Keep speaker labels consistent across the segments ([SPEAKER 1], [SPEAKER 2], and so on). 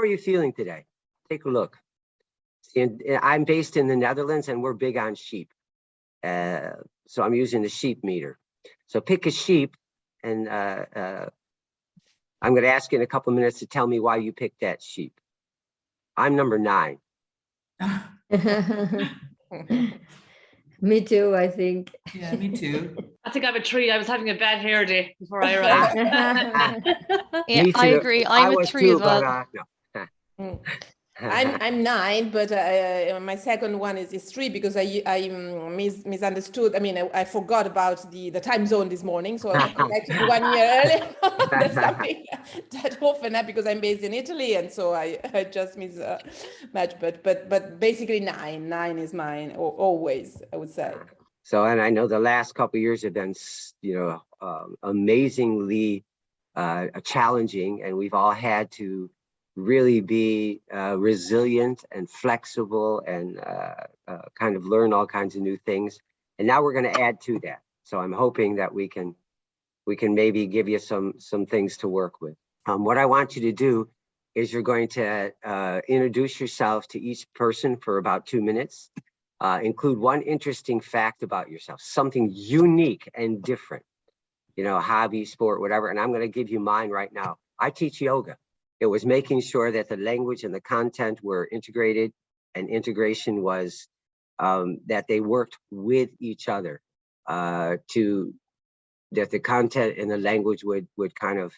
[SPEAKER 1] are you feeling today? Take a look. I'm based in the Netherlands, and we're big on sheep. So I'm using the sheep meter. So pick a sheep, and I'm going to ask you in a couple of minutes to tell me why you picked that sheep. I'm number 9.
[SPEAKER 2] Me too, I think.
[SPEAKER 3] Yeah, me too.
[SPEAKER 4] I think I'm a 3. I was having a bad hair day before I arrived.
[SPEAKER 5] Yeah,
[SPEAKER 1] Me too.
[SPEAKER 5] I agree. I'm a 3 as well.
[SPEAKER 1] But, no.
[SPEAKER 6] I'm 9, but my second one is 3 because I misunderstood. I mean, I forgot about the time zone this morning, so I connected 1 year earlier. That's something that often happens because I'm based in Italy, and so I just mismatch. But basically 9 is mine always, I would say.
[SPEAKER 1] So, and I know the last couple of years have been, amazingly challenging, and we've all had to really be resilient and flexible and kind of learn all kinds of new things. And now we're going to add to that. So I'm hoping that we can maybe give you some things to work with. What I want you to do is you're going to introduce yourself to each person for about 2 minutes. Include one interesting fact about yourself, something unique and different, hobby, sport, whatever. And I'm going to give you mine right now. I teach yoga. It was making sure that the language and the content were integrated, and integration was that they worked with each other that the content and the language would kind of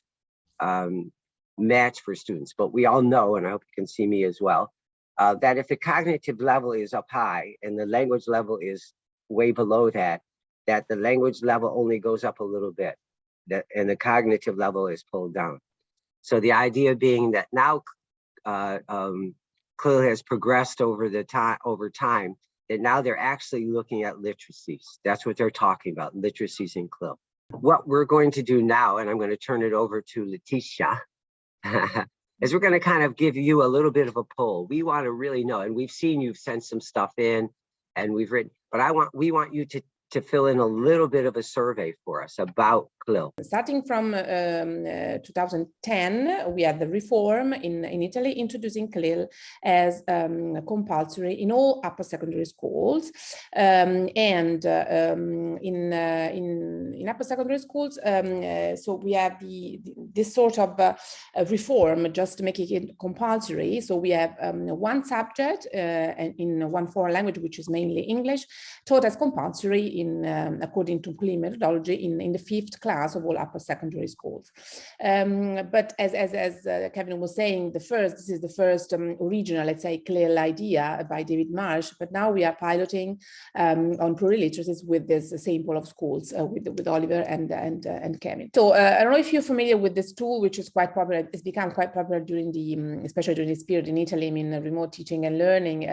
[SPEAKER 1] match for students. But we all know, and I hope you can see me as well, that if the cognitive level is up high and the language level is way below that the language level only goes up a little bit, and the cognitive level is pulled down. So the idea being that now CLIL has progressed over time, that now they're actually looking at literacies. That's what they're talking about, literacies in CLIL. What we're going to do now, and I'm going to turn it over to Letizia, is we're going to kind of give you a little bit of a poll. We want to really know, and we've seen you've sent some stuff in, and we've written, but we want you to fill in a little bit of a survey for us about CLIL.
[SPEAKER 6] Starting from 2010, we had the reform in Italy introducing CLIL as compulsory in all upper secondary schools. In upper secondary schools, so we have this sort of reform just making it compulsory. So we have one subject in one foreign language, which is mainly English, taught as compulsory according to CLIL methodology in the 5th class of all upper secondary schools. But as Kevin was saying, this is the first original, let's say, CLIL idea by David Marsh. But now we are piloting on Pluriliteracies with this same pool of schools with Oliver and Kevin. So I don't know if you're familiar with this tool, which is quite popular. It's become quite popular during especially during this period in Italy. I mean, remote teaching and learning.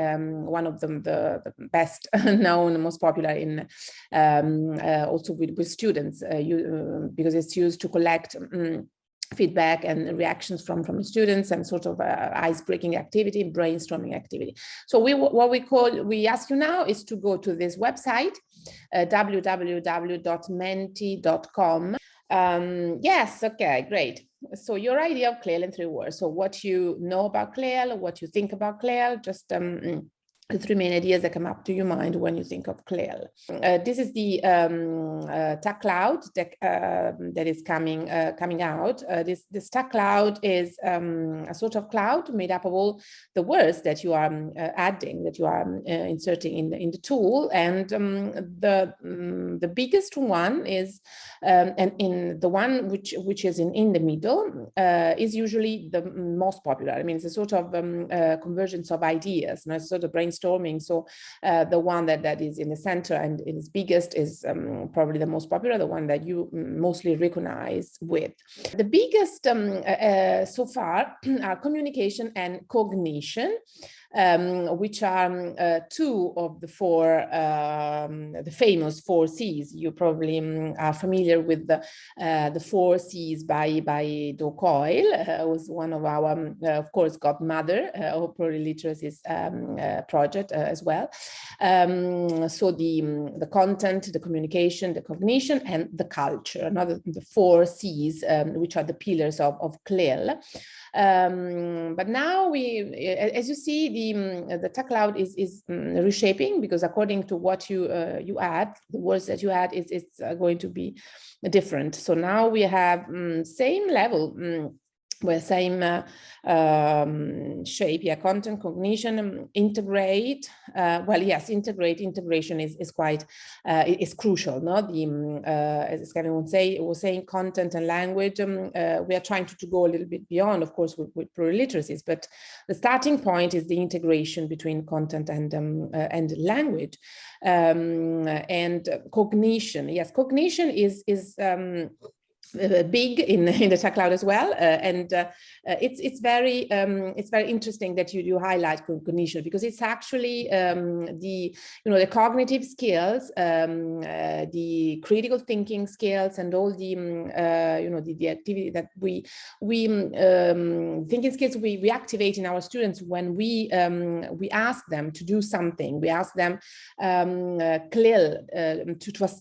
[SPEAKER 6] One of them, the best known, most popular in also with students, because it's used to collect feedback and reactions from the students and sort of ice-breaking activity, brainstorming activity. So we ask you now is to go to this website, www.menti.com. Yes, okay, great. So your idea of CLIL in 3 words. So what you know about CLIL, what you think about CLIL, just the 3 main ideas that come up to your mind when you think of CLIL. This is the TAC cloud that is coming out. This TAC cloud is a sort of cloud made up of all the words that you are adding, that you are inserting in the tool. And the biggest one is, and in the one which is in the middle, is usually the most popular. I mean, it's a sort of convergence of ideas, and it's sort of brainstorming. So the one that is in the center and is biggest is probably the most popular, the one that you mostly recognize with. The biggest so far are communication and cognition. which are two of the four, the famous 4 C's. You probably are familiar with the 4 C's by Coyle, was one of our, of course, godmother of Pluriliteracies project as well. So the content, the communication, the cognition, and the culture, another the 4 C's, which are the pillars of CLIL. But now as you see, the TACloud is reshaping, because according to what you add, the words that you add, it's going to be different. So now we have same level. Well, same shape, yeah, content, cognition, integrate. Well, yes, integration is quite, is crucial, no? As Kevin was saying, content and language, we are trying to go a little bit beyond, of course, with Pluriliteracies, but the starting point is the integration between content and language. And cognition, yes, cognition is big in the TACloud as well, and it's very interesting that you highlight cognition, because it's actually the cognitive skills, the critical thinking skills, and all the the activity that we thinking skills we activate in our students when we ask them to do something. We ask them CLIL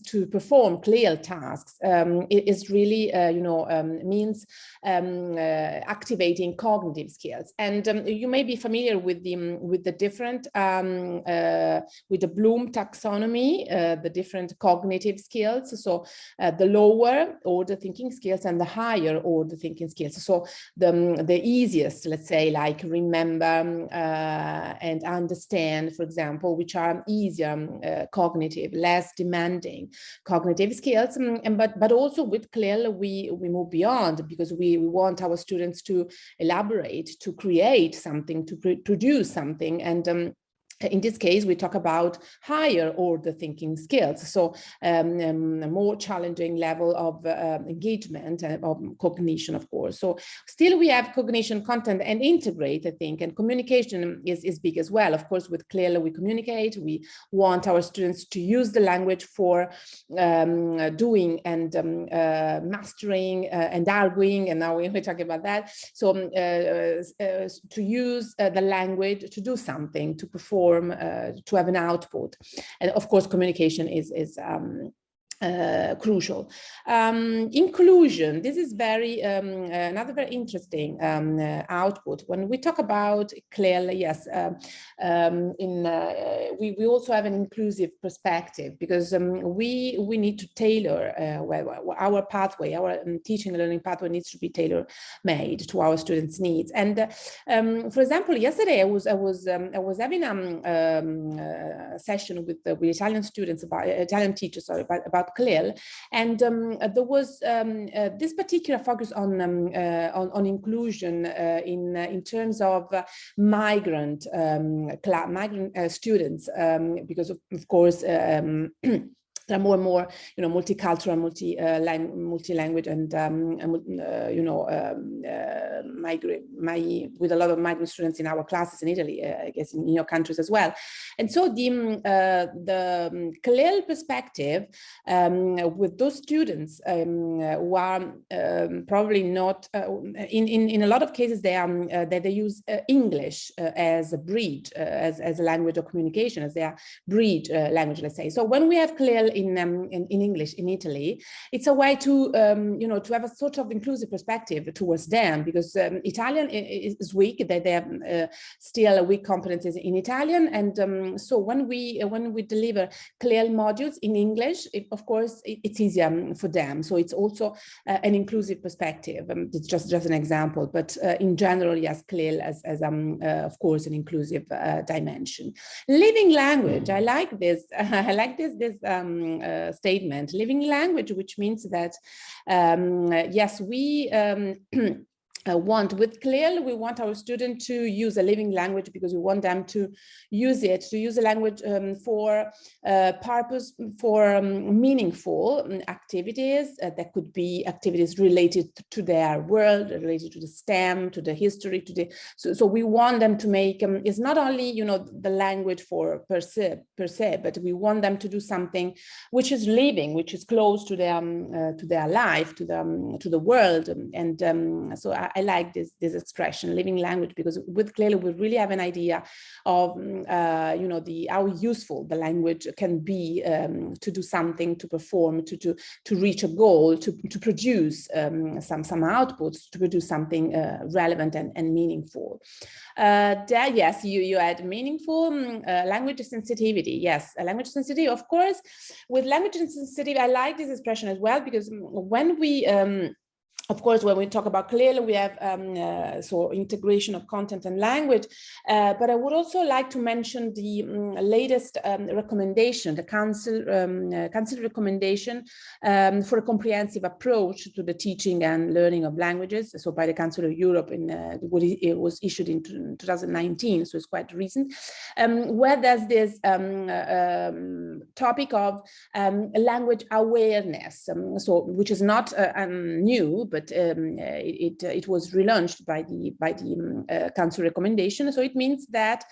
[SPEAKER 6] to perform CLIL tasks. It is really means activating cognitive skills. And you may be familiar with the different with the Bloom taxonomy, the different cognitive skills. So the lower order thinking skills and the higher order thinking skills. So the easiest, let's say, like remember and understand, for example, which are easier cognitive, less demanding cognitive skills. But also with CLIL, we move beyond, because we want our students to elaborate, to create something, to produce something. And in this case, we talk about higher order thinking skills, so a more challenging level of engagement and of cognition, of course. So still we have cognition, content, and integrate, I think, and communication is big as well. Of course, with CLIL, we communicate. We want our students to use the language for doing and mastering and arguing, and now we're talking about that. So to use the language to do something, to perform, to have an output. And of course, communication is crucial. Inclusion, this is very another very interesting output. When we talk about CLIL, yes, we also have an inclusive perspective, because we need to tailor our pathway, our teaching and learning pathway needs to be tailor-made to our students' needs. And for example, yesterday I was having a session with Italian students, Italian teachers, sorry, about CLIL, and there was this particular focus on inclusion in terms of migrant students, because of course there are more and more, multicultural, multi-language, and with a lot of migrant students in our classes in Italy, I guess in your countries as well. And so the CLIL perspective with those students who are probably not in a lot of cases they use English as a bridge, as a language of communication, as their bridge language, let's say. So when we have CLIL in English in Italy, it's a way to to have a sort of inclusive perspective towards them, because Italian is weak, that they have still weak competencies in Italian, and so when we deliver CLIL modules in English, of course it's easier for them. So it's also an inclusive perspective. It's just an example, but in general, yes, CLIL as of course an inclusive dimension. Living language, I like this. I like this statement, living language, which means that yes, we want with CLIL, we want our student to use a living language because we want them to use the language for purpose, for meaningful activities. That could be activities related to their world, related to the STEM, to the history, to the. So we want them to make. It's not only the language for per se, but we want them to do something which is living, which is close to their life, to the world, and so I like this expression, living language, because with CLIL we really have an idea of how useful the language can be to do something, to perform, to reach a goal, to produce some outputs, to produce something relevant and meaningful. Yes, you had meaningful language sensitivity. Yes, language sensitivity, of course. With language sensitivity, I like this expression as well, because when we of course, when we talk about CLIL, we have so integration of content and language, but I would also like to mention the latest recommendation, the council recommendation for a comprehensive approach to the teaching and learning of languages. So by the Council of Europe, it was issued in 2019, so it's quite recent, where there's this topic of language awareness, so which is not new, but it was relaunched by the council recommendation. So it means that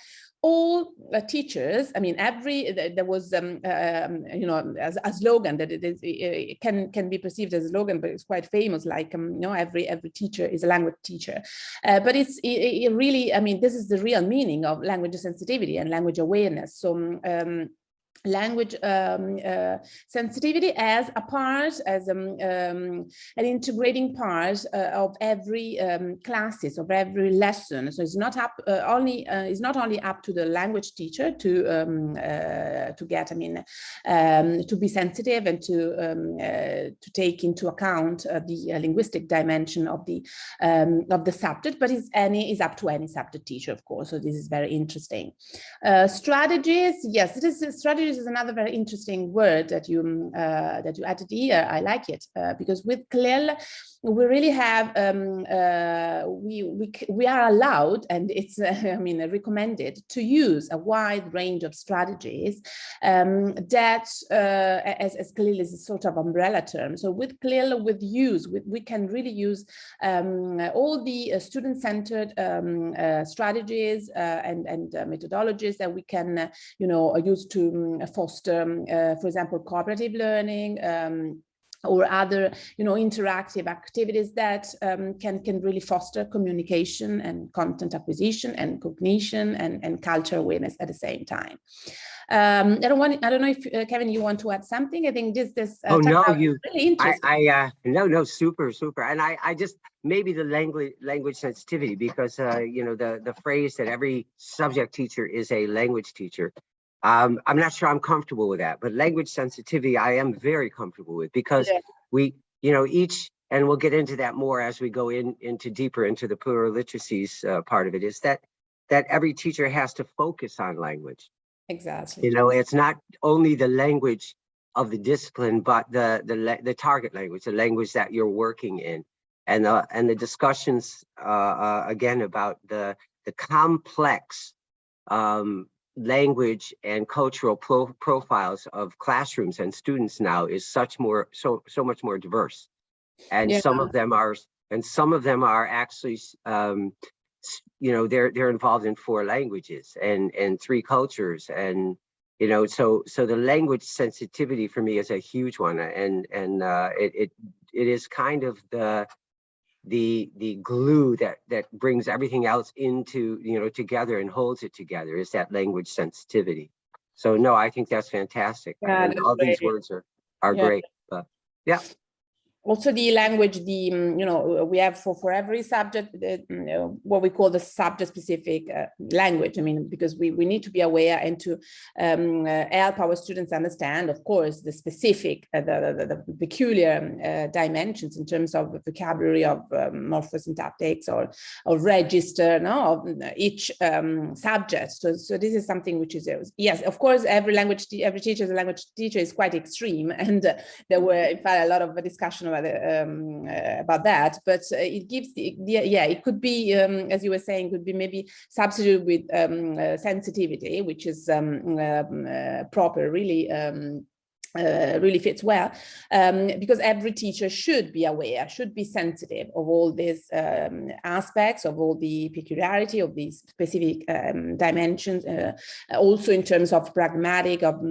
[SPEAKER 6] all teachers, I mean, there was a slogan that it can be perceived as a slogan, but it's quite famous. Like every teacher is a language teacher, but it really, I mean, this is the real meaning of language sensitivity and language awareness. So. Language sensitivity as a part, as an integrating part of every classes, of every lesson. So it's not only up to the language teacher to get, I mean, to be sensitive and to take into account the linguistic dimension of the subject, but is up to any subject teacher, of course. So this is very interesting. Strategies, yes, strategies is another very interesting word that you added here. I like it because with CLIL we really have we are allowed, and it's I mean recommended, to use a wide range of strategies that as CLIL is a sort of umbrella term. So with CLIL, we can really use all the student-centered strategies and methodologies that we can use to foster, for example, cooperative learning, or other, interactive activities that can really foster communication and content acquisition and cognition and culture awareness at the same time. I don't know if Kevin, you want to add something. I think this
[SPEAKER 1] oh no,
[SPEAKER 6] really interesting.
[SPEAKER 1] No, super, and I just maybe the language sensitivity, because the phrase that every subject teacher is a language teacher. I'm not sure I'm comfortable with that, but language sensitivity I am very comfortable with, because we, each, and we'll get into that more as we go into deeper into the Pluriliteracies part of it, is that every teacher has to focus on language.
[SPEAKER 6] Exactly.
[SPEAKER 1] It's not only the language of the discipline, but the target language, the language that you're working in, and the discussions again about the complex language and cultural profiles of classrooms and students now is so much more diverse, and some of them are actually they're involved in 4 languages and 3 cultures, and so the language sensitivity for me is a huge one, and it is kind of the glue that brings everything else into together and holds it together, is that language sensitivity. So no, I think that's fantastic. And all these words are great. But yeah.
[SPEAKER 6] Also the language, we have for every subject, what we call the subject specific language. I mean, because we need to be aware and to help our students understand, of course, the specific, the peculiar dimensions in terms of vocabulary, of morphosyntactics or register, of each subject. So this is something which is, yes, of course, every teacher is a language teacher is quite extreme. And there were, in fact, a lot of discussion about that, but it gives it could be, as you were saying, could be maybe substituted with sensitivity, which is proper, really. Really fits well, because every teacher should be aware, should be sensitive of all these aspects, of all the peculiarity of these specific dimensions, also in terms of pragmatic, of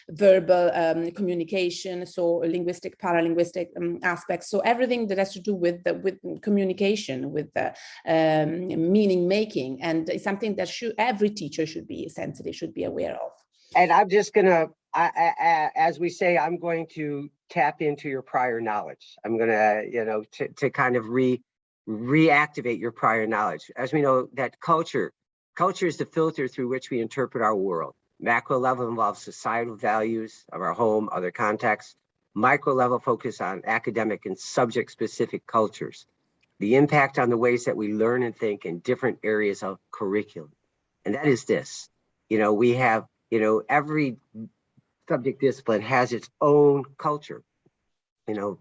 [SPEAKER 6] verbal communication, so linguistic, paralinguistic aspects. So everything that has to do with communication, with meaning making, and it's something that every teacher should be sensitive, should be aware of.
[SPEAKER 1] And I'm just gonna, as we say, I'm going to tap into your prior knowledge. I'm gonna, to kind of reactivate your prior knowledge. As we know that culture is the filter through which we interpret our world. Macro level involves societal values of our home, other contexts. Micro level focus on academic and subject-specific cultures. The impact on the ways that we learn and think in different areas of curriculum. And that is this, we have, every subject discipline has its own culture.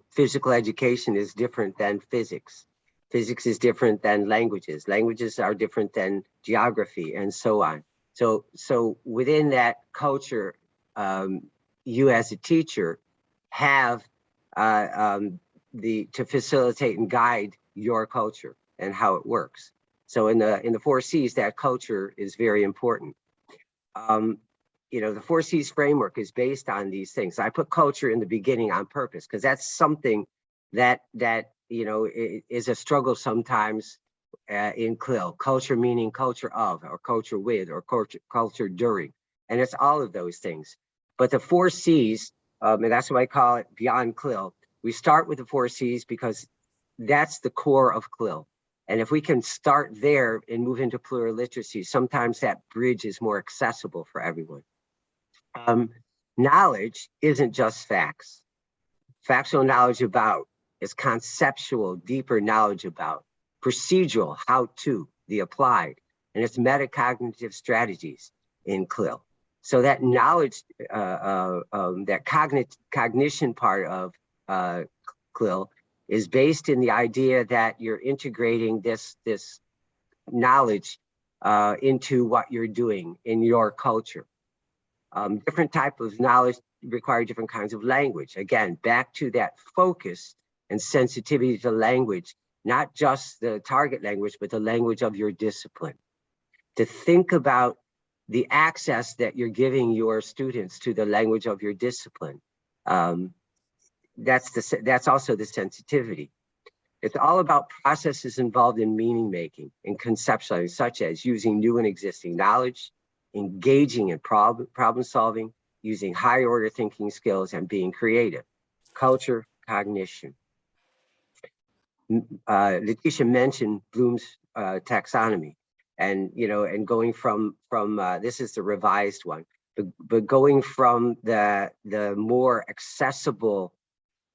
[SPEAKER 1] Physical education is different than physics. Physics is different than languages. Languages are different than geography, and so on. So within that culture, you as a teacher have to facilitate and guide your culture and how it works. So in the 4 C's, that culture is very important. The 4 C's framework is based on these things. I put culture in the beginning on purpose because that's something that is a struggle sometimes in CLIL. Culture meaning culture of, or culture with, or culture during, and it's all of those things. But the 4 C's, and that's why I call it Beyond CLIL. We start with the 4 C's because that's the core of CLIL. And if we can start there and move into Pluriliteracies, sometimes that bridge is more accessible for everyone. Knowledge isn't just facts. Factual knowledge about is conceptual, deeper knowledge about, procedural, how to, the applied, and it's metacognitive strategies in CLIL. So that knowledge, that cognition part of CLIL is based in the idea that you're integrating this knowledge into what you're doing in your culture. Different type of knowledge require different kinds of language. Again, back to that focus and sensitivity to language, not just the target language, but the language of your discipline. To think about the access that you're giving your students to the language of your discipline. That's also the sensitivity. It's all about processes involved in meaning making and conceptualizing, such as using new and existing knowledge, engaging in problem solving, using high order thinking skills, and being creative. Culture, cognition. Letizia mentioned Bloom's taxonomy, and going from this is the revised one, but going from the more accessible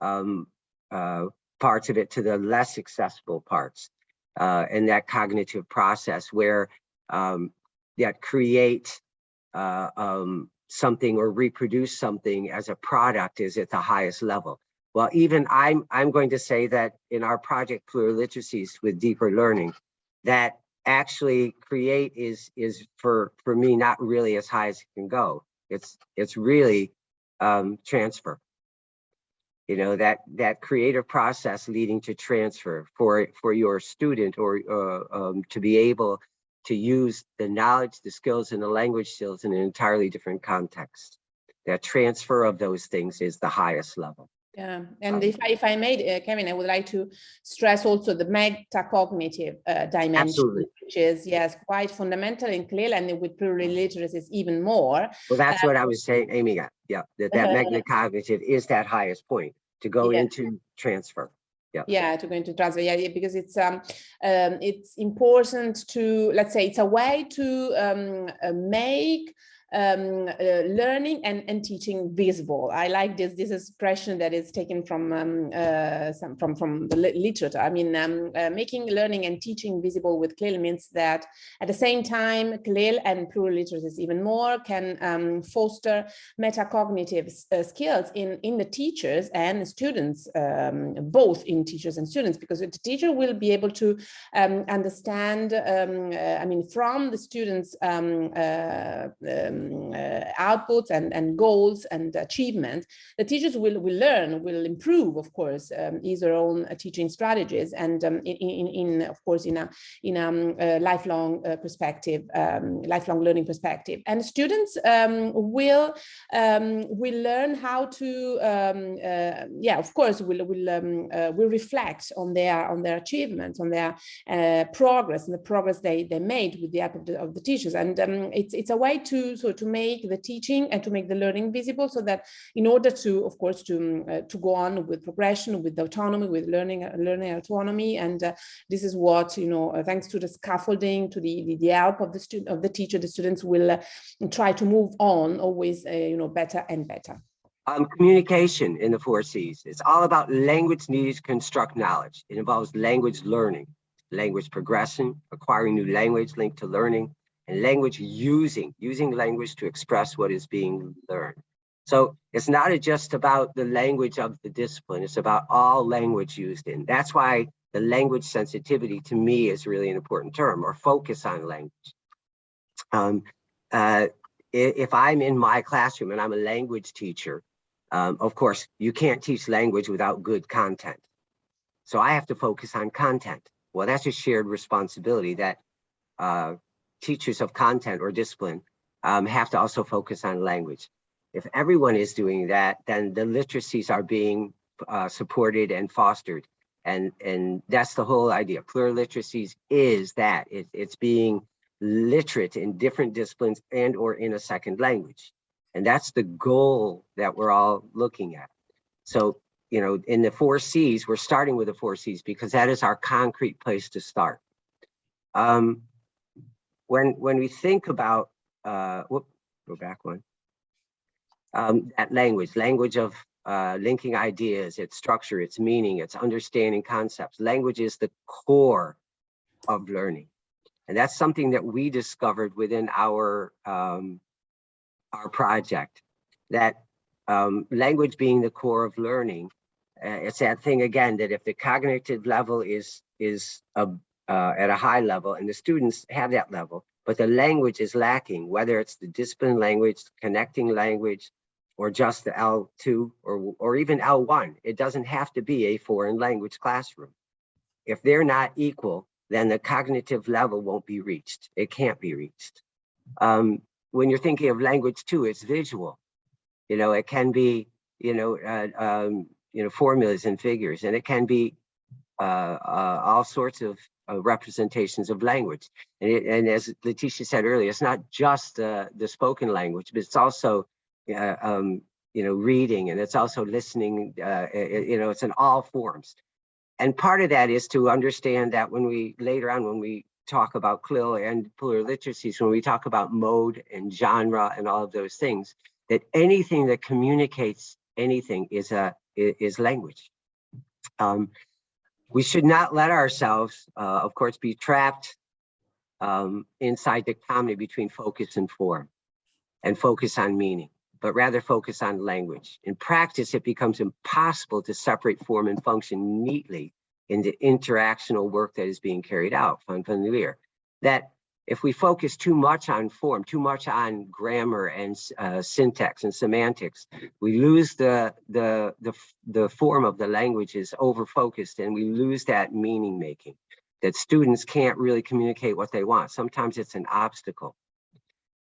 [SPEAKER 1] parts of it to the less accessible parts, and that cognitive process where that create something or reproduce something as a product is at the highest level. Well, even I'm going to say that in our project Pluriliteracies with deeper learning, that actually create is for me not really as high as it can go. It's really transfer. That creative process leading to transfer for your student or to be able to use the knowledge, the skills, and the language skills in an entirely different context. That transfer of those things is the highest level.
[SPEAKER 6] Yeah, and if I may, Kevin, I would like to stress also the metacognitive dimension,
[SPEAKER 1] Absolutely.
[SPEAKER 6] Which is, yes, quite fundamental in CLIL, and with Pluriliteracies even more.
[SPEAKER 1] Well, that's what I was saying, aiming at. Yeah, that metacognitive is that highest point to go into transfer.
[SPEAKER 6] Yeah, to go into transfer. Yeah, because it's important to, let's say, it's a way to make learning and teaching visible. I like this expression that is taken from the literature. I mean, making learning and teaching visible with CLIL means that at the same time, CLIL and Pluriliteracies even more can foster metacognitive skills in the teachers and students, both in teachers and students, because the teacher will be able to understand, I mean, from the students' outputs and goals and achievements, the teachers will learn, will improve, of course, his or her own teaching strategies, and of course, in a lifelong perspective, lifelong learning perspective. And students will learn how to, of course, will reflect on their achievements, on their progress, and the progress they made with the help of the teachers. And it's a way to make the teaching and to make the learning visible, so that in order to, of course, to go on with progression, with autonomy, with learning autonomy. And this is what, you know, thanks to the scaffolding, to the help of the teacher, the students will try to move on always, you know, better and better.
[SPEAKER 1] Communication in the 4 C's. It's all about language needs to construct knowledge. It involves language learning, language progression, acquiring new language linked to learning, and language using language to express what is being learned. So it's not just about the language of the discipline, it's about all language used in. That's why the language sensitivity to me is really an important term, or focus on language. If I'm in my classroom and I'm a language teacher, of course, you can't teach language without good content. So I have to focus on content. Well, that's a shared responsibility that teachers of content or discipline have to also focus on language. If everyone is doing that, then the literacies are being supported and fostered. And that's the whole idea. Pluriliteracies is that. It's being literate in different disciplines and or in a second language. And that's the goal that we're all looking at. So, you know, in the 4 C's, we're starting with the 4 C's because that is our concrete place to start. When we think about, go back one, that language of linking ideas, its structure, its meaning, its understanding concepts. Language is the core of learning. And that's something that we discovered within our project, that language being the core of learning, it's that thing again, that if the cognitive level is at a high level and the students have that level, but the language is lacking, whether it's the discipline language, connecting language, or just the L2 or even L1, it doesn't have to be a foreign language classroom. If they're not equal, then the cognitive level won't be reached. It can't be reached. When you're thinking of language too, it's visual. You know, it can be, formulas and figures, and it can be all sorts of representations of language. And as Letizia said earlier, it's not just the spoken language, but it's also, reading, and it's also listening. It's in all forms. And part of that is to understand that when we talk about CLIL and Pluriliteracies, when we talk about mode and genre and all of those things, that anything that communicates anything is language. We should not let ourselves, of course, be trapped inside the dichotomy between focus and form, and focus on meaning, but rather focus on language. In practice, it becomes impossible to separate form and function neatly in the interactional work that is being carried out. That if we focus too much on form, too much on grammar and syntax and semantics, we lose the form of the language is over-focused, and we lose that meaning making, that students can't really communicate what they want. Sometimes it's an obstacle.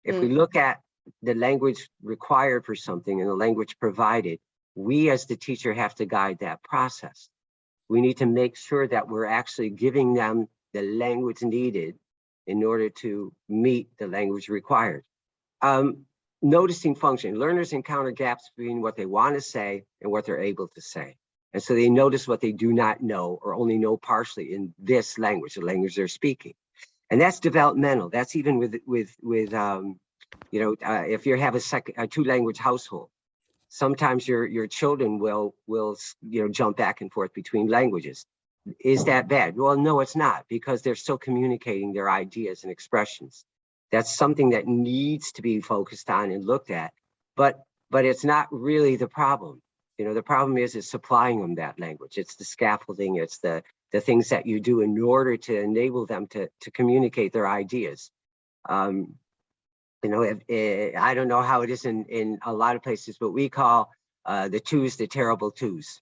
[SPEAKER 1] If we look at the language required for something and the language provided, we as the teacher have to guide that process. We need to make sure that we're actually giving them the language needed in order to meet the language required. Noticing function. Learners encounter gaps between what they want to say and what they're able to say. And so they notice what they do not know or only know partially in this language, the language they're speaking. And that's developmental. That's even with if you have a two-language household, sometimes your children will jump back and forth between languages. Is that bad? Well, no, it's not, because they're still communicating their ideas and expressions. That's something that needs to be focused on and looked at, but it's not really the problem. The problem is supplying them that language. It's the scaffolding, it's the things that you do in order to enable them to communicate their ideas. I don't know how it is in a lot of places, but we call the twos the terrible twos.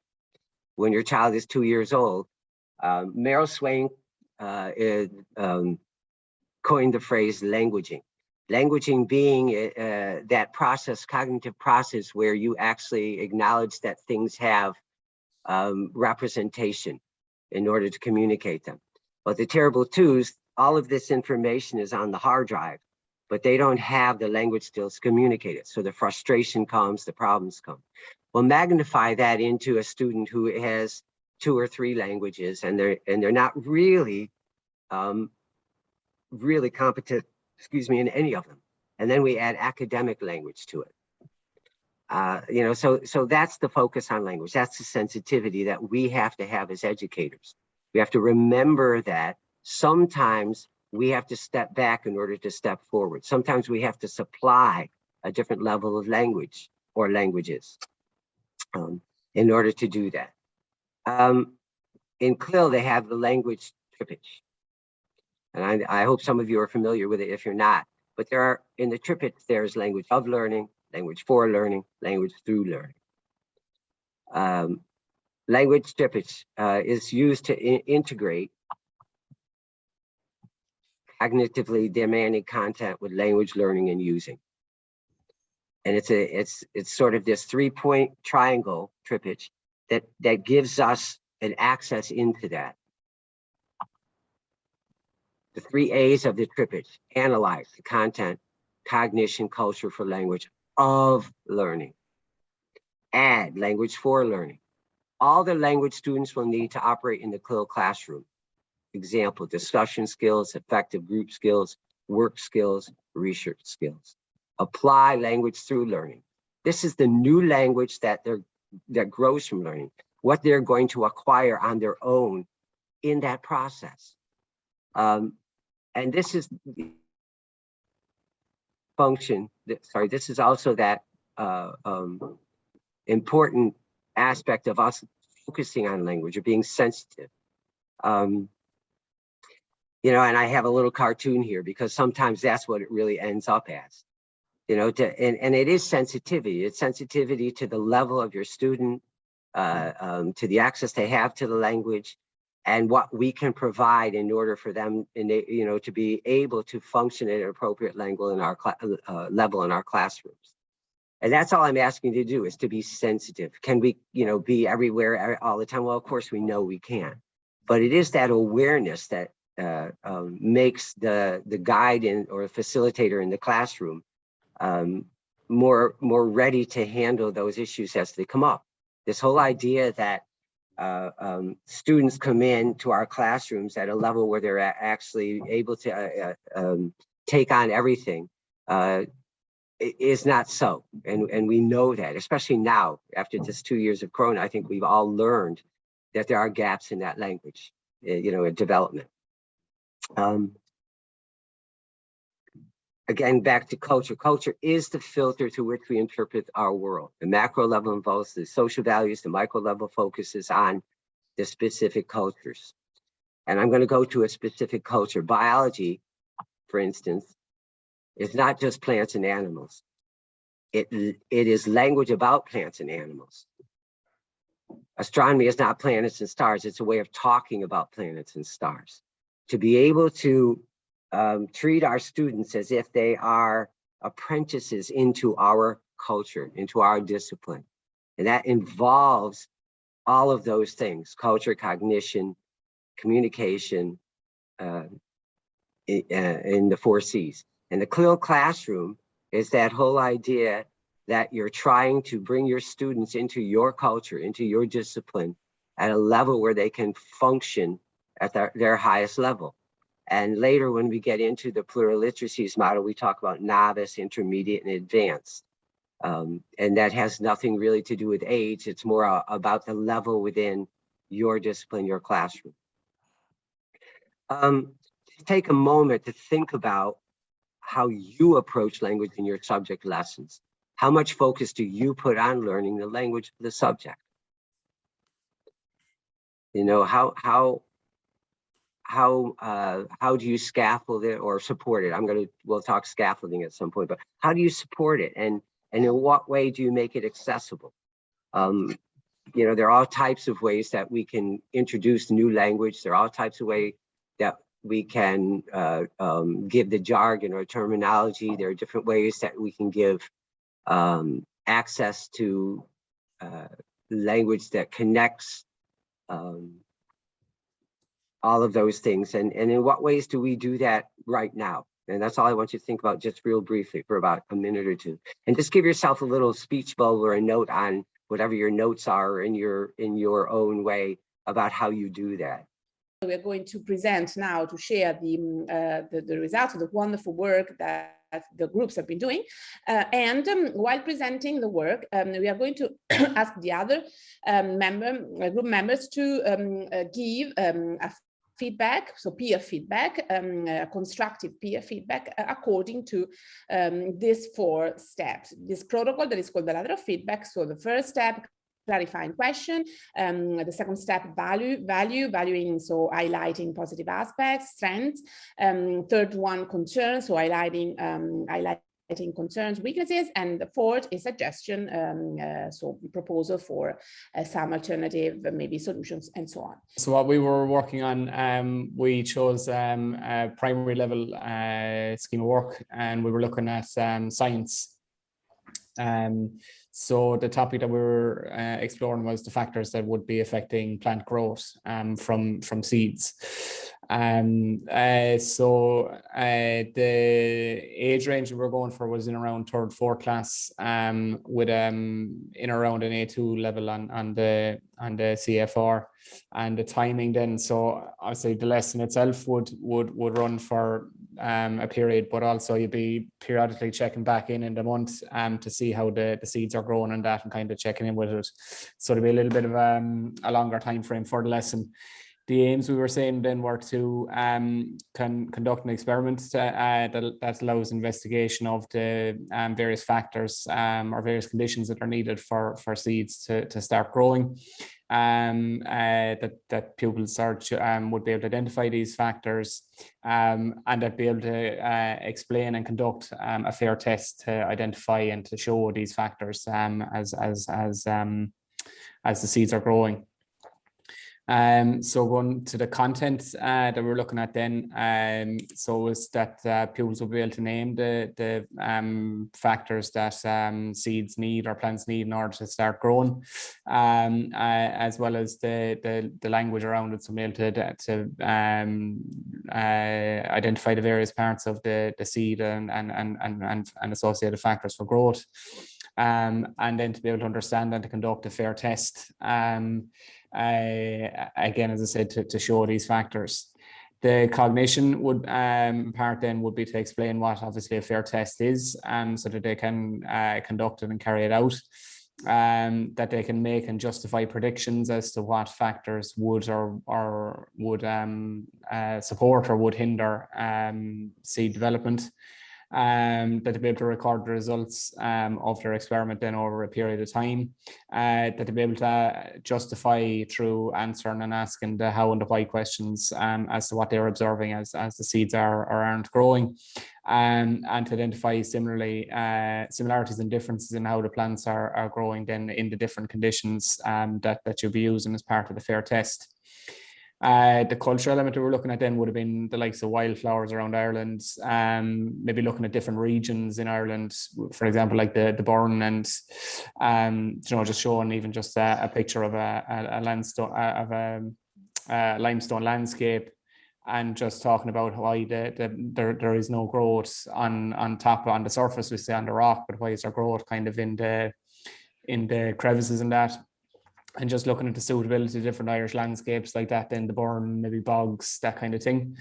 [SPEAKER 1] When your child is 2 years old, Meryl Swain coined the phrase languaging. Languaging being that process, cognitive process, where you actually acknowledge that things have representation in order to communicate them. But the terrible twos, all of this information is on the hard drive, but they don't have the language skills to communicate it. So the frustration comes, the problems come. Well, magnify that into a student who has 2 or 3 languages, and they're not really really competent, in any of them. And then we add academic language to it. So that's the focus on language. That's the sensitivity that we have to have as educators. We have to remember that sometimes we have to step back in order to step forward. Sometimes we have to supply a different level of language or languages in order to do that. In CLIL, they have the language trippage. And I hope some of you are familiar with it if you're not. But in the trippage, there's language of learning, language for learning, language through learning. Language trippage is used to integrate cognitively demanding content with language learning and using. And it's sort of this 3-point triangle trippage that gives us an access into that. The 3 A's of the trippage: analyze the content, cognition, culture for language of learning. Add language for learning. All the language students will need to operate in the CLIL classroom. Example: discussion skills, effective group skills, work skills, research skills. Apply language through learning. This is the new language that grows from learning, what they're going to acquire on their own in that process. And this is this is also that important aspect of us focusing on language or being sensitive. And I have a little cartoon here because sometimes that's what it really ends up as. And it is sensitivity. It's sensitivity to the level of your student, to the access they have to the language, and what we can provide in order for them, to be able to function at an appropriate level in our classrooms. And that's all I'm asking you to do, is to be sensitive. Can we, be everywhere all the time? Well, of course we know we can't, but it is that awareness that makes the guide or facilitator in the classroom more ready to handle those issues as they come up. This whole idea that students come in to our classrooms at a level where they're actually able to take on everything is not so. And we know that, especially now, after just 2 years of Corona. I think we've all learned that there are gaps in that language, in development. Again, back to culture. Culture is the filter through which we interpret our world. The macro level involves the social values. The micro level focuses on the specific cultures. And I'm going to go to a specific culture. Biology, for instance, is not just plants and animals. It is language about plants and animals. Astronomy is not planets and stars. It's a way of talking about planets and stars. To be able to treat our students as if they are apprentices into our culture, into our discipline. And that involves all of those things: culture, cognition, communication, in the 4 C's. And the CLIL classroom is that whole idea that you're trying to bring your students into your culture, into your discipline, at a level where they can function at their highest level. And later, when we get into the Pluriliteracies model, we talk about novice, intermediate, and advanced. And that has nothing really to do with age. It's more about the level within your discipline, your classroom. Take a moment to think about how you approach language in your subject lessons. How much focus do you put on learning the language of the subject? You know, how do you scaffold it or support it? We'll talk scaffolding at some point, but how do you support it? And in what way do you make it accessible? You know, there are all types of ways that we can introduce new language. There are all types of ways that we can give the jargon or terminology. There are different ways that we can give access to language that connects all of those things. And in what ways do we do that right now? And that's all I want you to think about just real briefly for about a minute or two. And just give yourself a little speech bubble or a note on whatever your notes are in your own way about how you do that.
[SPEAKER 6] We're going to present now to share the results of the wonderful work that the groups have been doing. While presenting the work, we are going to ask the other group members to give a feedback, so peer feedback, constructive peer feedback, according to these 4 steps. This protocol that is called the ladder of feedback. So the first step, clarifying question. The second step, valuing, so highlighting positive aspects, strengths. Third one, concerns, so highlighting concerns, weaknesses. And the fourth is suggestion, so proposal for some alternative, maybe solutions and so on.
[SPEAKER 3] So what we were working on, we chose a primary level scheme of work, and we were looking at science. So the topic that we were exploring was the factors that would be affecting plant growth from seeds. So the age range we were going for was in around 3rd, 4th class, with in around an A2 level on the CFR, and the timing then. So obviously the lesson itself would run for a period, but also you'd be periodically checking back in the month to see how the seeds are growing and that, and kind of checking in with it. So there'd be a little bit of a longer time frame for the lesson. The aims we were saying then were to conduct an experiment that allows investigation of the various factors or various conditions that are needed for seeds to start growing. That pupils would be able to identify these factors, and that be able to explain and conduct a fair test to identify and to show these factors as the seeds are growing. So going to the content that we're looking at then, so was that pupils will be able to name the factors that seeds need or plants need in order to start growing, as well as the language around it, so be able to identify the various parts of the seed and associated factors for growth, and then to be able to understand and to conduct a fair test. Again, as I said, to show these factors. The cognition would part then would be to explain what obviously a fair test is, so that they can conduct it and carry it out, that they can make and justify predictions as to what factors would or would support or would hinder seed development. That to be able to record the results of their experiment then over a period of time, that to be able to justify through answering and asking the how and the why questions as to what they're observing as the seeds are or aren't growing, and to identify similarities and differences in how the plants are growing then in the different conditions that you'll be using as part of the fair test. The cultural element we were looking at then would have been the likes of wildflowers around Ireland, maybe looking at different regions in Ireland, for example, like the Burren, and just showing even just a picture of a limestone landscape, and just talking about why there is no growth on top, on the surface, we say on the rock, but why is there growth kind of in the crevices and that. And just looking at the suitability of different Irish landscapes like that, then the Burren, maybe bogs, that kind of thing.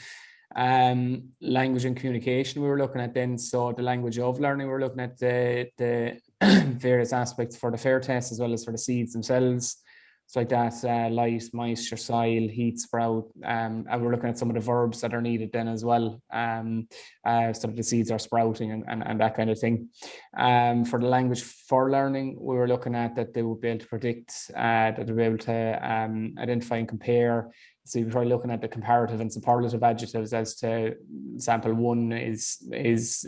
[SPEAKER 3] Language and communication we were looking at then. So the language of learning, we're looking at the various aspects for the FAIR test as well as for the seeds themselves. So like that, light, moisture, soil, heat, sprout, and we're looking at some of the verbs that are needed then as well. So that the seeds are sprouting and that kind of thing. For the language for learning, we were looking at that they would be able to predict, that they'll be able to identify and compare. So we're probably looking at the comparative and superlative adjectives as to sample 1 is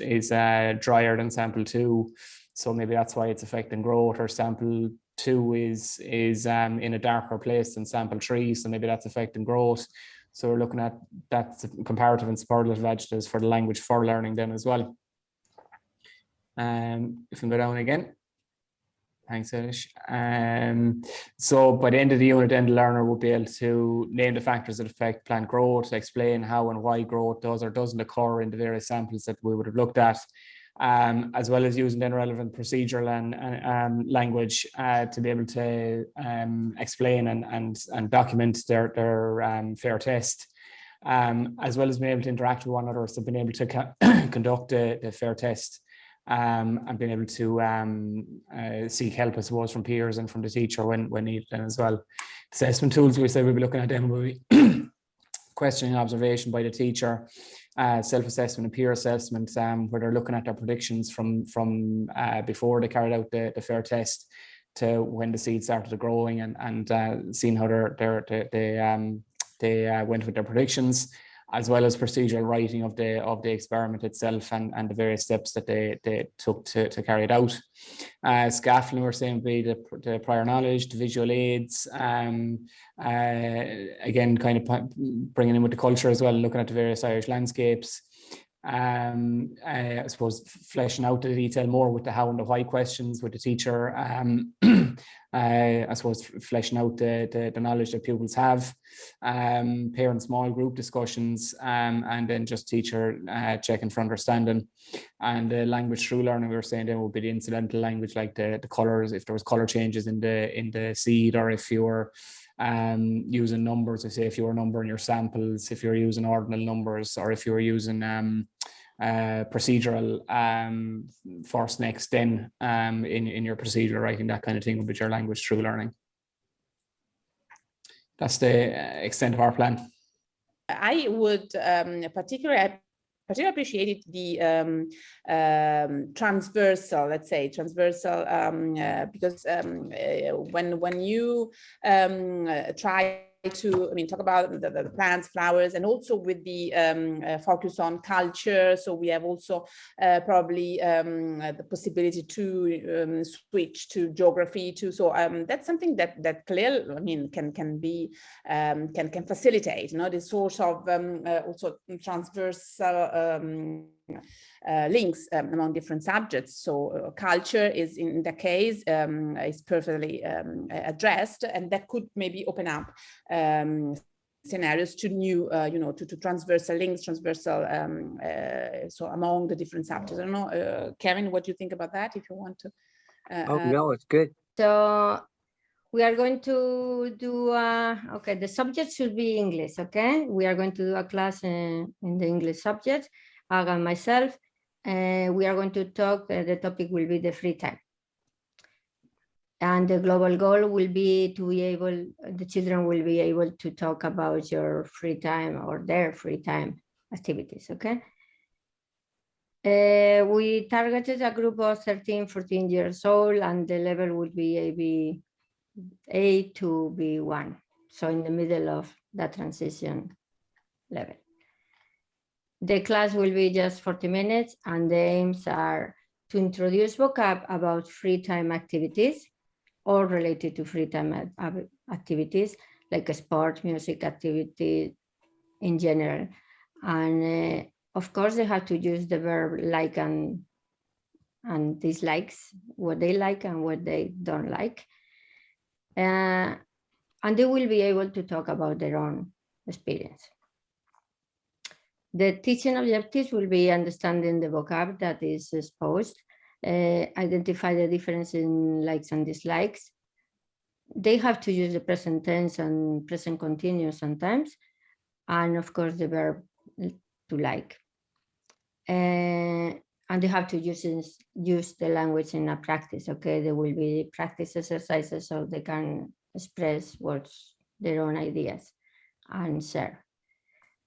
[SPEAKER 3] drier than sample 2. So maybe that's why it's affecting growth, or sample 2 is in a darker place than sample 3, so maybe that's affecting growth. So we're looking at that's comparative and superlative adjectives for the language for learning then as well. If we can go down again. Thanks, Elish. So by the end of the unit, then the learner will be able to name the factors that affect plant growth, explain how and why growth does or doesn't occur in the various samples that we would have looked at. As well as using then relevant procedural and language to be able to explain and document their FAIR test, as well as being able to interact with one another, so being able to conduct the FAIR test and being able to seek help, I suppose, from peers and from the teacher when needed then as well. Assessment tools, we said we'll be looking at them will be questioning observation by the teacher, self-assessment and peer assessment, where they're looking at their predictions from before they carried out the FAIR test to when the seeds started growing, and seeing how they went with their predictions, as well as procedural writing of the experiment itself and the various steps that they took to carry it out. Scaffolding, we're saying, would be the prior knowledge, the visual aids, again, kind of bringing in with the culture as well, looking at the various Irish landscapes. I suppose fleshing out the detail more with the how and the why questions with the teacher. I suppose fleshing out the knowledge that pupils have, parent small group discussions, and then just teacher checking for understanding. And the language through learning, we were saying then would be the incidental language, like the colors, if there was color changes in the seed, or if you're using numbers, say if you were numbering your samples, if you're using ordinal numbers, or if you were using procedural first, next, then in your procedural writing, that kind of thing would be your language through learning. That's the extent of our plan.
[SPEAKER 6] I would particularly appreciated the transversal, let's say transversal, because when you try to talk about the plants, flowers, and also with the focus on culture, so we have also probably the possibility to switch to geography too. So that's something that CLIL can facilitate, this sort of also transversal links among different subjects. So culture is, in the case, is perfectly addressed, and that could maybe open up scenarios to new, to transversal links, transversal, so among the different subjects. I don't know, Kevin, what do you think about that? If you want to.
[SPEAKER 1] No, it's good.
[SPEAKER 2] So we are going to do, okay, the subject should be English, okay? We are going to do a class in the English subject, Aga and myself. We are going to talk, the topic will be the free time. And the global goal will be to be able, the children will be able to talk about your free time or their free time activities, okay? We targeted a group of 13, 14 years old, and the level would be A to B1. So in the middle of that transition level. The class will be just 40 minutes, and the aims are to introduce vocab about free time activities or related to free time activities like sport, music activity in general. And of course, they have to use the verb like and dislikes, what they like and what they don't like. And they will be able to talk about their own experience. The teaching objectives will be understanding the vocab that is exposed, identify the difference in likes and dislikes. They have to use the present tense and present continuous sometimes. And of course, the verb like. And they have to use the language in a practice, okay? There will be practice exercises so they can express what's their own ideas and share.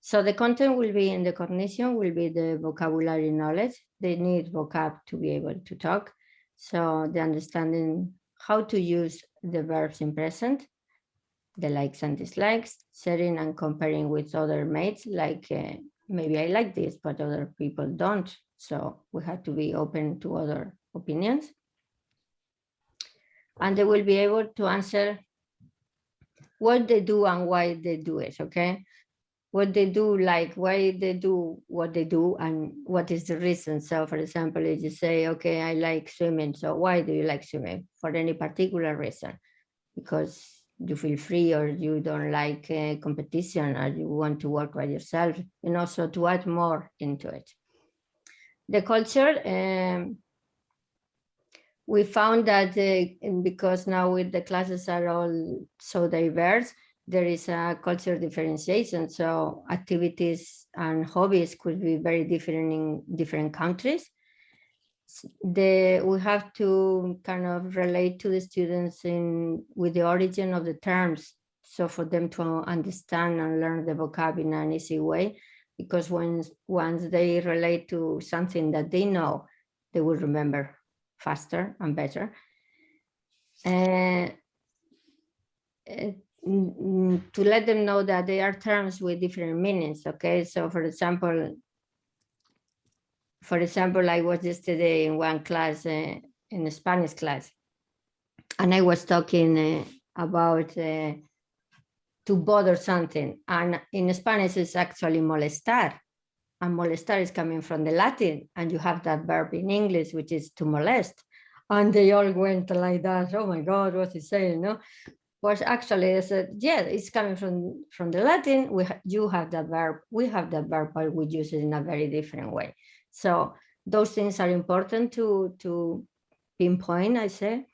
[SPEAKER 2] So the content will be in the cognition, will be the vocabulary knowledge. They need vocab to be able to talk. So the understanding how to use the verbs in present, the likes and dislikes, sharing and comparing with other mates, like maybe I like this, but other people don't. So we have to be open to other opinions. And they will be able to answer what they do and why they do it, okay? What they do, like why they do what they do and what is the reason. So for example, if you say, okay, I like swimming. So why do you like swimming? For any particular reason? Because you feel free, or you don't like competition, or you want to work by yourself, you know, so to add more into it. The culture, we found that because now with the classes are all so diverse, there is a culture differentiation. So activities and hobbies could be very different in different countries. We have to kind of relate to the students with the origin of the terms. So for them to understand and learn the vocab in an easy way, because once they relate to something that they know, they will remember faster and better. To let them know that there are terms with different meanings, okay? So for example, I was yesterday in one class, in a Spanish class, and I was talking about to bother something. And in Spanish, it's actually molestar. And molestar is coming from the Latin, and you have that verb in English, which is to molest. And they all went like that. Oh my God, what's he saying? No, was actually I said, yeah, it's coming from the Latin. You have that verb. We have that verb, but we use it in a very different way. So those things are important to pinpoint, I say.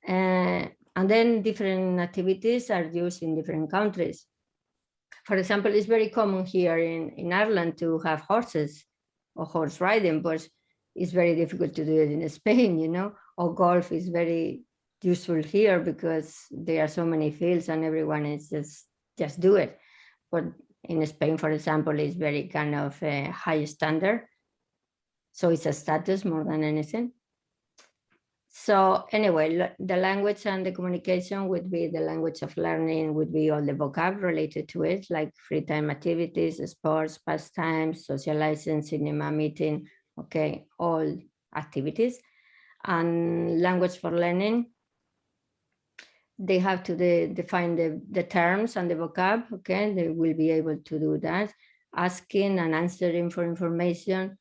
[SPEAKER 2] And then different activities are used in different countries. For example, it's very common here in Ireland to have horses or horse riding, but it's very difficult to do it in Spain, you know, or golf is very useful here because there are so many fields and everyone is just do it. But in Spain, for example, it's very kind of a high standard. So it's a status more than anything. So anyway, the language and the communication would be the language of learning, would be all the vocab related to it, like free time activities, sports, pastimes, socializing, cinema, meeting, okay, all activities. And language for learning, they have to define the terms and the vocab, okay? They will be able to do that, asking and answering for information,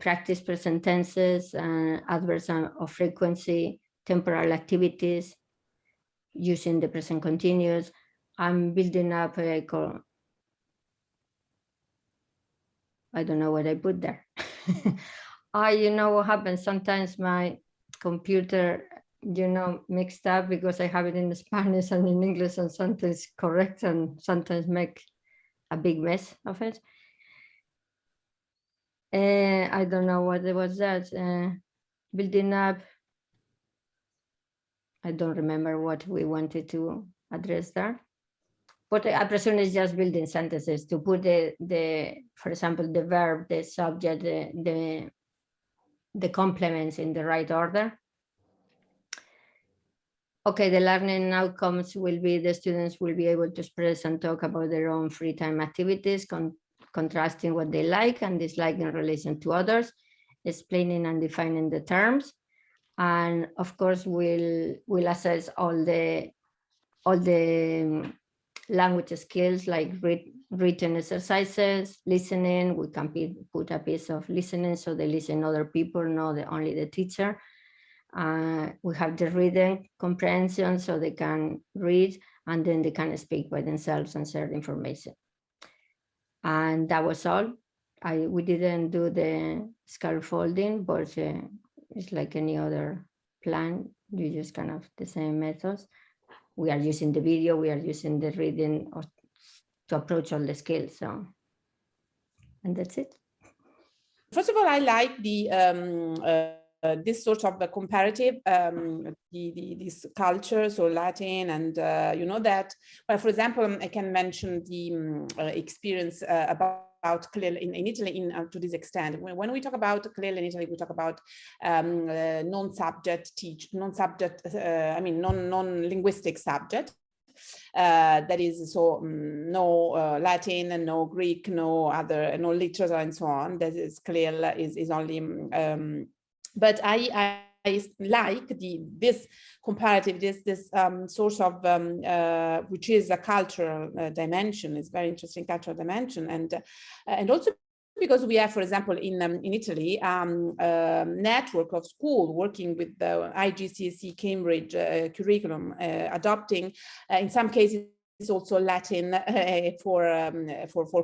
[SPEAKER 2] practice present tenses, adverbs of frequency, temporal activities, using the present continuous. I'm building up I don't know what I put there. You know what happens? Sometimes my computer, you know, mixed up because I have it in Spanish and in English, and sometimes correct and sometimes make a big mess of it. I don't know what it was that. Building up, I don't remember what we wanted to address there. But I presume it's just building sentences to put for example, the verb, the subject, the complements in the right order. Okay, the learning outcomes will be the students will be able to express and talk about their own free time activities, contrasting what they like and dislike in relation to others, explaining and defining the terms, and of course we'll assess all the language skills like written exercises, listening. We can put a piece of listening so they listen other people, not only the teacher. We have the reading comprehension so they can read and then they can speak by themselves and share information. And that was all. We didn't do the scaffolding, but it's like any other plan. You use kind of the same methods. We are using the video, we are using the reading to approach all the skills. So And that's it.
[SPEAKER 6] First of all, I like the this sort of comparative, this culture, so Latin, and you know that. Well, for example, I can mention the experience about CLIL in Italy to this extent. When we talk about CLIL in Italy, we talk about non-subject non-linguistic subject. That is so no Latin and no Greek, no literature and so on. That is CLIL is only. But I like this comparative, this source of which is a cultural dimension. It's very interesting cultural dimension, and also because we have, for example, in Italy, a network of schools working with the IGCSE Cambridge curriculum, adopting in some cases also Latin for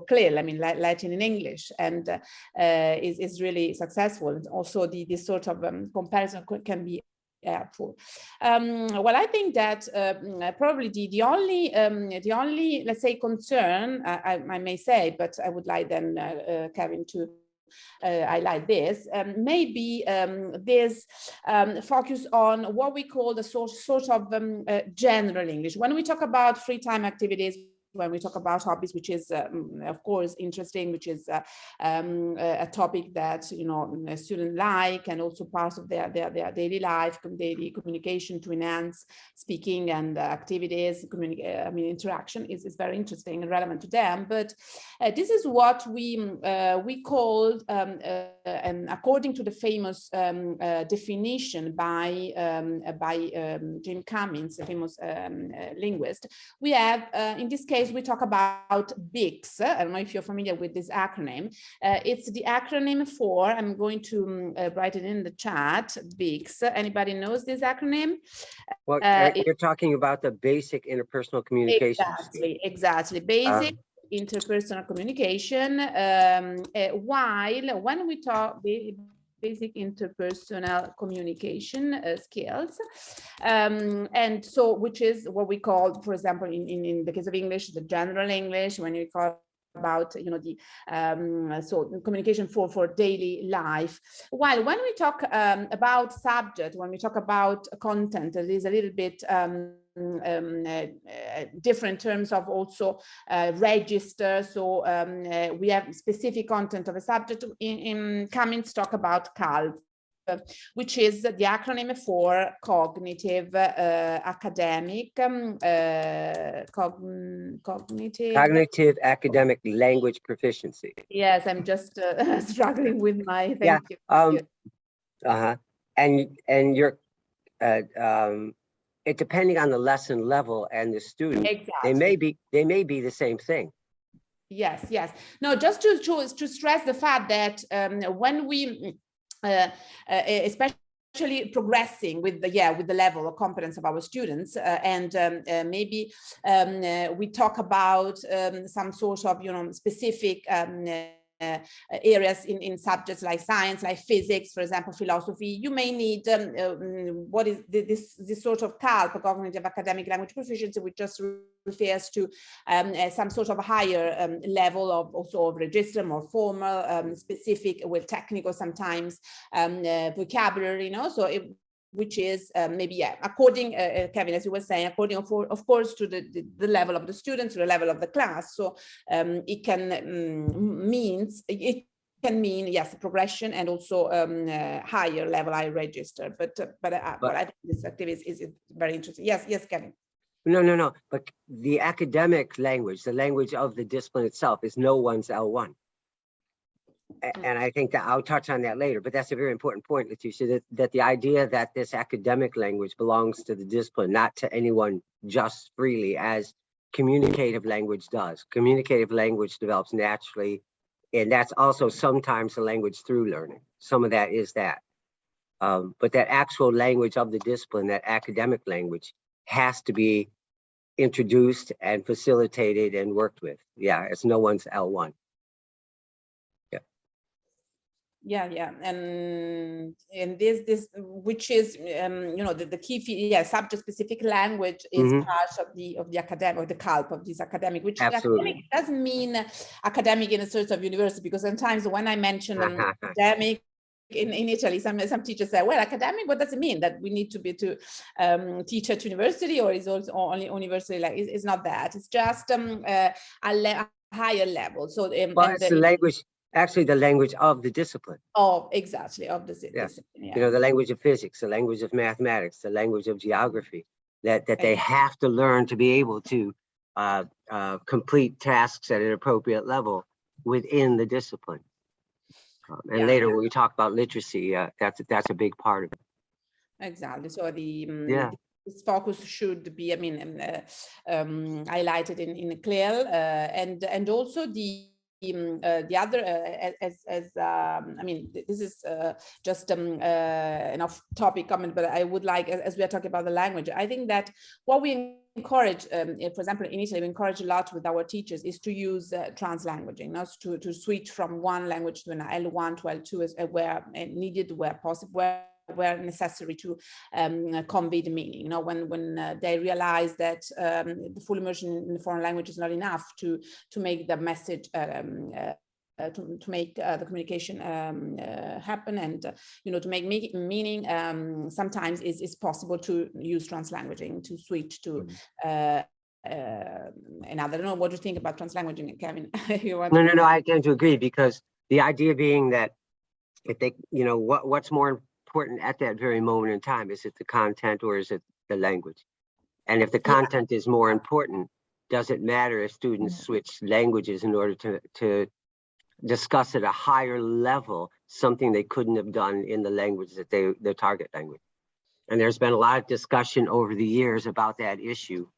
[SPEAKER 6] CLIL, I mean Latin in English, and is really successful. And also this sort of comparison can be helpful. Well, I think that probably the only let's say concern I may say, but I would like then Kevin to highlight this, maybe this focus on what we call the sort of general English. When we talk about free time activities, when we talk about hobbies, which is of course interesting, which is a topic that students like, and also part of their daily life, daily communication to enhance speaking and activities, interaction is very interesting and relevant to them. But this is what we called, and according to the famous definition by Jim Cummins, a famous linguist, we have in this case we talk about BICS. I don't know if you're familiar with this acronym. It's the acronym for, I'm going to write it in the chat, BICS. Anybody knows this acronym?
[SPEAKER 1] Well, you're talking about the basic interpersonal communication.
[SPEAKER 6] Exactly. Basic interpersonal communication. While when we talk basic interpersonal communication skills, and so which is what we call, for example, in the case of English, the general English, when we call about the so communication for daily life. While when we talk about subject, when we talk about content, it is a little bit different terms of also register. So we have specific content of a subject. In Cummins talk about CALP, which is the acronym for cognitive, academic,
[SPEAKER 1] cognitive academic language proficiency.
[SPEAKER 6] Yes, I'm just struggling with my. Thank you.
[SPEAKER 1] And you're it depending on the lesson level and the student,
[SPEAKER 6] exactly.
[SPEAKER 1] they may be the same thing.
[SPEAKER 6] Yes. No, just to stress the fact that when we especially progressing with the level of competence of our students, and maybe we talk about some sort of specific areas in subjects like science, like physics, for example, philosophy. You may need what is this sort of CALP, cognitive academic language proficiency, which just refers to some sort of higher level of also of register, more formal, specific, with technical sometimes vocabulary, so which is maybe, according, Kevin, as you were saying, according, of course, to the level of the students, to the level of the class. So it can mean, yes, progression and also higher level, high register. But I think this activity is very interesting. Yes, Kevin.
[SPEAKER 1] No. But the academic language, the language of the discipline itself, is no one's L1. And I think that I'll touch on that later, but that's a very important point, Letizia, that the idea that this academic language belongs to the discipline, not to anyone just freely, as communicative language does. Communicative language develops naturally, and that's also sometimes the language through learning. Some of that is that. But that actual language of the discipline, that academic language, has to be introduced and facilitated and worked with. Yeah, it's no one's L1.
[SPEAKER 6] and this which is the key subject specific language is part of the academic, the CALP of this academic, which academic doesn't mean academic in a sort of university, because sometimes when I mention academic in Italy, some teachers say, well, academic, what does it mean? That we need to teach at university, or is also only university? Like, it's not that. It's just a higher level. So
[SPEAKER 1] well, it's the language, actually the language of the discipline.
[SPEAKER 6] Oh, exactly, of the discipline.
[SPEAKER 1] Yeah. The language of physics, the language of mathematics, the language of geography, that they have to learn to be able to complete tasks at an appropriate level within the discipline. And later when we talk about literacy, that's a big part of it. Exactly. So this focus should be, highlighted in CLIL, and also the other, this is just an off-topic comment, but I would like, as we are talking about the language, I think that what we encourage, for example, in Italy, we encourage a lot with our teachers is to use translanguaging, not to switch from one language to an L1 to L2 where needed, where possible, where necessary to convey the meaning. When they realize that the full immersion in the foreign language is not enough to make the message to make the communication happen, and to make meaning, sometimes is possible to use translanguaging, to switch to another. I don't know what you think about translanguaging, Kevin. No, I tend to agree, because the idea being that if they, what's more important at that very moment in time, is it the content or is it the language? And if the content is more important, does it matter if students switch languages in order to discuss at a higher level something they couldn't have done in the language that their target language? And there's been a lot of discussion over the years about that issue.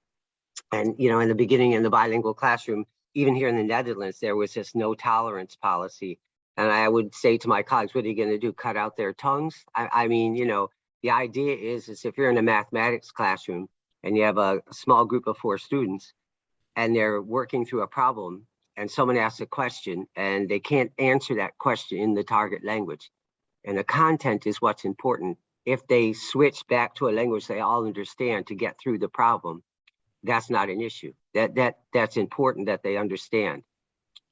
[SPEAKER 1] And in the beginning, in the bilingual classroom, even here in the Netherlands, there was this no tolerance policy. And I would say to my colleagues, what are you going to do? Cut out their tongues? The idea is if you're in a mathematics classroom and you have a small group of 4 students and they're working through a problem, and someone asks a question and they can't answer that question in the target language, and the content is what's important. If they switch back to a language they all understand to get through the problem, that's not an issue. That's important that they understand.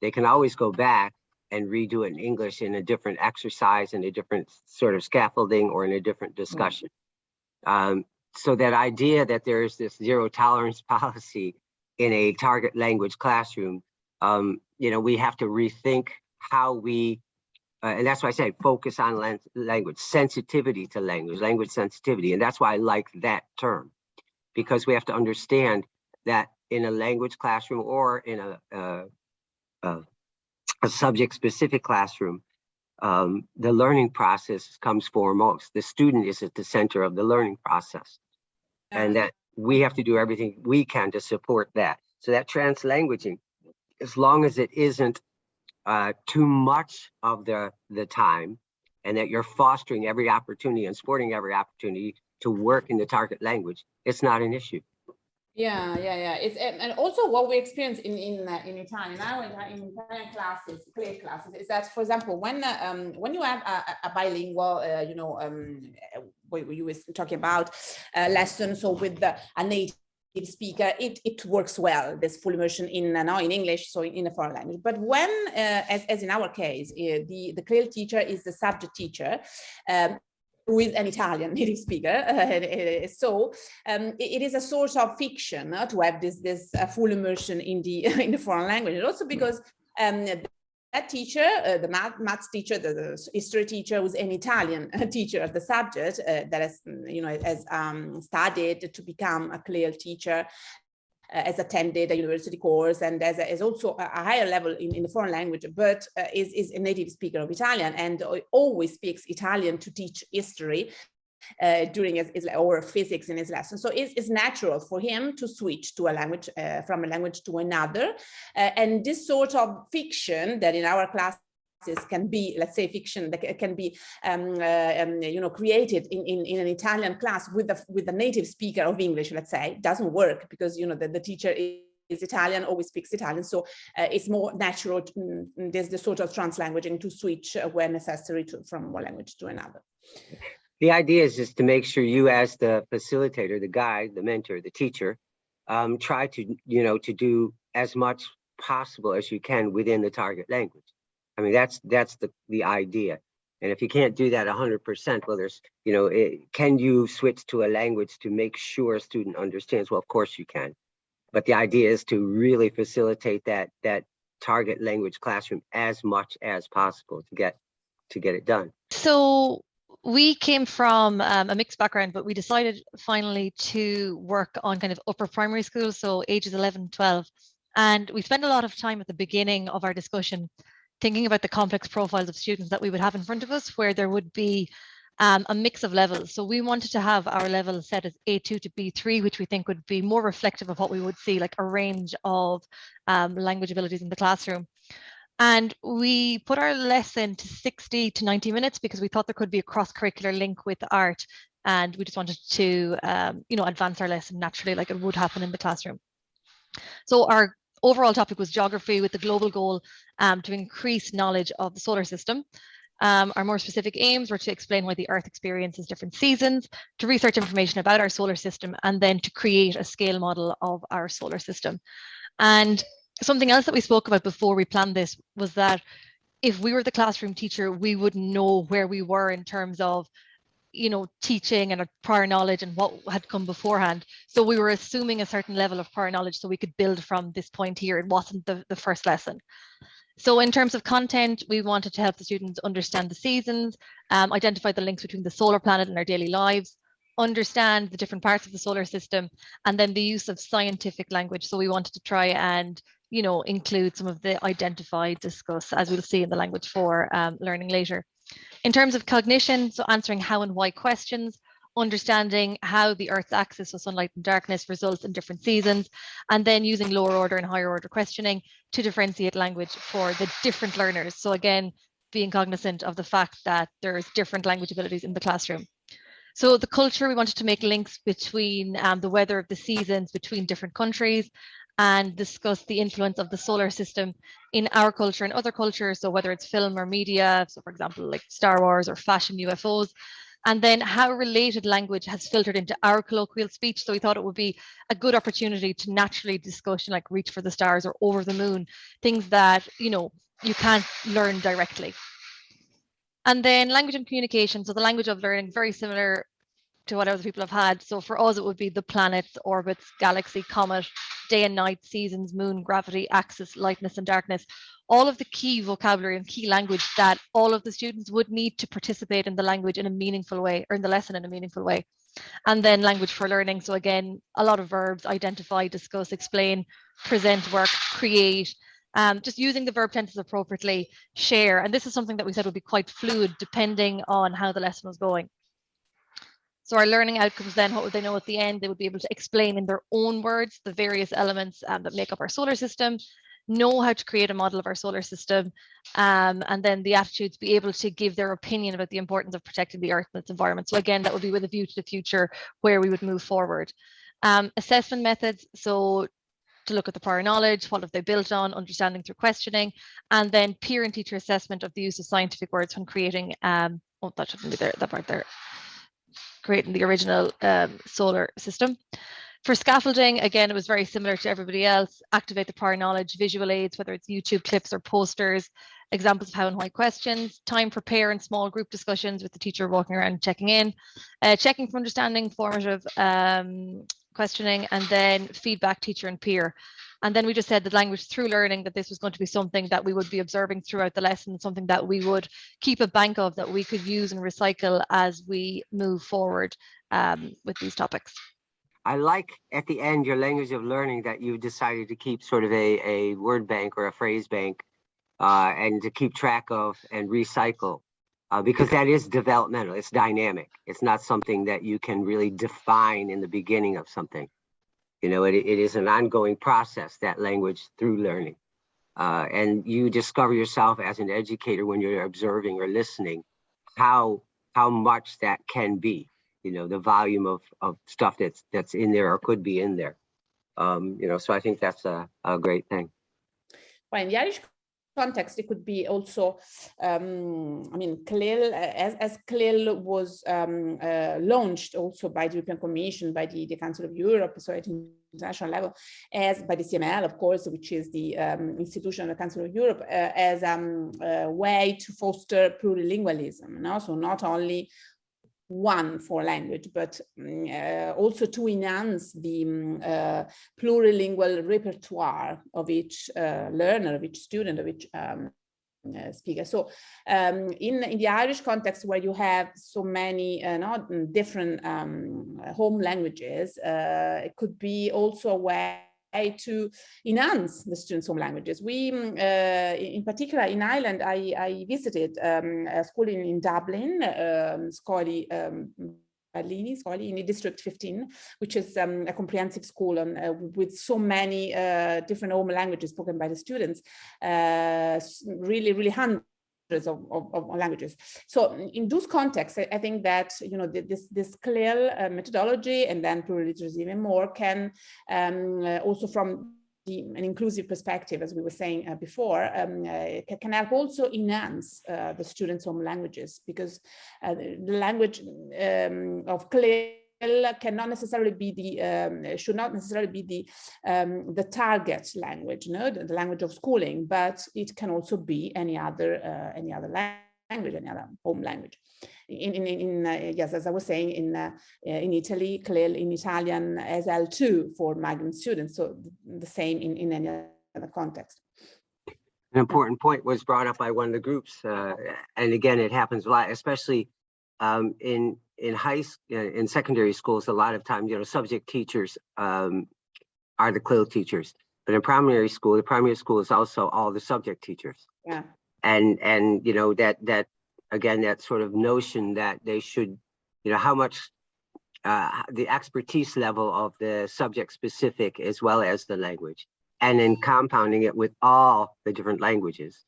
[SPEAKER 1] They can always go back and redo it in English in a different exercise, in a different sort of scaffolding, or in a different discussion. So that idea that there is this zero tolerance policy in a target language classroom, we have to rethink how we, and that's why I say focus on language, sensitivity to language sensitivity. And that's why I like that term, because we have to understand that in a language classroom or in a subject-specific classroom, the learning process comes foremost. The student is at the center of the learning process, and that we have to do everything we can to support that. So that translanguaging, as long as it isn't too much of the time, and that you're fostering every opportunity and supporting every opportunity to work in the target language, it's not an issue. Yeah. It's and also what we experience in Italian now in Italian classes, CLIL classes, is that, for example, when you have a bilingual, you were talking about lessons, so with a native speaker, it works well, this full immersion in English, so in a foreign language. But when, as in our case, the CLIL teacher is the subject teacher, with an Italian native speaker, so it is a sort of fiction to have this full immersion in the foreign language, and also because that teacher, the maths teacher, the history teacher, was an Italian teacher of the subject that has studied to become a CLIL teacher, has attended a university course, and as also a higher level in the foreign language, but is a native speaker of Italian and always speaks Italian to teach history during or physics in his lesson. So it's natural for him to switch to a language, from a language to another. And this sort of fiction that in our class can be, let's say, fiction that can be created in an Italian class with a native speaker of English, let's say, doesn't work, because the teacher
[SPEAKER 6] Italian always speaks Italian, so it's more natural. There's the sort of translanguaging to switch where necessary from one language to another.
[SPEAKER 1] The idea is just to make sure you, as the facilitator, the guide, the mentor, the teacher, try to, to do as much possible as you can within the target language. I mean, that's the idea. And if you can't do that 100%, well, there's, can you switch to a language to make sure a student understands? Well, of course you can. But the idea is to really facilitate that target language classroom as much as possible to get it done.
[SPEAKER 5] So we came from a mixed background, but we decided finally to work on kind of upper primary school, so ages 11, 12. And we spent a lot of time at the beginning of our discussion thinking about the complex profiles of students that we would have in front of us, where there would be a mix of levels. So we wanted to have our level set as A2 to B3, which we think would be more reflective of what we would see, like a range of language abilities in the classroom. And we put our lesson to 60 to 90 minutes because we thought there could be a cross-curricular link with art. And we just wanted to, advance our lesson naturally, like it would happen in the classroom. So our overall topic was geography, with the global goal to increase knowledge of the solar system. Our more specific aims were to explain why the Earth experiences different seasons, to research information about our solar system, and then to create a scale model of our solar system. And something else that we spoke about before we planned this was that if we were the classroom teacher, we would know where we were in terms of, teaching and prior knowledge and what had come beforehand. So we were assuming a certain level of prior knowledge so we could build from this point here. It wasn't the first lesson. So in terms of content, we wanted to help the students understand the seasons, identify the links between the solar planet and our daily lives, understand the different parts of the solar system, and then the use of scientific language. So we wanted to try and, include some of the identify, discuss, as we'll see in the language for learning later. In terms of cognition, so answering how and why questions, understanding how the Earth's axis of sunlight and darkness results in different seasons, and then using lower order and higher order questioning to differentiate language for the different learners. So again, being cognizant of the fact that there's different language abilities in the classroom. So the culture, we wanted to make links between the weather of the seasons between different countries, and discuss the influence of the solar system in our culture and other cultures. So whether it's film or media, so for example, like Star Wars or fashion, UFOs, and then how related language has filtered into our colloquial speech. So we thought it would be a good opportunity to naturally discuss, like reach for the stars or over the moon, things that, you can't learn directly. And then language and communication. So the language of learning, very similar to what other people have had. So for us, it would be the planets, orbits, galaxy, comet, day and night, seasons, moon, gravity, axis, lightness and darkness, all of the key vocabulary and key language that all of the students would need to participate in the language in a meaningful way, or in the lesson in a meaningful way. And then language for learning. So again, a lot of verbs: identify, discuss, explain, present, work, create, just using the verb tenses appropriately, share. And this is something that we said would be quite fluid depending on how the lesson was going. So our learning outcomes then, what would they know at the end? They would be able to explain in their own words the various elements that make up our solar system, know how to create a model of our solar system, and then the attitudes, be able to give their opinion about the importance of protecting the Earth and its environment. So again, that would be with a view to the future where we would move forward. Assessment methods, so to look at the prior knowledge, what have they built on, understanding through questioning, and then peer and teacher assessment of the use of scientific words when creating, that shouldn't be there, that part there, creating the original solar system. For scaffolding, again, it was very similar to everybody else. Activate the prior knowledge, visual aids, whether it's YouTube clips or posters, examples of how and why questions, time for pair and small group discussions with the teacher walking around and checking in, checking for understanding, formative questioning, and then feedback, teacher and peer. And then we just said that language through learning, that this was going to be something that we would be observing throughout the lesson, something that we would keep a bank of, that we could use and recycle as we move forward with these topics.
[SPEAKER 1] I like at the end your language of learning that you decided to keep sort of a word bank or a phrase bank and to keep track of and recycle because that is developmental. It's dynamic. It's not something that you can really define in the beginning of something. It is an ongoing process, that language through learning. And you discover yourself as an educator when you're observing or listening, how much that can be, the volume of stuff that's in there or could be in there. So I think that's a great thing.
[SPEAKER 6] Well, in the Irish context, it could be also, CLIL, as CLIL was launched also by the European Commission, by the Council of Europe, so at international level, as by the ECML, of course, which is the institution of the Council of Europe, as a way to foster plurilingualism. So not only one for language, but also to enhance the plurilingual repertoire of each learner, of each student, of each speaker. So in the Irish context, where you have so many different home languages, it could be also a way to enhance the students' home languages. We, in particular in Ireland, I visited a school in Dublin, Scoili in District 15, which is a comprehensive school with so many different home languages spoken by the students, really hundreds of languages. So in those contexts, I think that this CLIL methodology, and then pluraliteracy even more, can also from an inclusive perspective, as we were saying before, can help also enhance the students' home languages, because the language of CLIL cannot necessarily be should not necessarily be the target language, the language of schooling, but it can also be any other language, any other home language. Yes, as I was saying, in Italy, CLIL in Italian as L2 for migrant students, so the same in any other context.
[SPEAKER 1] An important point was brought up by one of the groups, and again, it happens a lot, especially in secondary schools. A lot of times, subject teachers are the CLIL teachers, but in primary school, the primary school is also all the subject teachers.
[SPEAKER 6] Yeah.
[SPEAKER 1] And that again, that sort of notion that they should, how much the expertise level of the subject specific as well as the language, and then compounding it with all the different languages.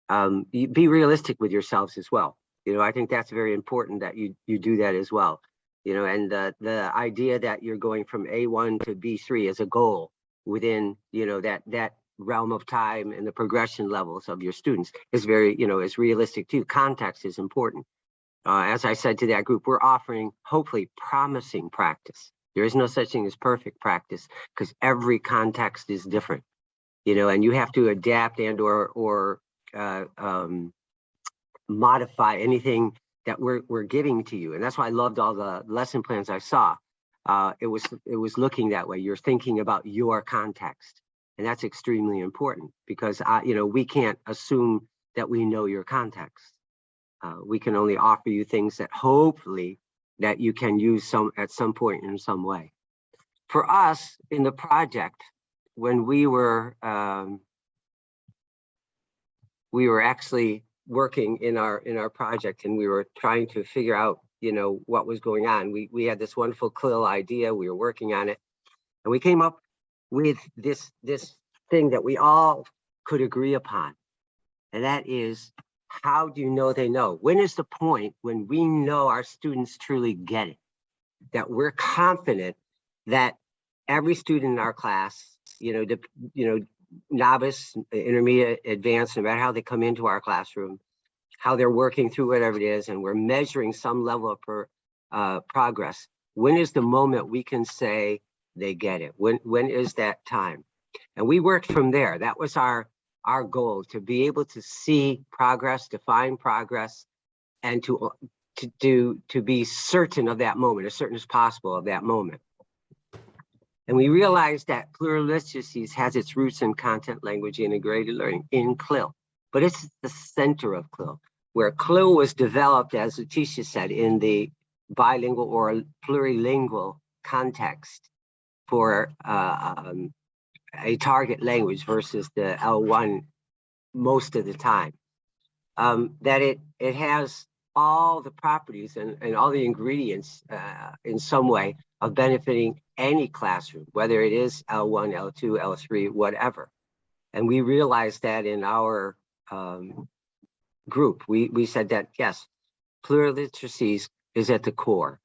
[SPEAKER 1] Be realistic with yourselves as well. I think that's very important that you do that as well. And the idea that you're going from A1 to B3 as a goal within, that realm of time and the progression levels of your students is very, is realistic too. Context is important. As I said to that group, we're offering hopefully promising practice. There is no such thing as perfect practice, because every context is different, and you have to adapt and or modify anything that we're giving to you. And that's why I loved all the lesson plans I saw. It was looking that way. You're thinking about your context. And that's extremely important, because we can't assume that we know your context. We can only offer you things that hopefully that you can use at some point in some way. For us in the project, when we were actually working in our project, and we were trying to figure out what was going on, we had this wonderful CLIL idea. We were working on it, and we came up with this thing that we all could agree upon, and that is, how do you know they know? When is the point when we know our students truly get it, that we're confident that every student in our class, novice, intermediate, advanced, no matter how they come into our classroom, how they're working through whatever it is, and we're measuring some level of progress. When is the moment we can say they get it? When is that time? And we worked from there. That was our goal, to be able to see progress, define progress, and to be certain of that moment, as certain as possible of that moment. And we realized that Pluriliteracies has its roots in content, language, integrated learning in CLIL, but it's the center of CLIL, where CLIL was developed, as Letizia said, in the bilingual or plurilingual context for a target language versus the L1 most of the time. That it has all the properties and all the ingredients in some way of benefiting any classroom, whether it is L1, L2, L3, whatever. And we realized that in our group. We said that, yes, Pluriliteracies is at the core.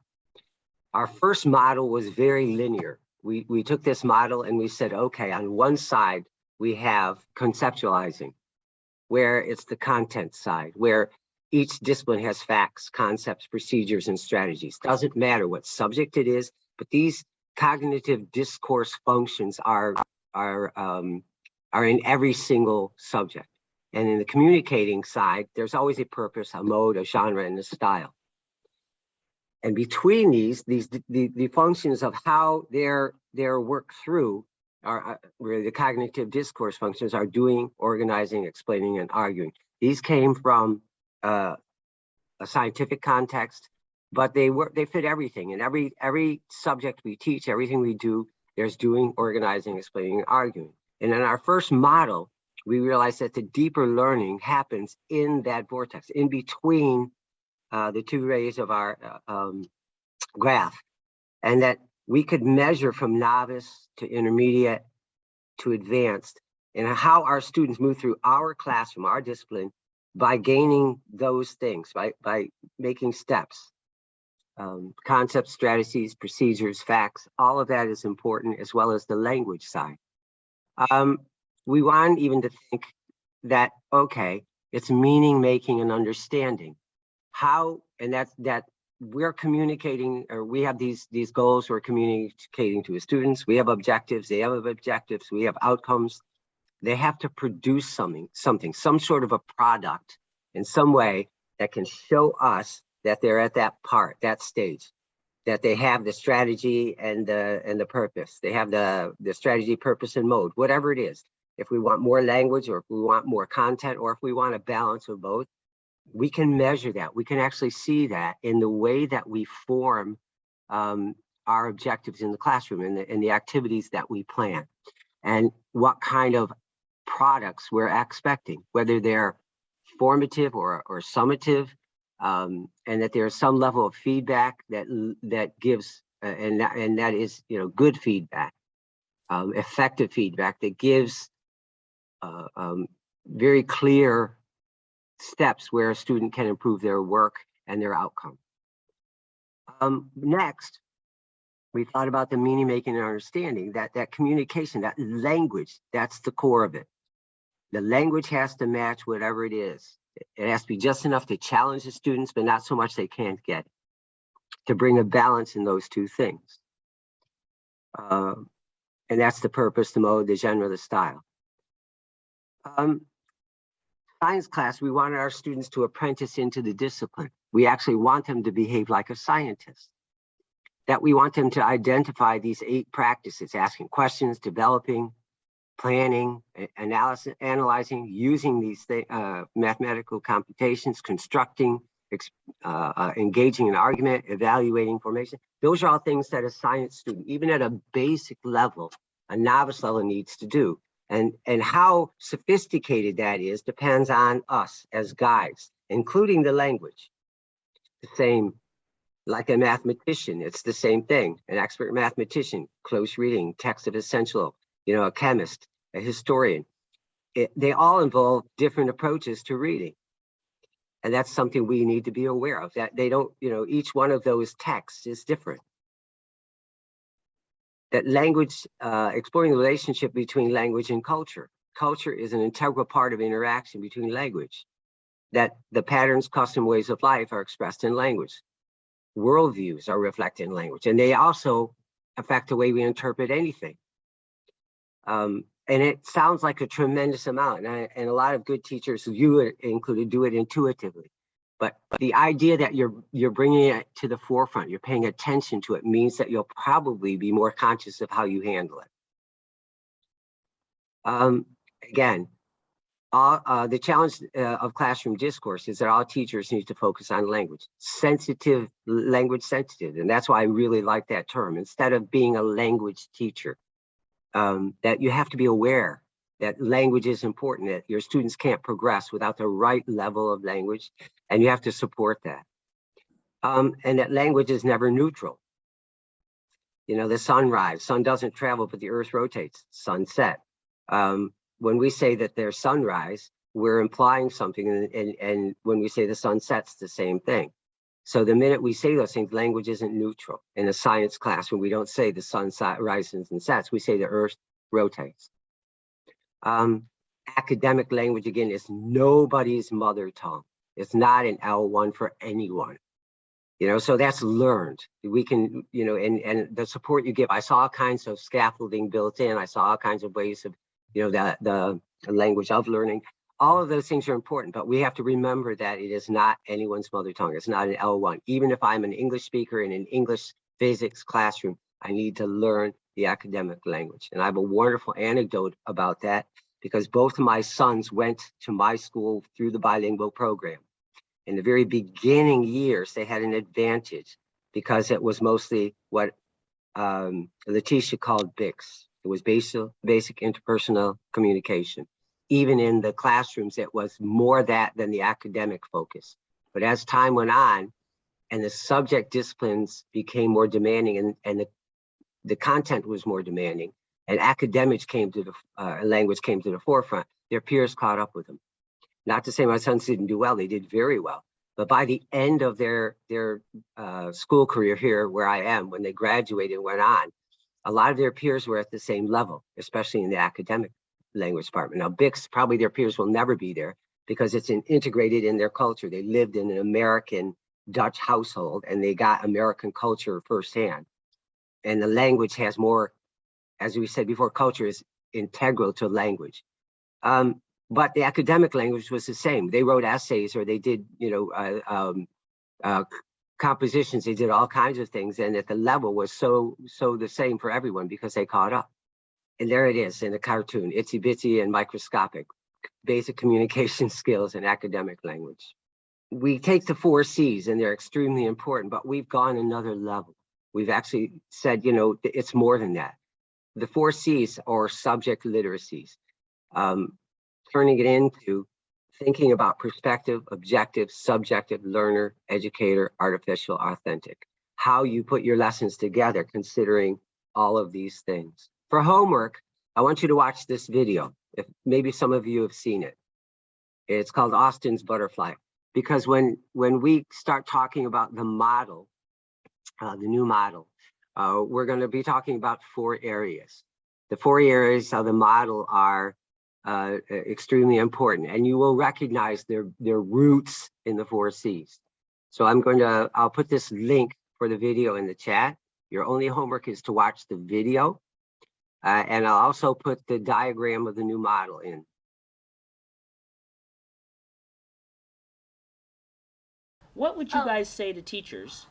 [SPEAKER 1] Our first model was very linear. we took this model and we said, okay, on one side, we have conceptualizing, where it's the content side, where each discipline has facts, concepts, procedures, and strategies. Doesn't matter what subject it is, but these cognitive discourse functions are in every single subject. And in the communicating side, there's always a purpose, a mode, a genre, and a style. And between the functions of how they're worked through are where the cognitive discourse functions are doing, organizing, explaining, and arguing. These came from a scientific context, but they fit everything. And every subject we teach, everything we do, there's doing, organizing, explaining, and arguing. And in our first model, we realized that the deeper learning happens in that vortex, in between the two rays of our graph, and that we could measure from novice to intermediate to advanced, and how our students move through our classroom, our discipline, by gaining those things, by making steps. Concepts, strategies, procedures, facts, all of that is important, as well as the language side. We want even to think that, okay, it's meaning making and understanding. How, and that we're communicating, or we have these goals we're communicating to the students. We have objectives, they have objectives, we have outcomes. They have to produce some sort of a product in some way that can show us that they're at that stage, that they have the strategy and the purpose. They have the strategy, purpose, and mode, whatever it is. If we want more language, or if we want more content, or if we want a balance of both, we can measure that. We can actually see that in the way that we form our objectives in the classroom, and the activities that we plan, and what kind of products we're expecting, whether they're formative or summative, and that there's some level of feedback that gives, and that is, good feedback, effective feedback that gives very clear steps where a student can improve their work and their outcome. Next, we thought about the meaning making and understanding, that communication, that language, that's the core of it. The language has to match whatever it is. It has to be just enough to challenge the students, but not so much they can't get it, to bring a balance in those two things. And that's the purpose, the mode, the genre, the style. Science class, we wanted our students to apprentice into the discipline. We actually want them to behave like a scientist. That we want them to identify these 8 practices: asking questions, developing, planning, analyzing, using these mathematical computations, constructing, engaging in argument, evaluating formation. Those are all things that a science student, even at a basic level, a novice level, needs to do. And how sophisticated that is depends on us as guides, including the language. The same, like a mathematician, it's the same thing. An expert mathematician, close reading, text of essential, a chemist, a historian. They all involve different approaches to reading. And that's something we need to be aware of, that they don't, each one of those texts is different. That language, exploring the relationship between language and culture. Culture is an integral part of interaction between language. That the patterns, custom, ways of life are expressed in language. Worldviews are reflected in language, and they also affect the way we interpret anything. And it sounds like a tremendous amount, and a lot of good teachers, you included, do it intuitively. But the idea that you're bringing it to the forefront, you're paying attention to it, means that you'll probably be more conscious of how you handle it. Again, the challenge of classroom discourse is that all teachers need to focus on language sensitive, and that's why I really like that term. Instead of being a language teacher, that you have to be aware that language is important, that your students can't progress without the right level of language, and you have to support that. And that language is never neutral. The sunrise, sun doesn't travel, but the earth rotates. Sunset. When we say that there's sunrise, we're implying something, and when we say the sun sets, the same thing. So the minute we say those things, language isn't neutral. In a science class, when we don't say the sun rises and sets, we say the earth rotates. Academic language, again, is nobody's mother tongue. It's not an L1 for anyone. You know, so that's learned. We can, you know, and the support you give, I saw all kinds of scaffolding built in. I saw all kinds of ways of, you know, the language of learning. All of those things are important, but we have to remember that it is not anyone's mother tongue. It's not an L1. Even if I'm an English speaker in an English physics classroom, I need to learn the academic language. And I have a wonderful anecdote about that because both of my sons went to my school through the bilingual program. In the very beginning years, they had an advantage because it was mostly what Letizia called BICS. It was basic interpersonal communication. Even in the classrooms, it was more that than the academic focus. But as time went on and the subject disciplines became more demanding and the content was more demanding and academics came to the language came to the forefront, their peers caught up with them. Not to say my sons didn't do well, they did very well. But by the end of their school career here where I am, when they graduated and went on, a lot of their peers were at the same level, especially in the academic language department. Now, BICS, probably their peers will never be there because it's integrated in their culture. They lived in an American Dutch household and they got American culture firsthand. And the language has more, as we said before, culture is integral to language. But the academic language was the same. They wrote essays or they did, you know, compositions. They did all kinds of things. And at the level was so the same for everyone because they caught up. And there it is in the cartoon, itsy bitsy and microscopic, basic communication skills and academic language. We take the 4 C's and they're extremely important, but we've gone another level. We've actually said, you know, it's more than that. The 4 C's are subject literacies, turning it into thinking about perspective, objective, subjective, learner, educator, artificial, authentic. How you put your lessons together, considering all of these things. For homework, I want you to watch this video. If maybe some of you have seen it. It's called Austin's Butterfly. Because when we start talking about the model, the new model, we're going to be talking about 4 areas. The 4 areas of the model are extremely important, and you will recognize their roots in the 4 C's. So I'll put this link for the video in the chat. Your only homework is to watch the video. And I'll also put the diagram of the new model in.
[SPEAKER 7] What would you guys say to teachers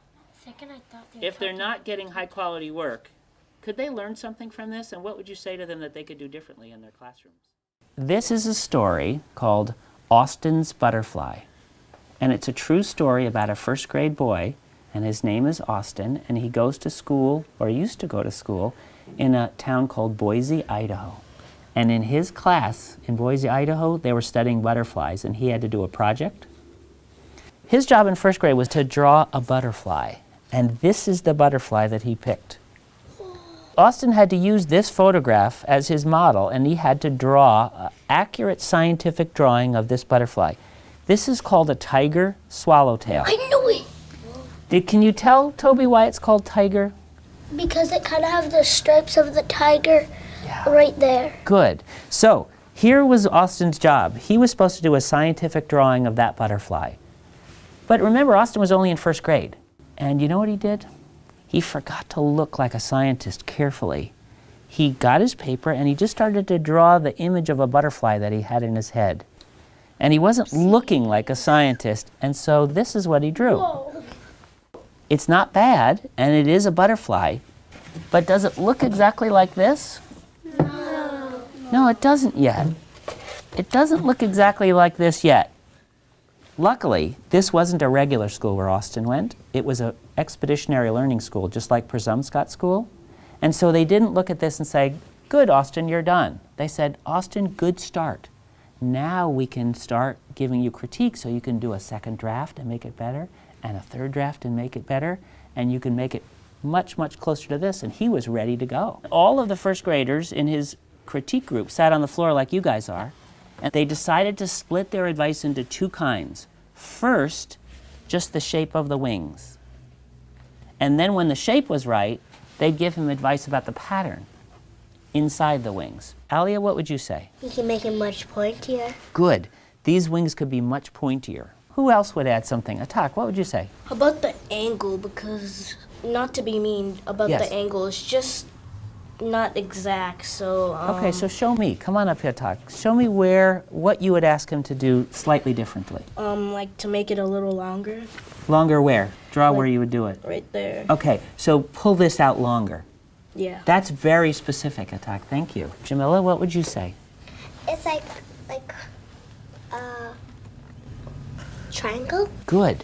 [SPEAKER 7] if they're not getting high quality work? Could they learn something from this? And what would you say to them that they could do differently in their classrooms?
[SPEAKER 8] This is a story called Austin's Butterfly. And it's a true story about a first grade boy, and his name is Austin, and he goes to school, or used to go to school, in a town called Boise, Idaho. And in his class in Boise, Idaho, they were studying butterflies, and he had to do a project. His job in first grade was to draw a butterfly, and this is the butterfly that he picked. Austin had to use this photograph as his model, and he had to draw an accurate scientific drawing of this butterfly. This is called a tiger swallowtail.
[SPEAKER 9] I knew it!
[SPEAKER 8] Can you tell, Toby, why it's called tiger?
[SPEAKER 9] Because it kind of have the stripes of the tiger right there.
[SPEAKER 8] Good. So here was Austin's job. He was supposed to do a scientific drawing of that butterfly. But remember, Austin was only in first grade. And you know what he did? He forgot to look like a scientist carefully. He got his paper and he just started to draw the image of a butterfly that he had in his head. And he wasn't looking like a scientist, and so this is what he drew.
[SPEAKER 9] Whoa.
[SPEAKER 8] It's not bad, and it is a butterfly, but does it look exactly like this?
[SPEAKER 9] No.
[SPEAKER 8] No, it doesn't yet. It doesn't look exactly like this yet. Luckily, this wasn't a regular school where Austin went. It was an expeditionary learning school, just like Przemysl School. And so they didn't look at this and say, good, Austin, you're done. They said, Austin, good start. Now we can start giving you critique so you can do a second draft and make it better, and a third draft and make it better, and you can make it much, much closer to this. And he was ready to go. All of the first graders in his critique group sat on the floor like you guys are, and they decided to split their advice into 2 kinds. First, just the shape of the wings. And then when the shape was right, they'd give him advice about the pattern inside the wings. Alia, what would you say?
[SPEAKER 9] You can make it much pointier.
[SPEAKER 8] Good. These wings could be much pointier. Who else would add something? Atak, what would you say?
[SPEAKER 10] How about the angle? Because, not to be mean about
[SPEAKER 8] Yes.
[SPEAKER 10] the angle, it's just not exact, so...
[SPEAKER 8] Okay, so show me. Come on up here, Atak. Show me what you would ask him to do slightly differently.
[SPEAKER 10] like to make it a little longer.
[SPEAKER 8] Longer where? Draw where
[SPEAKER 10] Like-
[SPEAKER 8] you would do it.
[SPEAKER 10] Right there.
[SPEAKER 8] Okay, so pull this out longer.
[SPEAKER 10] Yeah.
[SPEAKER 8] That's very specific, Atak. Thank you. Jamila, what would you say?
[SPEAKER 9] It's like triangle.
[SPEAKER 8] Good.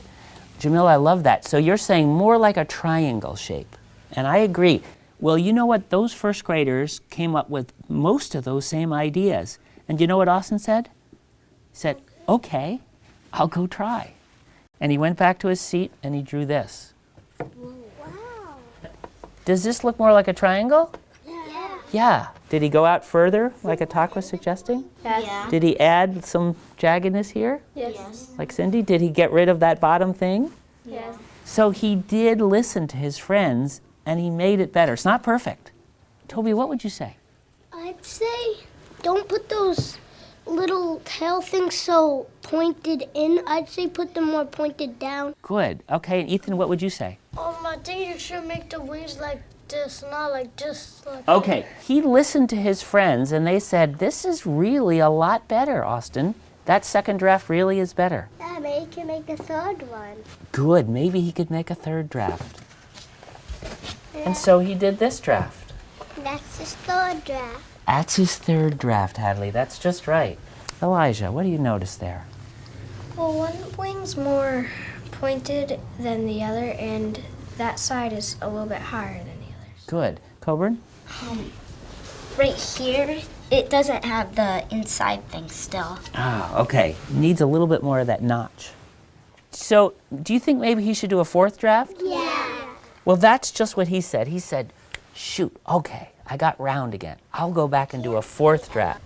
[SPEAKER 8] Jamila, I love that. So you're saying more like a triangle shape. And I agree. Well, you know what? Those first graders came up with most of those same ideas. And you know what Austin said? He said, okay, I'll go try. And he went back to his seat and he drew this.
[SPEAKER 9] Wow.
[SPEAKER 8] Does this look more like a triangle?
[SPEAKER 9] Yeah.
[SPEAKER 8] Yeah. Did he go out further, like Atak was suggesting?
[SPEAKER 10] Yeah.
[SPEAKER 8] Did he add some jaggedness here,
[SPEAKER 10] Yes.
[SPEAKER 8] like Cindy? Did he get rid of that bottom thing?
[SPEAKER 10] Yes.
[SPEAKER 8] So he did listen to his friends and he made it better. It's not perfect. Toby, what would you say?
[SPEAKER 9] I'd say don't put those little tail things so pointed in. I'd say put them more pointed down.
[SPEAKER 8] Good. Okay, and Ethan, what would you say?
[SPEAKER 9] I think you should make the wings like this, not like just like
[SPEAKER 8] Okay, he listened to his friends and they said, this is really a lot better, Austin. That second draft really is better.
[SPEAKER 9] Yeah, maybe you can make a third one.
[SPEAKER 8] Good, maybe he could make a third draft. And so he did this draft.
[SPEAKER 9] That's his third draft.
[SPEAKER 8] That's his third draft, Hadley. That's just right. Elijah, what do you notice there?
[SPEAKER 10] Well, one wing's more pointed than the other, and that side is a little bit higher than the others.
[SPEAKER 8] Good. Coburn?
[SPEAKER 10] Right here, it doesn't have the inside thing still.
[SPEAKER 8] Ah, okay. Needs a little bit more of that notch. So, do you think maybe he should do a fourth draft?
[SPEAKER 9] Yeah.
[SPEAKER 8] Well, that's just what he said. He said, shoot, okay, I got round again. I'll go back and do a fourth draft.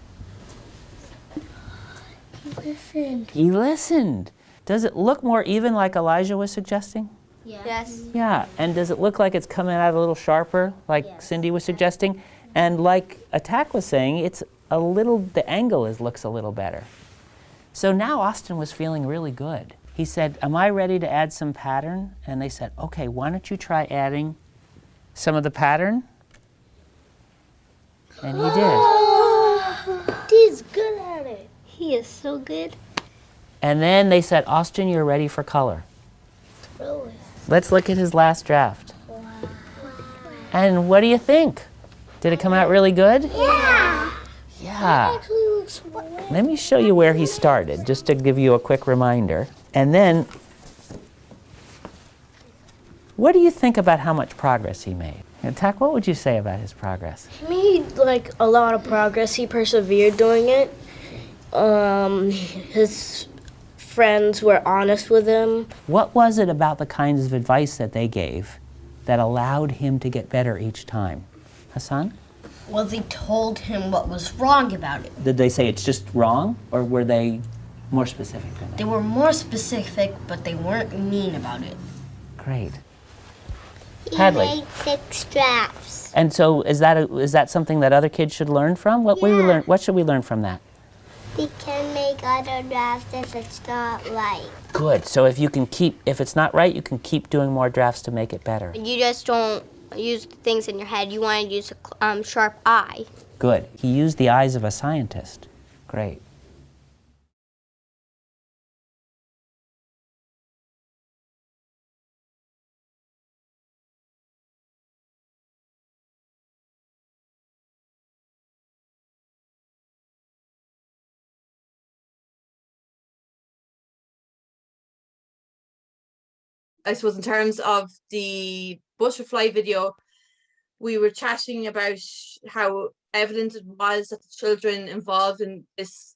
[SPEAKER 9] Listen.
[SPEAKER 8] He listened. Does it look more even like Elijah was suggesting?
[SPEAKER 10] Yes.
[SPEAKER 8] Yeah, and does it look like it's coming out a little sharper, like Cindy was suggesting? And like Attack was saying, it's a little, the angle looks a little better. So now Austin was feeling really good. He said, am I ready to add some pattern? And they said, okay, why don't you try adding some of the pattern? And he did.
[SPEAKER 9] He's good at it. He is so good.
[SPEAKER 8] And then they said, Austin, you're ready for color.
[SPEAKER 9] Really?
[SPEAKER 8] Let's look at his last draft. And what do you think? Did it come out really good?
[SPEAKER 9] Yeah.
[SPEAKER 8] Yeah.
[SPEAKER 9] Actually looks well.
[SPEAKER 8] Let me show you where he started, just to give you a quick reminder. And then, what do you think about how much progress he made? And Tak, what would you say about his progress?
[SPEAKER 10] He made like a lot of progress. He persevered doing it. His friends were honest with him.
[SPEAKER 8] What was it about the kinds of advice that they gave that allowed him to get better each time? Hassan?
[SPEAKER 10] Well, they told him what was wrong about it.
[SPEAKER 8] Did they say it's just wrong, or were they more specific than that?
[SPEAKER 10] They were more specific, but they weren't mean about it.
[SPEAKER 8] Great.
[SPEAKER 9] He
[SPEAKER 8] Hadley.
[SPEAKER 9] made 6 drafts.
[SPEAKER 8] And so is that something that other kids should learn from? What should we learn from that?
[SPEAKER 9] We can make other drafts if it's not right.
[SPEAKER 8] Good. So if it's not right, you can keep doing more drafts to make it better.
[SPEAKER 9] You just don't use things in your head. You want to use a sharp eye.
[SPEAKER 8] Good. He used the eyes of a scientist. Great.
[SPEAKER 11] I suppose in terms of the butterfly video, we were chatting about how evident it was that the children involved in this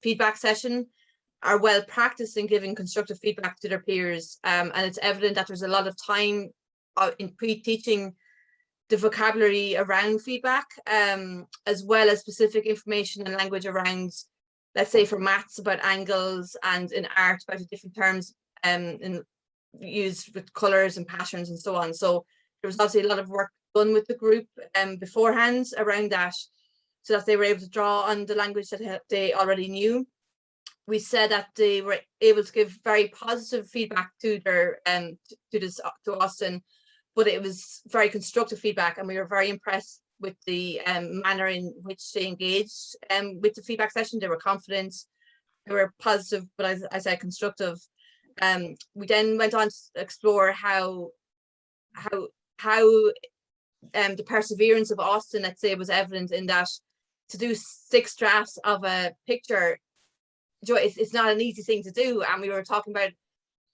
[SPEAKER 11] feedback session are well practiced in giving constructive feedback to their peers. And it's evident that there's a lot of time in pre-teaching the vocabulary around feedback, as well as specific information and language around, let's say for maths, about angles, and in art about the different terms and used with colors and patterns and so on. So there was obviously a lot of work done with the group beforehand around that, so that they were able to draw on the language that they already knew. We said that they were able to give very positive feedback to their to Austin, but it was very constructive feedback, and we were very impressed with the manner in which they engaged with the feedback session. They were confident, they were positive, but as I said, constructive. We then went on to explore how the perseverance of Austin, let's say, was evident in that to do 6 drafts of a picture, it's not an easy thing to do. And we were talking about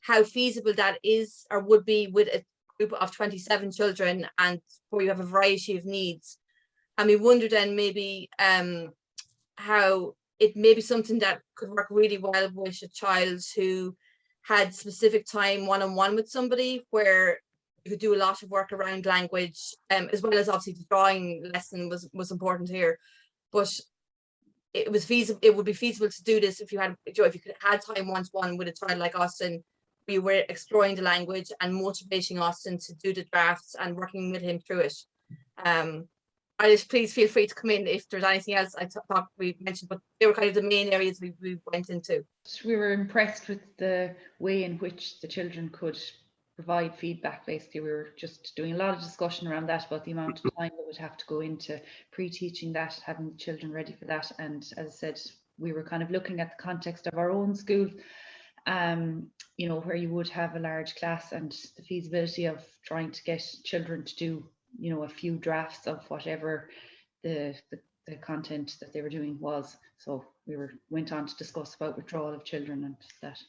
[SPEAKER 11] how feasible that is or would be with a group of 27 children, and where you have a variety of needs. And we wondered then maybe how it may be something that could work really well with a child who had specific time one-on-one with somebody, where you could do a lot of work around language, as well as obviously the drawing lesson was important here. But it was feasible. It would be feasible to do this if you could add time one-to-one with a child like Austin. We were exploring the language and motivating Austin to do the drafts and working with him through it. Please feel free to come in if there's anything else I thought we mentioned, but they were kind of the main areas we went into.
[SPEAKER 12] We were impressed with the way in which the children could provide feedback. Basically, we were just doing a lot of discussion around that, about the amount of time that would have to go into pre-teaching that, having the children ready for that. And as I said, we were kind of looking at the context of our own school, you know, where you would have a large class, and the feasibility of trying to get children to do, you know, a few drafts of whatever the content that they were doing was. So we went on to discuss about withdrawal of children and that.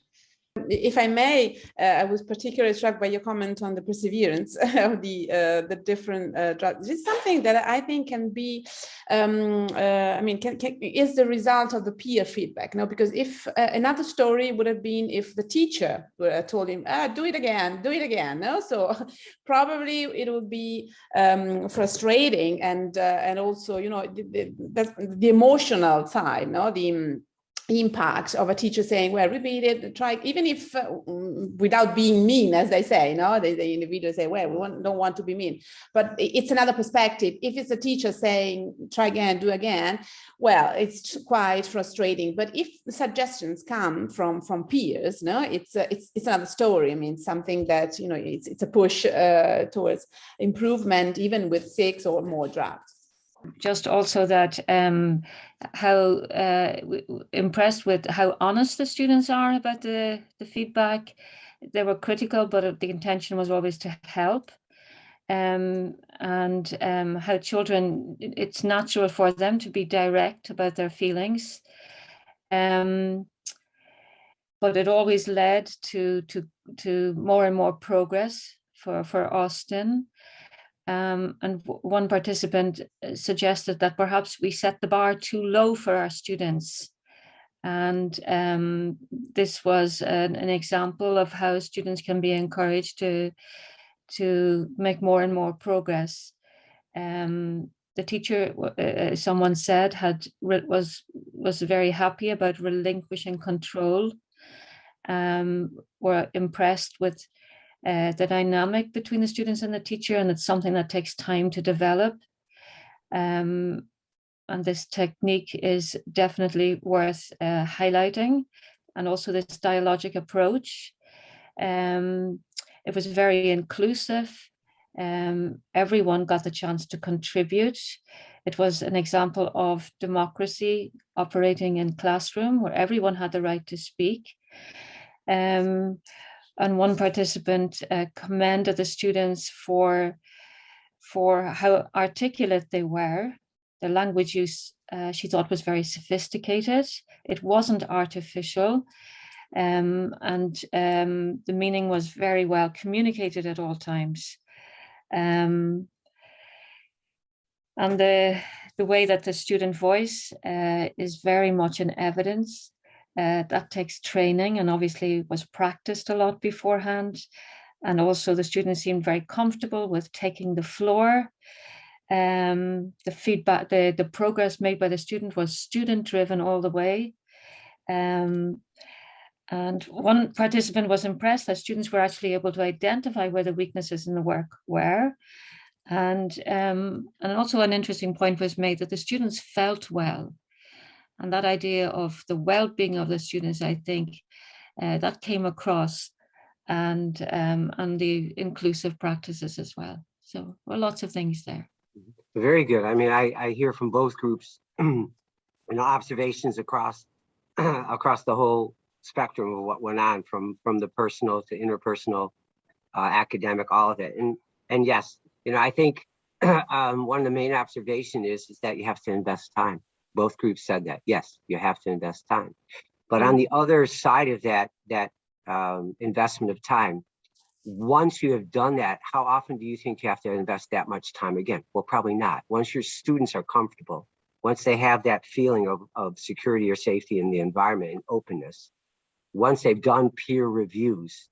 [SPEAKER 6] If I may, I was particularly struck by your comment on the perseverance of the different drafts. It's something that I think can be, I mean, is the result of the peer feedback. No, because if another story would have been if the teacher told him, do it again. No, so probably it would be frustrating, and also, you know, the emotional side. No, the impact of a teacher saying, well, repeat it, try, even if without being mean, as they say, no, they in the video say, well, we don't want to be mean, but it's another perspective. If it's a teacher saying, try again, do again, well, it's quite frustrating. But if the suggestions come from peers, no, it's another story. I mean, something that, you know, it's a push towards improvement, even with 6 or more drafts.
[SPEAKER 13] Just also that how impressed with how honest the students are about the feedback. They were critical, but the intention was always to help. And how children, it's natural for them to be direct about their feelings. But it always led to more and more progress for Austin. And one participant suggested that perhaps we set the bar too low for our students. And this was an example of how students can be encouraged to make more and more progress. The teacher, someone said, was very happy about relinquishing control. Were impressed with the dynamic between the students and the teacher, and it's something that takes time to develop. And this technique is definitely worth highlighting, and also this dialogic approach. It was very inclusive. Everyone got the chance to contribute. It was an example of democracy operating in classroom, where everyone had the right to speak. And one participant commended the students for how articulate they were. Their language use, she thought, was very sophisticated. It wasn't artificial. And the meaning was very well communicated at all times. And the way that the student voice is very much in evidence. That takes training, and obviously was practiced a lot beforehand. And also the students seemed very comfortable with taking the floor. The feedback, the progress made by the student was student driven all the way. And And one participant was impressed that students were actually able to identify where the weaknesses in the work were. And also an interesting point was made that the students felt well. And that idea of the well-being of the students, I think, that came across, and the inclusive practices as well. So well, lots of things there.
[SPEAKER 1] Very good. I mean, I hear from both groups observations across across the whole spectrum of what went on, from the personal to interpersonal, academic, all of it. And yes, I think one of the main observation is that you have to invest time. Both groups said that. Yes, you have to invest time. But on the other side of that investment of time, once you have done that, how often do you think you have to invest that much time again? Well, probably not. Once your students are comfortable, once they have that feeling of security or safety in the environment and openness, once they've done peer reviews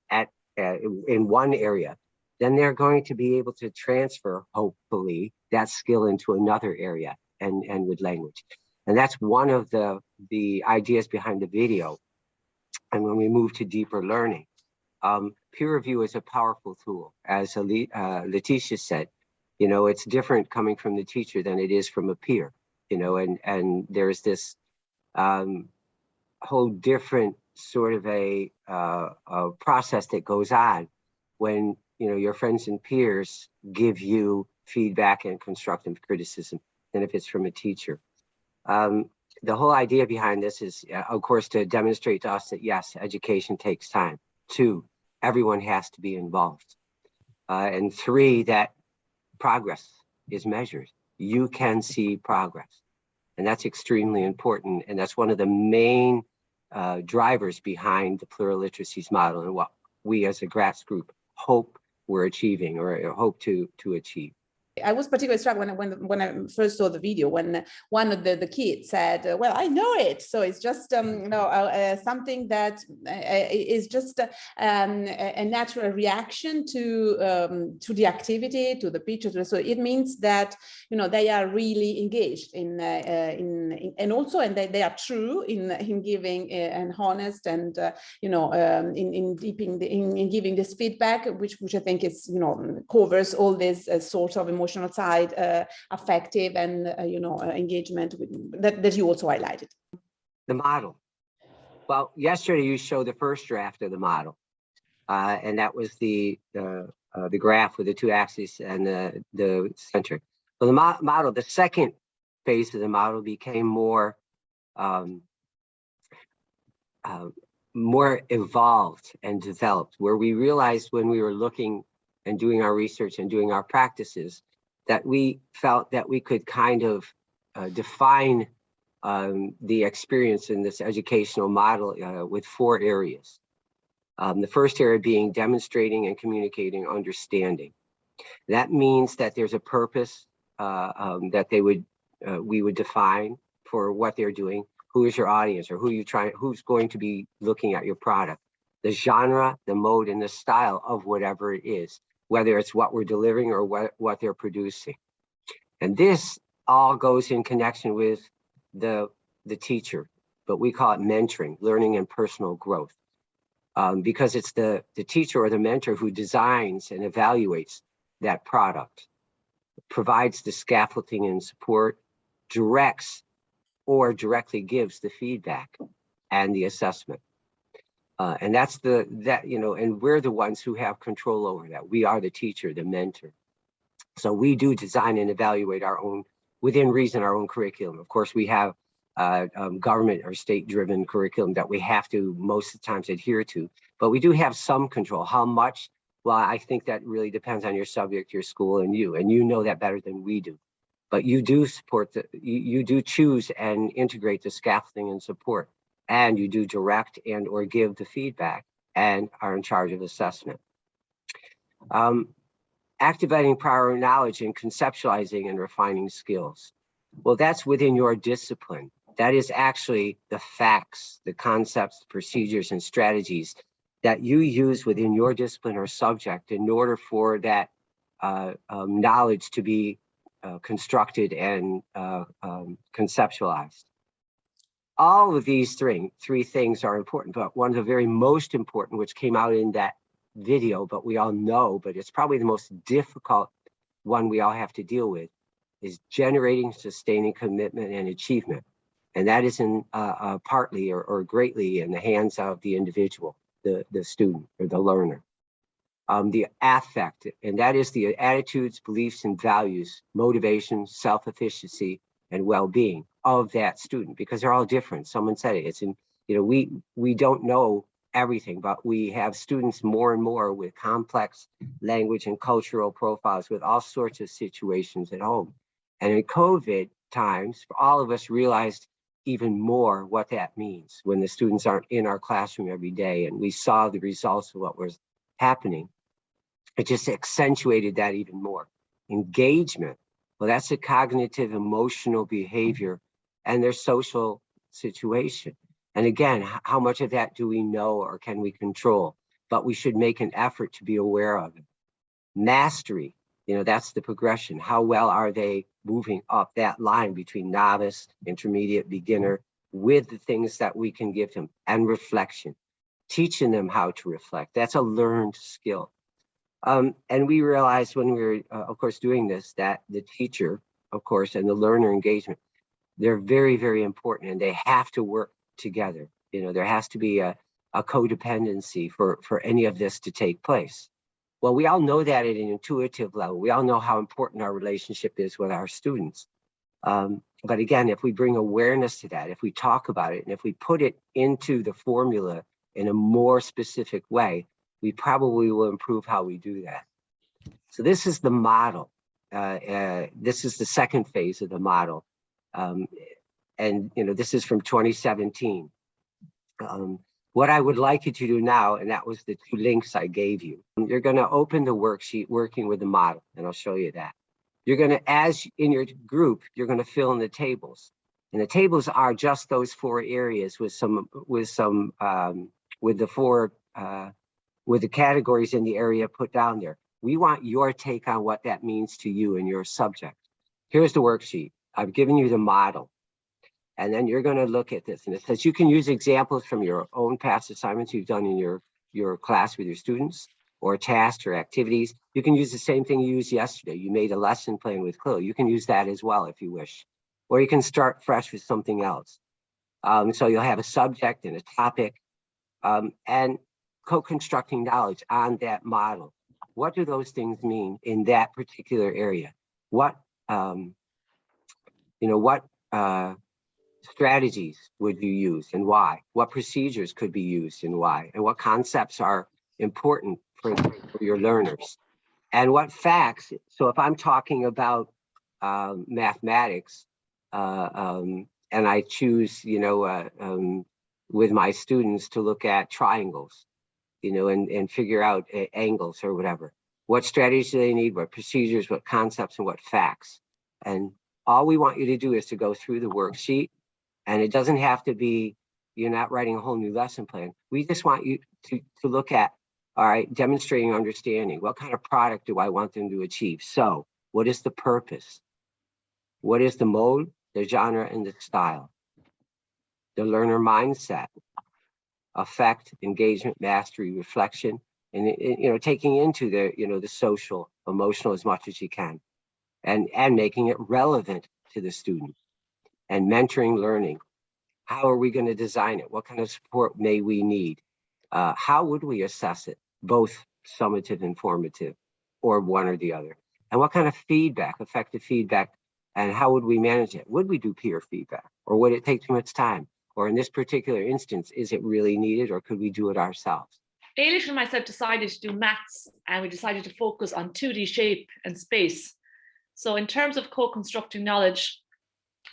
[SPEAKER 1] in one area, then they're going to be able to transfer, hopefully, that skill into another area and with language. And that's one of the ideas behind the video. And when we move to deeper learning, peer review is a powerful tool. As Letizia said, it's different coming from the teacher than it is from a peer, and there's this whole different sort of a process that goes on when, your friends and peers give you feedback and constructive criticism than if it's from a teacher. The whole idea behind this is, of course, to demonstrate to us that yes, education takes time. 2, everyone has to be involved. And 3, that progress is measured. You can see progress. And that's extremely important. And that's one of the main drivers behind the Pluriliteracies model and what we as a GRATS group hope we're achieving or hope to achieve.
[SPEAKER 6] I was particularly struck when I first saw the video, when one of the kids said, well, I know it. So it's just something that is just a natural reaction to the activity, to the picture. So it means that, they are really engaged in and also, and they are true in giving an honest and, in giving this feedback, which I think is, covers all this sort of emotional side, affective and engagement that you also highlighted.
[SPEAKER 1] The model. Well, yesterday you showed the first draft of the model, and that was the graph with the 2 axes and the center. Well, the model, the second phase of the model became more evolved and developed, where we realized when we were looking and doing our research and doing our practices that we felt that we could kind of define the experience in this educational model with 4 areas. The first area being demonstrating and communicating understanding. That means that there's a purpose that we would define for what they're doing. Who is your audience, or who's going to be looking at your product? The genre, the mode, and the style of whatever it is, whether it's what we're delivering or what they're producing. And this all goes in connection with the teacher, but we call it mentoring, learning and personal growth, because it's the teacher or the mentor who designs and evaluates that product, provides the scaffolding and support, directs or directly gives the feedback and the assessment. And that's and we're the ones who have control over that. We are the teacher, the mentor. So we do design and evaluate our own, within reason, our own curriculum. Of course, we have government or state-driven curriculum that we have to most of the times adhere to, but we do have some control. How much? Well, I think that really depends on your subject, your school, and you know that better than we do. But you do support you do choose and integrate the scaffolding and support, and you do direct and or give the feedback and are in charge of assessment. Activating prior knowledge and conceptualizing and refining skills. Well, that's within your discipline. That is actually the facts, the concepts, procedures, and strategies that you use within your discipline or subject in order for that knowledge to be constructed and conceptualized. All of these three things are important, but one of the very most important, which came out in that video, but we all know, but it's probably the most difficult one we all have to deal with, is generating, sustaining commitment and achievement. And that is in partly or greatly in the hands of the individual, the student or the learner. The affect, and that is the attitudes, beliefs, and values, motivation, self-efficacy, and well-being of that student, because they're all different. Someone said it, it's in, you know, we don't know everything, but we have students more and more with complex language and cultural profiles with all sorts of situations at home. And in COVID times, all of us realized even more what that means when the students aren't in our classroom every day, and we saw the results of what was happening. It just accentuated that even more. Engagement, well, that's a cognitive, emotional behavior and their social situation. And again, how much of that do we know or can we control? But we should make an effort to be aware of it. Mastery, you know, that's the progression. How well are they moving up that line between novice, intermediate, beginner, with the things that we can give them? And reflection, teaching them how to reflect. That's a learned skill. And we realized when we were, of course, doing this, that the teacher, of course, and the learner engagement, they're very, very important, and they have to work together. You know, there has to be a codependency for any of this to take place. Well, we all know that at an intuitive level. We all know how important our relationship is with our students. But again, if we bring awareness to that, if we talk about it, and if we put it into the formula in a more specific way, we probably will improve how we do that. So this is the model. This is the second phase of the model. And you know, this is from 2017. What I would like you to do now, and that was the 2 links I gave you. You're gonna open the worksheet working with the model, and I'll show you that. You're gonna, as in your group, you're gonna fill in the tables. And the tables are just those 4 areas with the categories in the area put down there. We want your take on what that means to you and your subject. Here's the worksheet. I've given you the model. And then you're going to look at this. And it says you can use examples from your own past assignments you've done in your class with your students, or tasks or activities. You can use the same thing you used yesterday. You made a lesson plan with CLIL. You can use that as well if you wish. Or you can start fresh with something else. So you'll have a subject and a topic, and co-constructing knowledge on that model. What do those things mean in that particular area? What strategies would you use and why? What procedures could be used and why? And what concepts are important for your learners? And what facts? So if I'm talking about mathematics, and I choose, with my students to look at triangles, and figure out angles or whatever. What strategies do they need? What procedures, what concepts, and what facts? And all we want you to do is to go through the worksheet. And it doesn't have to be, you're not writing a whole new lesson plan. We just want you to look at, all right, demonstrating understanding. What kind of product do I want them to achieve? So what is the purpose? What is the mode, the genre, and the style? The learner mindset, affect, engagement, mastery, reflection, and taking into the social, emotional as much as you can, and making it relevant to the student. And mentoring learning. How are we going to design it? What kind of support may we need? How would we assess it? Both summative and formative, or one or the other? And what kind of feedback, effective feedback, and how would we manage it? Would we do peer feedback, or would it take too much time? Or in this particular instance, is it really needed, or could we do it ourselves?
[SPEAKER 4] Ailish and myself decided to do maths, and we decided to focus on 2D shape and space. So in terms of co-constructing knowledge,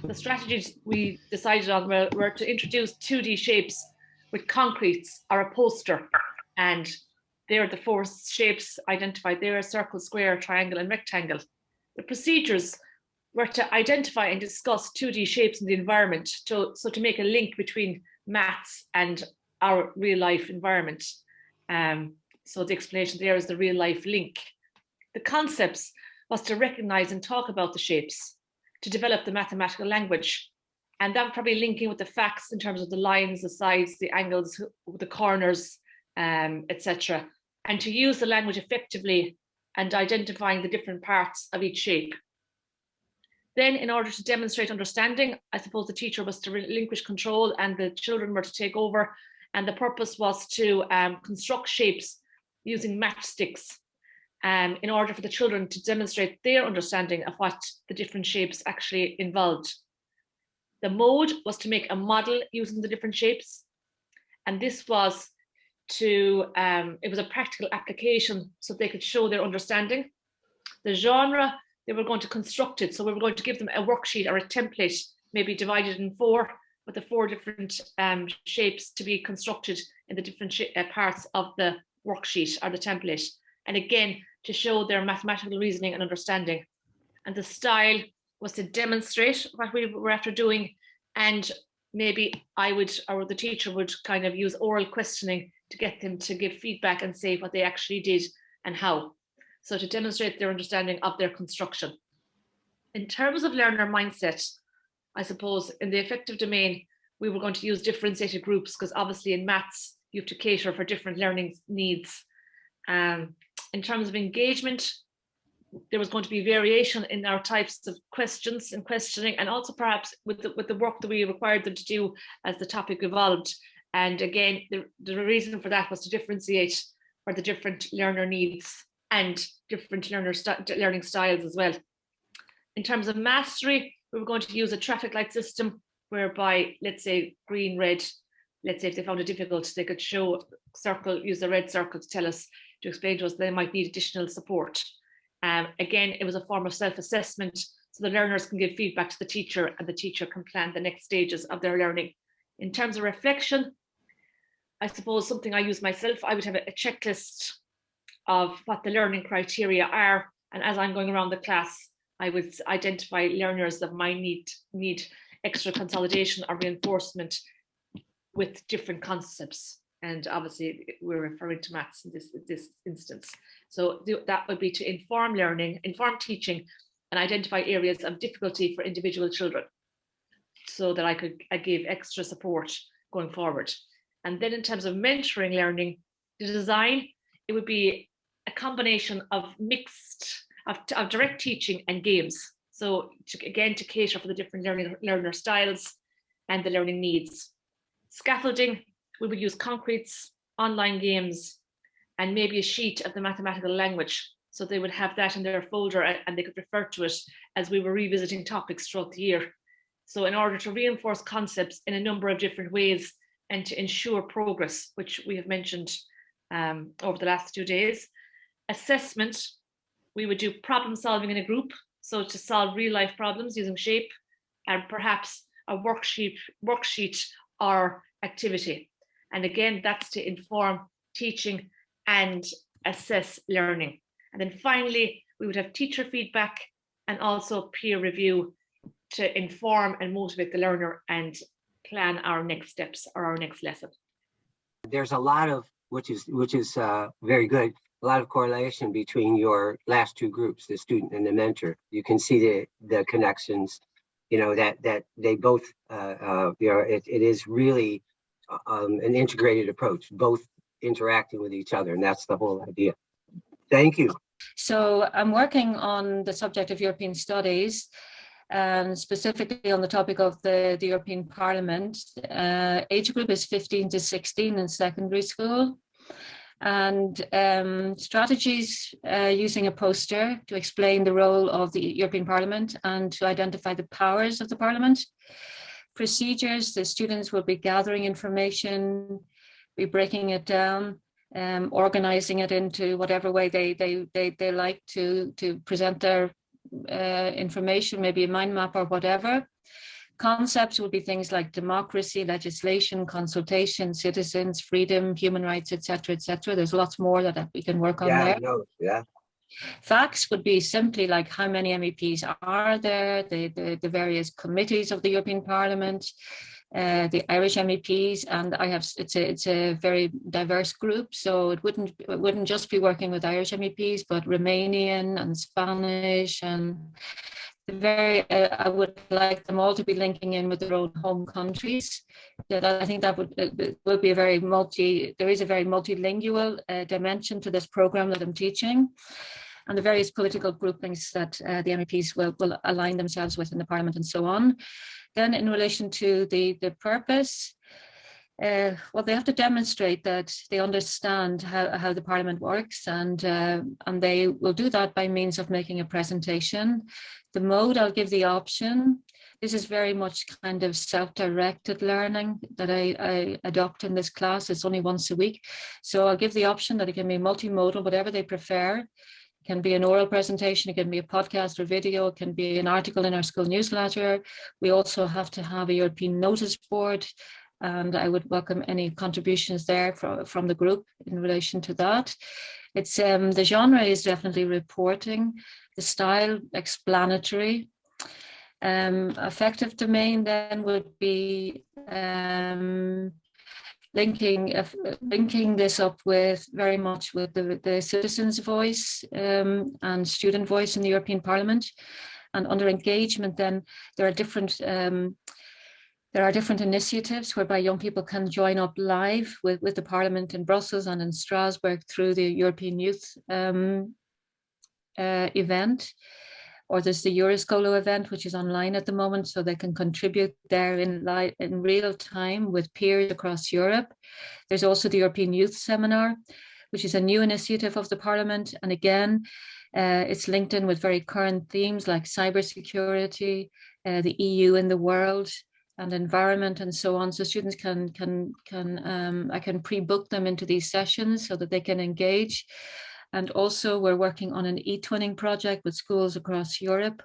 [SPEAKER 4] the strategies we decided on were to introduce 2D shapes with concretes or a poster. And there are the 4 shapes identified there: circle, square, triangle, and rectangle. The procedures were to identify and discuss 2D shapes in the environment, so to make a link between maths and our real life environment. So the explanation there is the real life link. The concepts was to recognize and talk about the shapes, to develop the mathematical language, And that would probably link in with the facts in terms of the lines, the sides, the angles, the corners, etc. And to use the language effectively and identifying the different parts of each shape. Then, in order to demonstrate understanding, I suppose the teacher was to relinquish control and the children were to take over. And the purpose was to construct shapes using matchsticks in order for the children to demonstrate their understanding of what the different shapes actually involved. The mode was to make a model using the different shapes. And this was it was a practical application so they could show their understanding. The genre, they were going to construct it. So we were going to give them a worksheet or a template, maybe divided in 4, with the 4 different shapes to be constructed in the different parts of the worksheet or the template. And again, to show their mathematical reasoning and understanding. And the style was to demonstrate what we were after doing. And maybe I would, or the teacher would kind of use oral questioning to get them to give feedback and say what they actually did and how. So to demonstrate their understanding of their construction. In terms of learner mindset, I suppose in the affective domain, we were going to use differentiated groups because obviously in maths, you have to cater for different learning needs. In terms of engagement, there was going to be variation in our types of questions and questioning, and also perhaps with the work that we required them to do as the topic evolved. And again, the reason for that was to differentiate for the different learner needs and different learning styles as well. In terms of mastery, we were going to use a traffic light system whereby, let's say, green, red, let's say if they found it difficult, they could show circle, use the red circle to tell us, to explain to us they might need additional support. Again, it was a form of self-assessment, so the learners can give feedback to the teacher and the teacher can plan the next stages of their learning. In terms of reflection, I suppose something I use myself, I would have a checklist of what the learning criteria are. And as I'm going around the class, I would identify learners that might need extra consolidation or reinforcement with different concepts. And obviously we're referring to maths in this instance. So that would be to inform learning, inform teaching, and identify areas of difficulty for individual children so that I give extra support going forward. And then in terms of mentoring learning, the design, it would be a combination of of direct teaching and games. So again, to cater for the different learner styles and the learning needs. Scaffolding, we would use concretes, online games, and maybe a sheet of the mathematical language. So they would have that in their folder and they could refer to it as we were revisiting topics throughout the year. So in order to reinforce concepts in a number of different ways and to ensure progress, which we have mentioned over the last 2 days. Assessment, we would do problem solving in a group. So to solve real life problems using shape, and perhaps a worksheet or activity. And again, that's to inform teaching and assess learning. And then finally, we would have teacher feedback and also peer review to inform and motivate the learner and plan our next steps or our next lesson.
[SPEAKER 1] There's a lot of, which is very good, a lot of correlation between your last 2 groups, the student and the mentor. You can see the connections, that they both, it is really an integrated approach, both interacting with each other, and that's the whole idea. Thank you.
[SPEAKER 13] So I'm working on the subject of European studies, and specifically on the topic of the European Parliament. Age group is 15 to 16 in secondary school. And strategies using a poster to explain the role of the European Parliament and to identify the powers of the Parliament. Procedures, the students will be gathering information, be breaking it down, organizing it into whatever way they like to present their information, maybe a mind map or whatever. Concepts will be things like democracy, legislation, consultation, citizens, freedom, human rights, etc., etc. There's lots more that we can work on there. Facts would be simply like how many MEPs are there, the various committees of the European Parliament, the Irish MEPs, and it's a very diverse group, so it wouldn't just be working with Irish MEPs, but Romanian and Spanish and I would like them all to be linking in with their own home countries. That I think that would be a very there is a very multilingual dimension to this program that I'm teaching, and the various political groupings that the MEPs will align themselves with in the Parliament and so on. Then in relation to the purpose, well, they have to demonstrate that they understand how the Parliament works, and they will do that by means of making a presentation. The mode, I'll give the option. This is very much kind of self-directed learning that I adopt in this class. It's only once a week. So I'll give the option that it can be multimodal, whatever they prefer. It can be an oral presentation, it can be a podcast or video, it can be an article in our school newsletter. We also have to have a European notice board, and I would welcome any contributions there from the group in relation to that. It's the genre is definitely reporting, the style explanatory. Affective domain then would be linking this up with very much with the citizens' voice and student voice in the European Parliament. And under engagement, then there are different initiatives whereby young people can join up live with the Parliament in Brussels and in Strasbourg through the European Youth event. Or there's the Euroscolo event, which is online at the moment, so they can contribute there in real time with peers across Europe. There's also the European Youth Seminar, which is a new initiative of the Parliament. And again, it's linked in with very current themes like cybersecurity, the EU in the world, and environment, and so on. So students I can pre-book them into these sessions so that they can engage. And also we're working on an e-twinning project with schools across Europe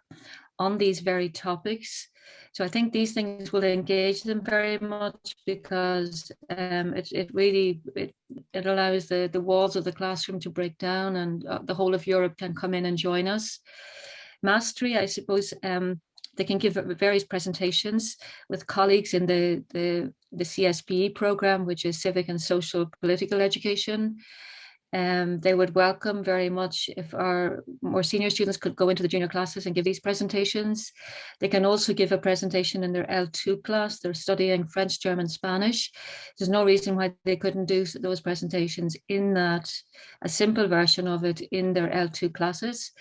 [SPEAKER 13] on these very topics. So I think these things will engage them very much because it allows the walls of the classroom to break down, and the whole of Europe can come in and join us. Mastery, I suppose, they can give various presentations with colleagues in the CSPE program, which is Civic and Social Political Education. They would welcome very much if our more senior students could go into the junior classes and give these presentations. They can also give a presentation in their L2 class. They're studying French, German, Spanish. There's no reason why they couldn't do those presentations in a simple version of it in their L2 classes.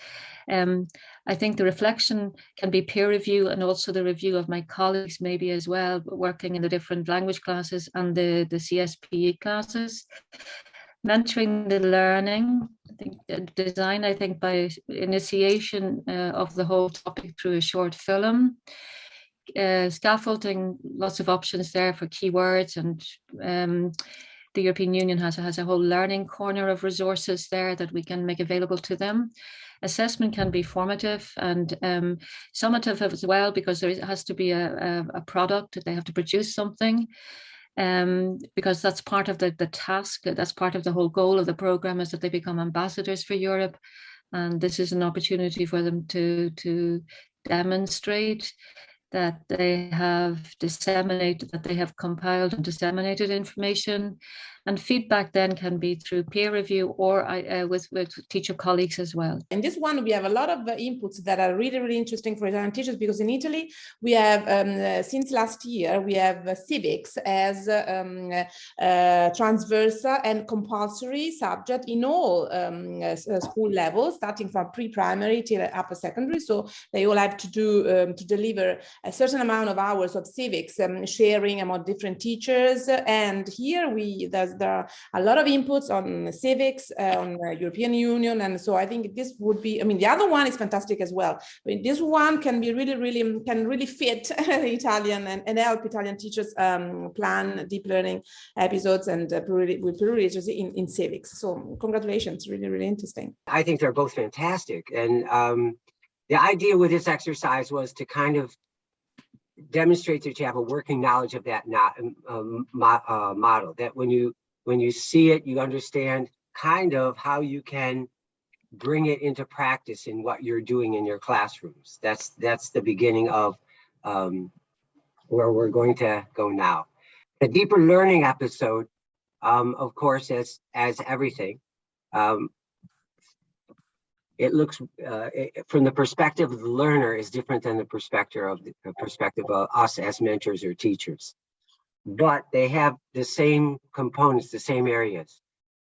[SPEAKER 13] I think the reflection can be peer review, and also the review of my colleagues maybe as well, working in the different language classes and the CSPE classes. Mentoring the learning, I think design, I think by initiation of the whole topic through a short film. Scaffolding, lots of options there for keywords, and the European Union has a whole learning corner of resources there that we can make available to them. Assessment can be formative and summative as well, because there has to be a product, they have to produce something. Because that's part of the task, that's part of the whole goal of the program, is that they become ambassadors for Europe. And this is an opportunity for them to demonstrate that they have disseminated, that they have compiled and disseminated information. And feedback then can be through peer review or with teacher colleagues as well.
[SPEAKER 6] In this one, we have a lot of inputs that are really, really interesting for Italian teachers, because in Italy, we have, since last year, we have civics as transversal and compulsory subject in all school levels, starting from pre-primary till upper secondary. So they all have to do, to deliver a certain amount of hours of civics, sharing among different teachers. And here there are a lot of inputs on civics, on the European Union. And so I think this would be, I mean, the other one is fantastic as well. I mean, this one can be really fit Italian and help Italian teachers plan deep learning episodes and with Pluriliteracies in civics. So congratulations, really, really interesting.
[SPEAKER 1] I think they're both fantastic. And the idea with this exercise was to kind of demonstrate that you have a working knowledge of that model, that when you see it, you understand kind of how you can bring it into practice in what you're doing in your classrooms. That's the beginning of where we're going to go now. The deeper learning episode, of course, as everything, it looks from the perspective of the learner is different than the perspective of us as mentors or teachers. But they have the same components, the same areas.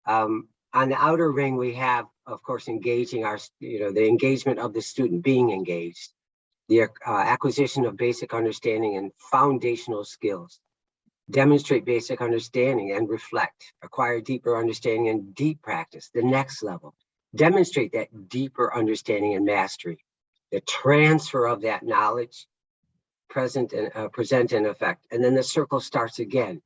[SPEAKER 1] On the outer ring, we have, of course, engaging our, the engagement of the student, being engaged, the acquisition of basic understanding and foundational skills, demonstrate basic understanding and reflect, acquire deeper understanding and deep practice, the next level, demonstrate that deeper understanding and mastery, the transfer of that knowledge, present and effect, and then the circle starts again.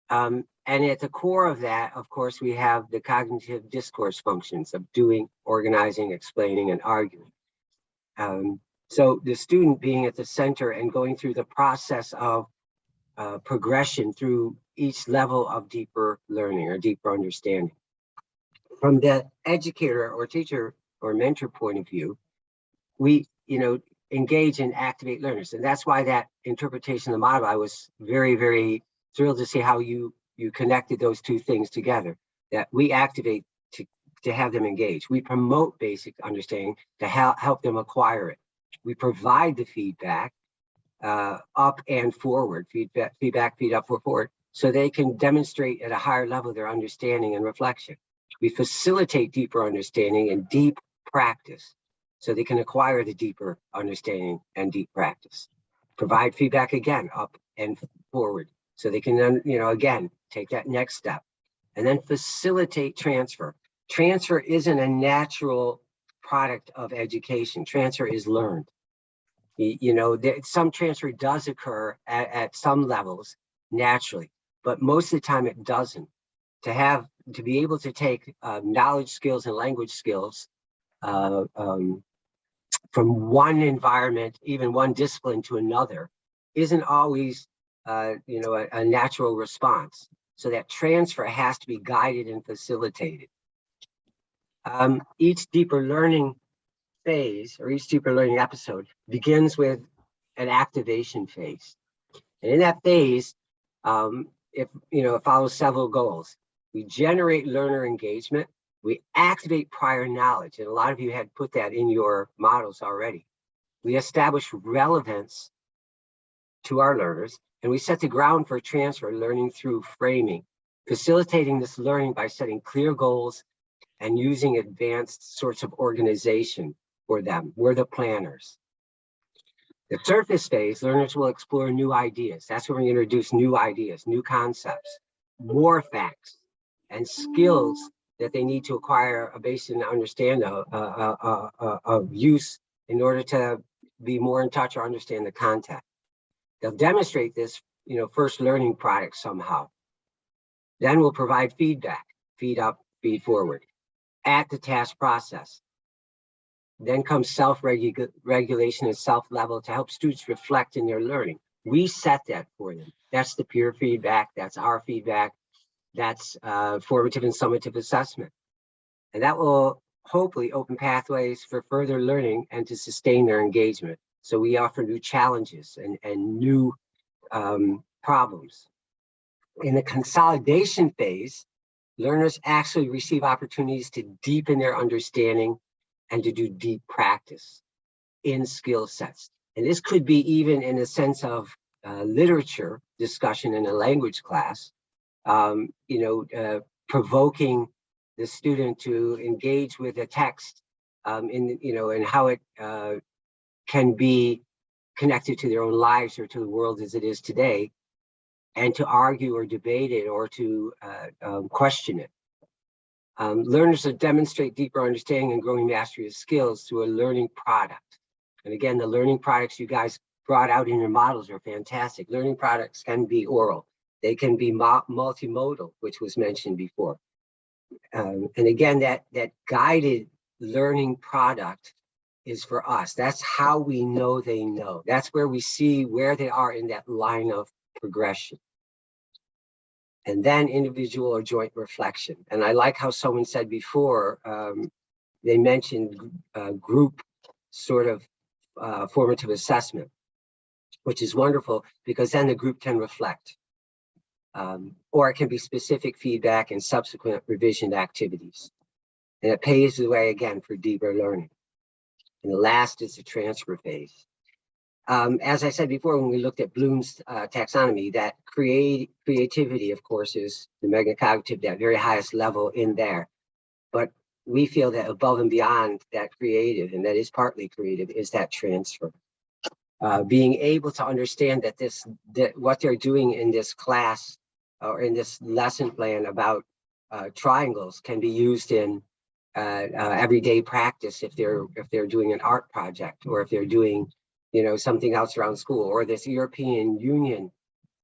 [SPEAKER 1] And at the core of that, of course, we have the cognitive discourse functions of doing, organizing, explaining, and arguing. So the student being at the center and going through the process of progression through each level of deeper learning or deeper understanding. From the educator or teacher or mentor point of view, we, engage and activate learners. And that's why that interpretation of the model, I was very, very thrilled to see how you connected those two things together, that we activate to have them engage. We promote basic understanding to help them acquire it. We provide the feedback up and forward, feedback, feed up, forward, so they can demonstrate at a higher level their understanding and reflection. We facilitate deeper understanding and deep practice, so they can acquire the deeper understanding and deep practice. Provide feedback again, up and forward, so they can then, again, take that next step. And then facilitate transfer. Transfer isn't a natural product of education. Transfer is learned. Some transfer does occur at some levels naturally, but most of the time it doesn't. To be able to take knowledge skills and language skills from one environment, even one discipline to another, isn't always a natural response. So that transfer has to be guided and facilitated. Each deeper learning phase or each deeper learning episode begins with an activation phase. And in that phase, it follows several goals. We generate learner engagement. We activate prior knowledge, and a lot of you had put that in your models already. We establish relevance to our learners, and we set the ground for transfer learning through framing, facilitating this learning by setting clear goals and using advanced sorts of organization for them. We're the planners. The surface phase, learners will explore new ideas. That's when we introduce new ideas, new concepts, more facts, and skills that they need to acquire a basic understanding of use in order to be more in touch or understand the content. They'll demonstrate this, first learning product somehow. Then we'll provide feedback, feed up, feed forward at the task process. Then comes self-regulation and self-level to help students reflect in their learning. We set that for them. That's the peer feedback, that's our feedback, that's formative and summative assessment. And that will hopefully open pathways for further learning and to sustain their engagement. So we offer new challenges and new problems. In the consolidation phase, learners actually receive opportunities to deepen their understanding and to do deep practice in skill sets. And this could be even in a sense of literature discussion in a language class, provoking the student to engage with a text and how it can be connected to their own lives or to the world as it is today, and to argue or debate it or to question it. Learners will demonstrate deeper understanding and growing mastery of skills through a learning product. And again, the learning products you guys brought out in your models are fantastic. Learning products can be oral. They can be multimodal, which was mentioned before. And again, that guided learning product is for us. That's how we know they know. That's where we see where they are in that line of progression. And then individual or joint reflection. And I like how someone said before, they mentioned group sort of formative assessment, which is wonderful because then the group can reflect. Or it can be specific feedback and subsequent revision activities. And it paves the way again for deeper learning. And the last is the transfer phase. As I said before, when we looked at Bloom's taxonomy, that creativity, of course, is the metacognitive, that very highest level in there. But we feel that above and beyond that creative, and that is partly creative, is that transfer. Being able to understand that what they're doing in this class or in this lesson plan about triangles can be used in everyday practice if they're doing an art project, or if they're doing something else around school, or this European Union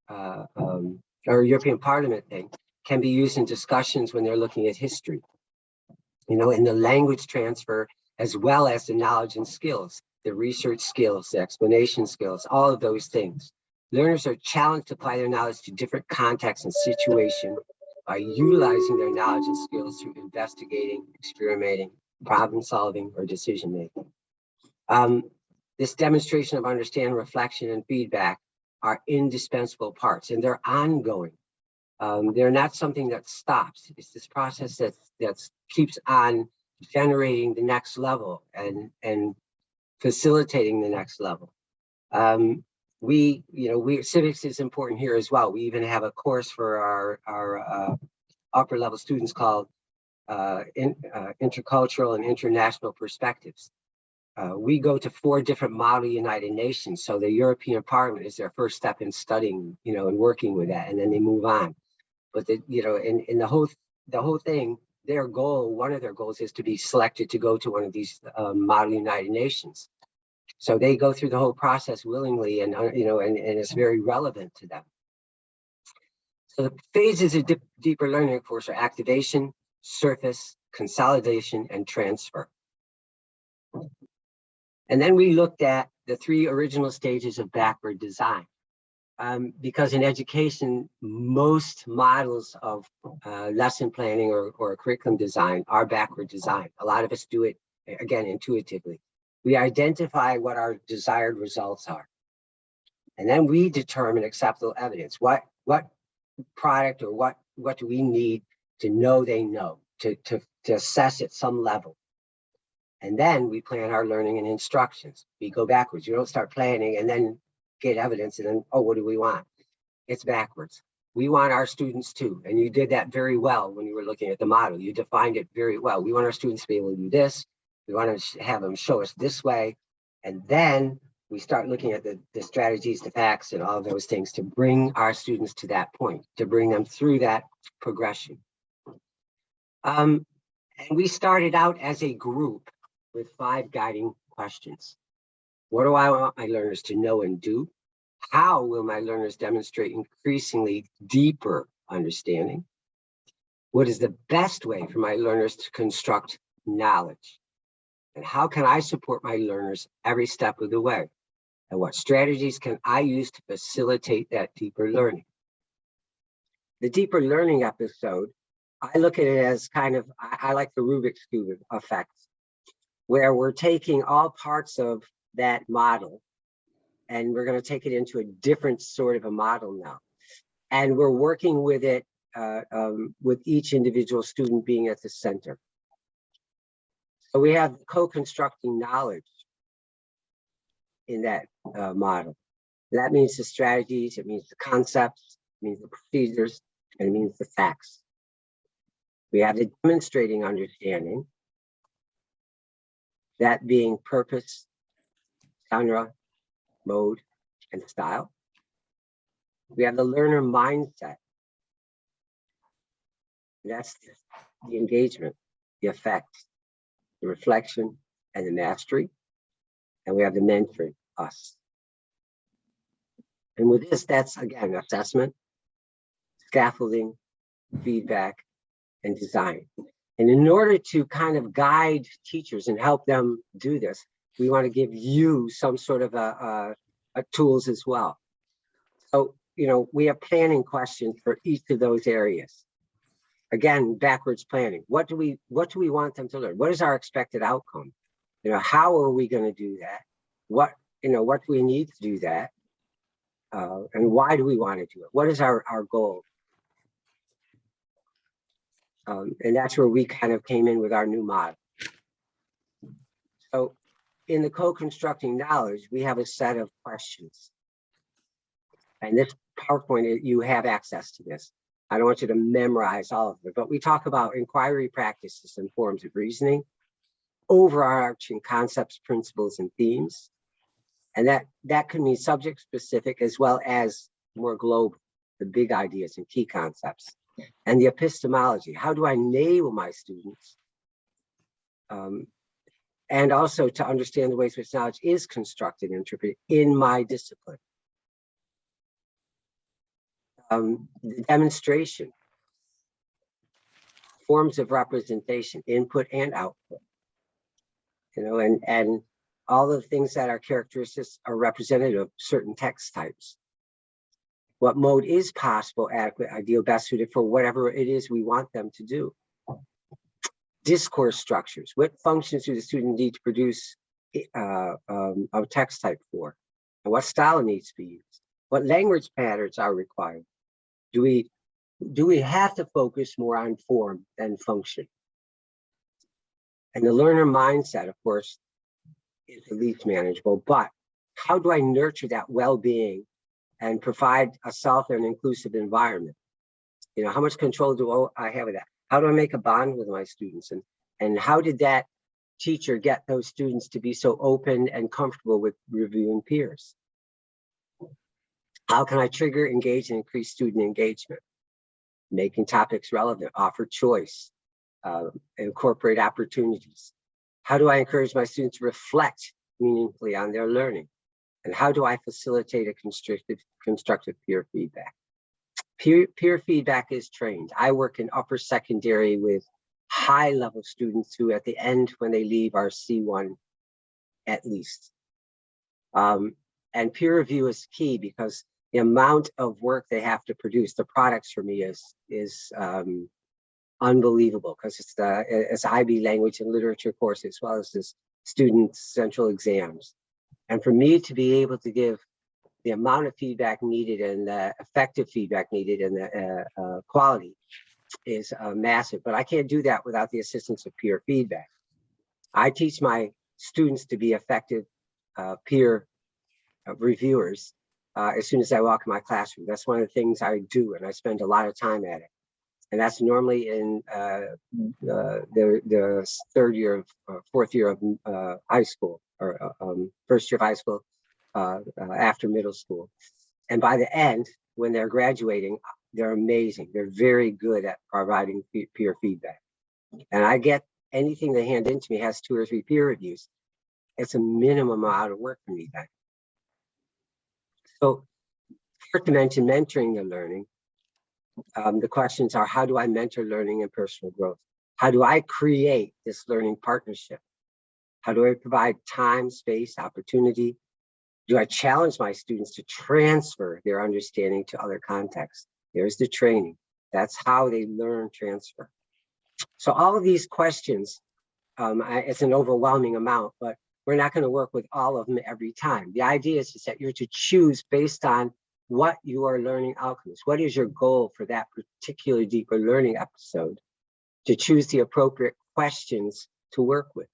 [SPEAKER 1] or European Parliament thing can be used in discussions when they're looking at history. In the language transfer, as well as the knowledge and skills, the research skills, the explanation skills, all of those things. Learners are challenged to apply their knowledge to different contexts and situations by utilizing their knowledge and skills through investigating, experimenting, problem solving, or decision making. This demonstration of understanding, reflection, and feedback are indispensable parts, and they're ongoing. They're not something that stops. It's this process that keeps on generating the next level and facilitating the next level. Civics is important here as well. We even have a course for our upper level students called Intercultural and International Perspectives. We go to 4 different model United Nations. So the European Parliament is their first step in studying, and working with that, and then they move on. But in the whole thing, one of their goals is to be selected to go to one of these model United Nations. So they go through the whole process willingly, and it's very relevant to them. So the phases of deeper learning, of course, are activation, surface, consolidation, and transfer. And then we looked at the 3 original stages of backward design. Because in education, most models of lesson planning or curriculum design are backward design. A lot of us do it, again, intuitively. We identify what our desired results are. And then we determine acceptable evidence. What product or what do we need to know they know, to assess at some level. And then we plan our learning and instructions. We go backwards. You don't start planning and then get evidence and then, oh, what do we want? It's backwards. We want our students to, and you did that very well when you were looking at the model. You defined it very well. We want our students to be able to do this. We want to have them show us this way. And then we start looking at the strategies, the facts, and all of those things to bring our students to that point, to bring them through that progression. And we started out as a group with 5 guiding questions. What do I want my learners to know and do? How will my learners demonstrate increasingly deeper understanding? What is the best way for my learners to construct knowledge? And how can I support my learners every step of the way? And what strategies can I use to facilitate that deeper learning? The deeper learning episode, I look at it as kind of, I like the Rubik's Cube effect, where we're taking all parts of that model and we're going to take it into a different sort of a model now. And we're working with it, with each individual student being at the center. So we have co-constructing knowledge in that model. That means the strategies, it means the concepts, it means the procedures, and it means the facts. We have the demonstrating understanding, that being purpose, genre, mode, and style. We have the learner mindset. That's the engagement, the effects, the reflection, and the mastery. And we have the mentoring, us. And with this, that's again, assessment, scaffolding, feedback, and design. And in order to kind of guide teachers and help them do this, we want to give you some sort of a tools as well. So, we have planning questions for each of those areas. Again, backwards planning. What do we want them to learn? What is our expected outcome? How are we going to do that? What do we need to do that? And why do we want to do it? What is our goal? And that's where we kind of came in with our new model. So in the co-constructing knowledge, we have a set of questions. And this PowerPoint, you have access to this. I don't want you to memorize all of it, but we talk about inquiry practices and forms of reasoning, overarching concepts, principles, and themes. And that can mean subject specific as well as more global, the big ideas and key concepts. And the epistemology, how do I enable my students? And also to understand the ways in which knowledge is constructed and interpreted in my discipline. The demonstration, forms of representation, input and output, you know, and all the things that are characteristics are representative of certain text types. What mode is possible, adequate, ideal, best suited for whatever it is we want them to do. Discourse structures, what functions do the student need to produce a text type for? And what style needs to be used? What language patterns are required? Do we have to focus more on form than function? And the learner mindset, of course, is the least manageable, but how do I nurture that well-being and provide a self and inclusive environment? You know, how much control do I have of that? How do I make a bond with my students? And how did that teacher get those students to be so open and comfortable with reviewing peers? How can I trigger, engage, and increase student engagement? Making topics relevant, offer choice, incorporate opportunities. How do I encourage my students to reflect meaningfully on their learning? And how do I facilitate a constructive peer feedback? Peer feedback is trained. I work in upper secondary with high-level students who at the end, when they leave, are C1 at least. And peer review is key because the amount of work they have to produce, the products for me is unbelievable because it's IB language and literature course as well as this student central exams. And for me to be able to give the amount of feedback needed and the effective feedback needed and the quality is massive, but I can't do that without the assistance of peer feedback. I teach my students to be effective peer reviewers as soon as I walk in my classroom. That's one of the things I do, and I spend a lot of time at it. And that's normally in the third year of, fourth year of high school, or first year of high school after middle school. And by the end, when they're graduating, they're amazing. They're very good at providing peer feedback. And I get anything they hand in to me has 2 or 3 peer reviews. It's a minimum amount of work for me then. So first to mention mentoring the learning. The questions are, how do I mentor learning and personal growth? How do I create this learning partnership? How do I provide time, space, opportunity? Do I challenge my students to transfer their understanding to other contexts? There's the training. That's how they learn transfer. So all of these questions, it's an overwhelming amount, but we're not going to work with all of them every time. The idea is that you're to choose based on what you are learning outcomes. What is your goal for that particular deeper learning episode? To choose the appropriate questions to work with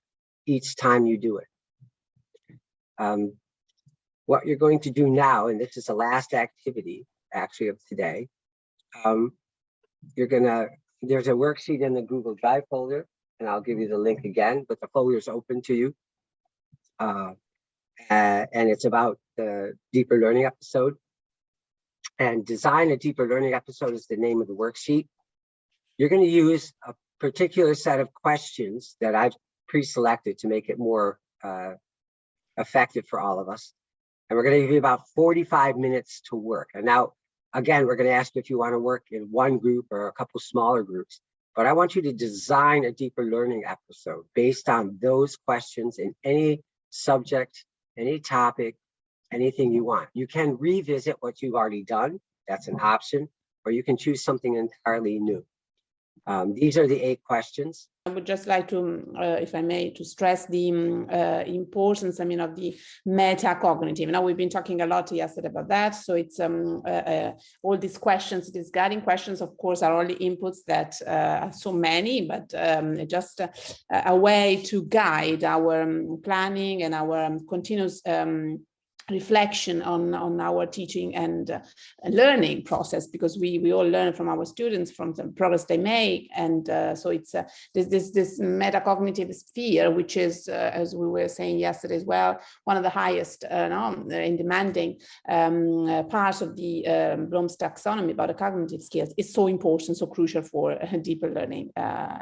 [SPEAKER 1] each time you do it. What you're going to do now, and this is the last activity actually of today, there's a worksheet in the Google Drive folder, and I'll give you the link again, but the folder is open to you. And it's about the deeper learning episode. And design a deeper learning episode is the name of the worksheet. You're going to use a particular set of questions that I've pre-selected to make it more effective for all of us. And we're going to give you about 45 minutes to work. And now, again, we're going to ask you if you want to work in one group or a couple smaller groups. But I want you to design a deeper learning episode based on those questions in any subject, any topic, anything you want. You can revisit what you've already done. That's an option. Or you can choose something entirely new. These are the 8 questions.
[SPEAKER 6] I would just like to, if I may, to stress the importance, of the metacognitive. Now, we've been talking a lot yesterday about that. So it's all these questions, these guiding questions, of course, are only inputs that are so many, but just a way to guide our planning and our continuous reflection on our teaching and learning process, because we all learn from our students, from the progress they make. And so it's this metacognitive sphere, which is, as we were saying yesterday as well, one of the highest in demanding parts of the Bloom's taxonomy about the cognitive skills. Is so important, so crucial for deeper learning,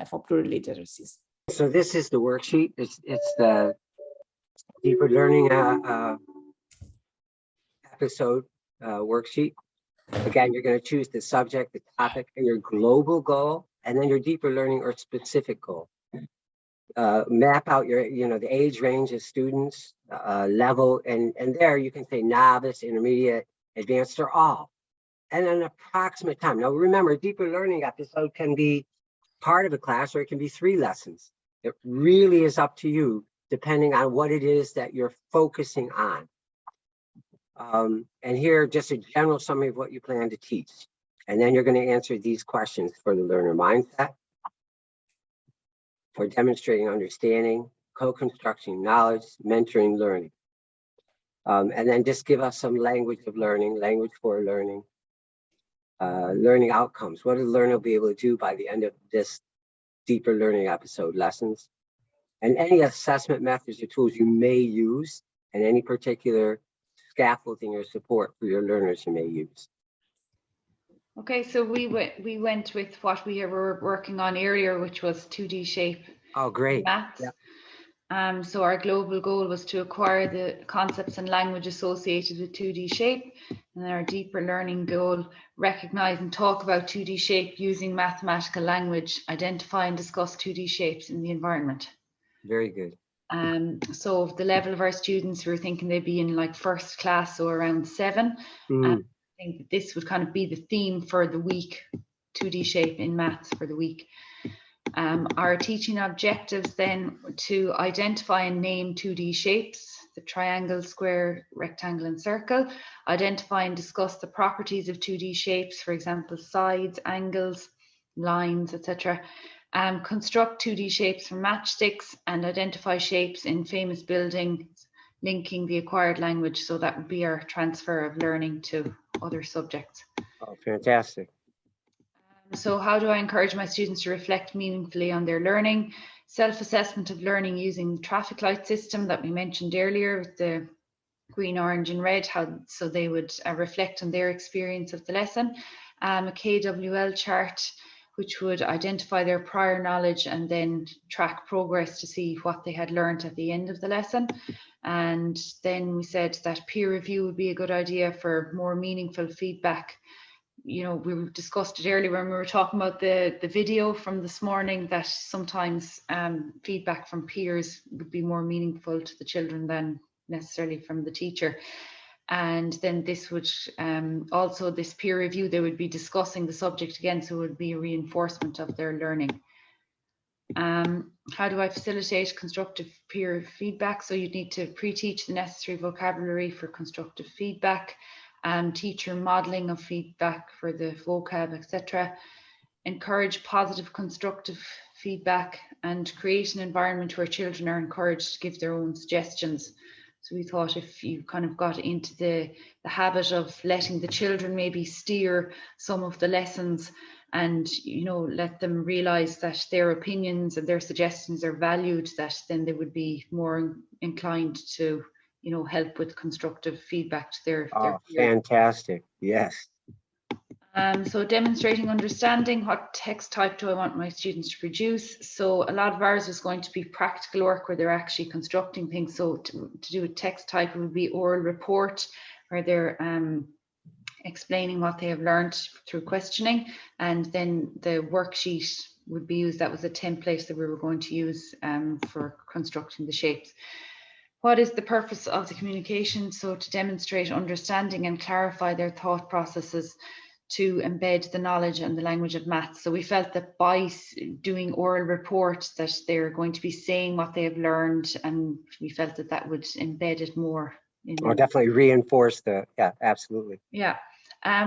[SPEAKER 6] for pluriliteracies.
[SPEAKER 1] So this is the worksheet. It's the deeper learning episode worksheet. Again, you're going to choose the subject, the topic, and your global goal, and then your deeper learning or specific goal. Map out your, the age range of students, level, and there you can say novice, intermediate, advanced, or all, and an approximate time. Now remember, a deeper learning episode can be part of a class, or it can be 3 lessons. It really is up to you, depending on what it is that you're focusing on. And here, just a general summary of what you plan to teach. And then you're going to answer these questions for the learner mindset, for demonstrating understanding, co-constructing knowledge, mentoring learning. And then just give us some language of learning, language for learning, learning outcomes. What does the learner be able to do by the end of this deeper learning episode lessons? And any assessment methods or tools you may use, and any particular scaffolding or support for your learners you may use.
[SPEAKER 12] Okay, so we went with what we were working on earlier, which was 2D shape.
[SPEAKER 1] Oh, great.
[SPEAKER 12] Maths. Yeah. So our global goal was to acquire the concepts and language associated with 2D shape. And our deeper learning goal, recognize and talk about 2D shape using mathematical language, identify and discuss 2D shapes in the environment.
[SPEAKER 1] Very good.
[SPEAKER 12] So the level of our students, we were thinking they'd be in like first class, so around 7. I think that this would kind of be the theme for the week, 2D shape in maths for the week. Our teaching objectives then to identify and name 2D shapes, the triangle, square, rectangle, and circle. Identify and discuss the properties of 2D shapes, for example, sides, angles, lines, etc. Construct 2D shapes from matchsticks and identify shapes in famous buildings, linking the acquired language. So that would be our transfer of learning to other subjects.
[SPEAKER 1] Oh, fantastic.
[SPEAKER 12] So how do I encourage my students to reflect meaningfully on their learning? Self-assessment of learning using the traffic light system that we mentioned earlier with the green, orange and red, so they would reflect on their experience of the lesson. A KWL chart, which would identify their prior knowledge and then track progress to see what they had learned at the end of the lesson. And then we said that peer review would be a good idea for more meaningful feedback. We discussed it earlier when we were talking about the video from this morning, that sometimes feedback from peers would be more meaningful to the children than necessarily from the teacher. And then this would also, this peer review, they would be discussing the subject again, so it would be a reinforcement of their learning. How do I facilitate constructive peer feedback? So you'd need to pre-teach the necessary vocabulary for constructive feedback, teacher modeling of feedback for the vocab, etc. Encourage positive constructive feedback and create an environment where children are encouraged to give their own suggestions. So we thought if you kind of got into the habit of letting the children maybe steer some of the lessons and, let them realize that their opinions and their suggestions are valued, that then they would be more inclined to, help with constructive feedback to their peers.
[SPEAKER 1] Fantastic. Yes.
[SPEAKER 12] So demonstrating understanding, what text type do I want my students to produce? So a lot of ours is going to be practical work where they're actually constructing things. So to do a text type, it would be oral report, where they're explaining what they have learned through questioning. And then the worksheet would be used. That was a template that we were going to use for constructing the shapes. What is the purpose of the communication? So to demonstrate understanding and clarify their thought processes. to embed the knowledge and the language of maths. So we felt that by doing oral reports that they're going to be saying what they have learned, and we felt that that would embed it more.
[SPEAKER 1] Or definitely reinforce yeah, absolutely.
[SPEAKER 12] Yeah.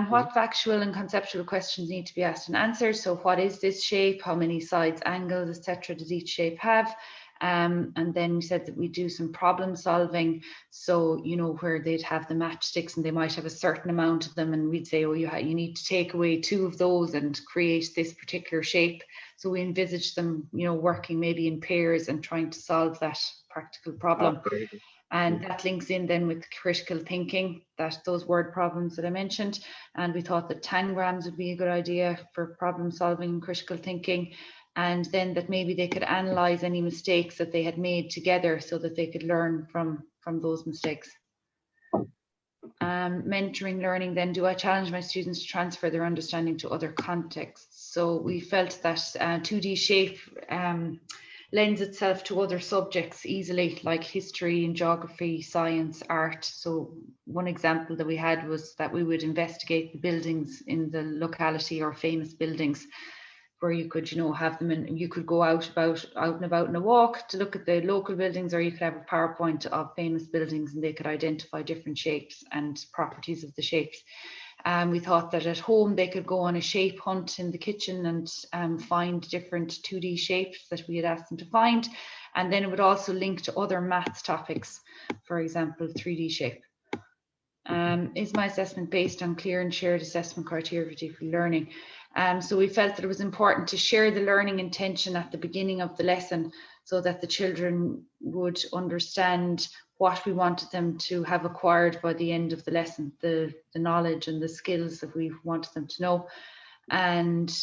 [SPEAKER 12] What factual and conceptual questions need to be asked and answered? So what is this shape? How many sides, angles, etc. does each shape have? And then we said that we do some problem solving. So, you know, where they'd have the matchsticks and they might have a certain amount of them, and we'd say, oh, you need to take away 2 of those and create this particular shape. So we envisage them, you know, working maybe in pairs and trying to solve that practical problem. And that links in then with critical thinking, those word problems that I mentioned. And we thought that tangrams would be a good idea for problem solving and critical thinking. And then that maybe they could analyze any mistakes that they had made together so that they could learn from those mistakes. Mentoring learning, then do I challenge my students to transfer their understanding to other contexts? So we felt that 2D shape lends itself to other subjects easily, like history and geography, science, art. So one example that we had was that we would investigate the buildings in the locality, or famous buildings, where you could, you know, have them, and you could go out and about in a walk to look at the local buildings, or you could have a PowerPoint of famous buildings and they could identify different shapes and properties of the shapes. We thought that at home they could go on a shape hunt in the kitchen and find different 2D shapes that we had asked them to find. And then it would also link to other maths topics, for example, 3D shape. Is my assessment based on clear and shared assessment criteria for deep learning? So we felt that it was important to share the learning intention at the beginning of the lesson so that the children would understand what we wanted them to have acquired by the end of the lesson, the knowledge and the skills that we wanted them to know. And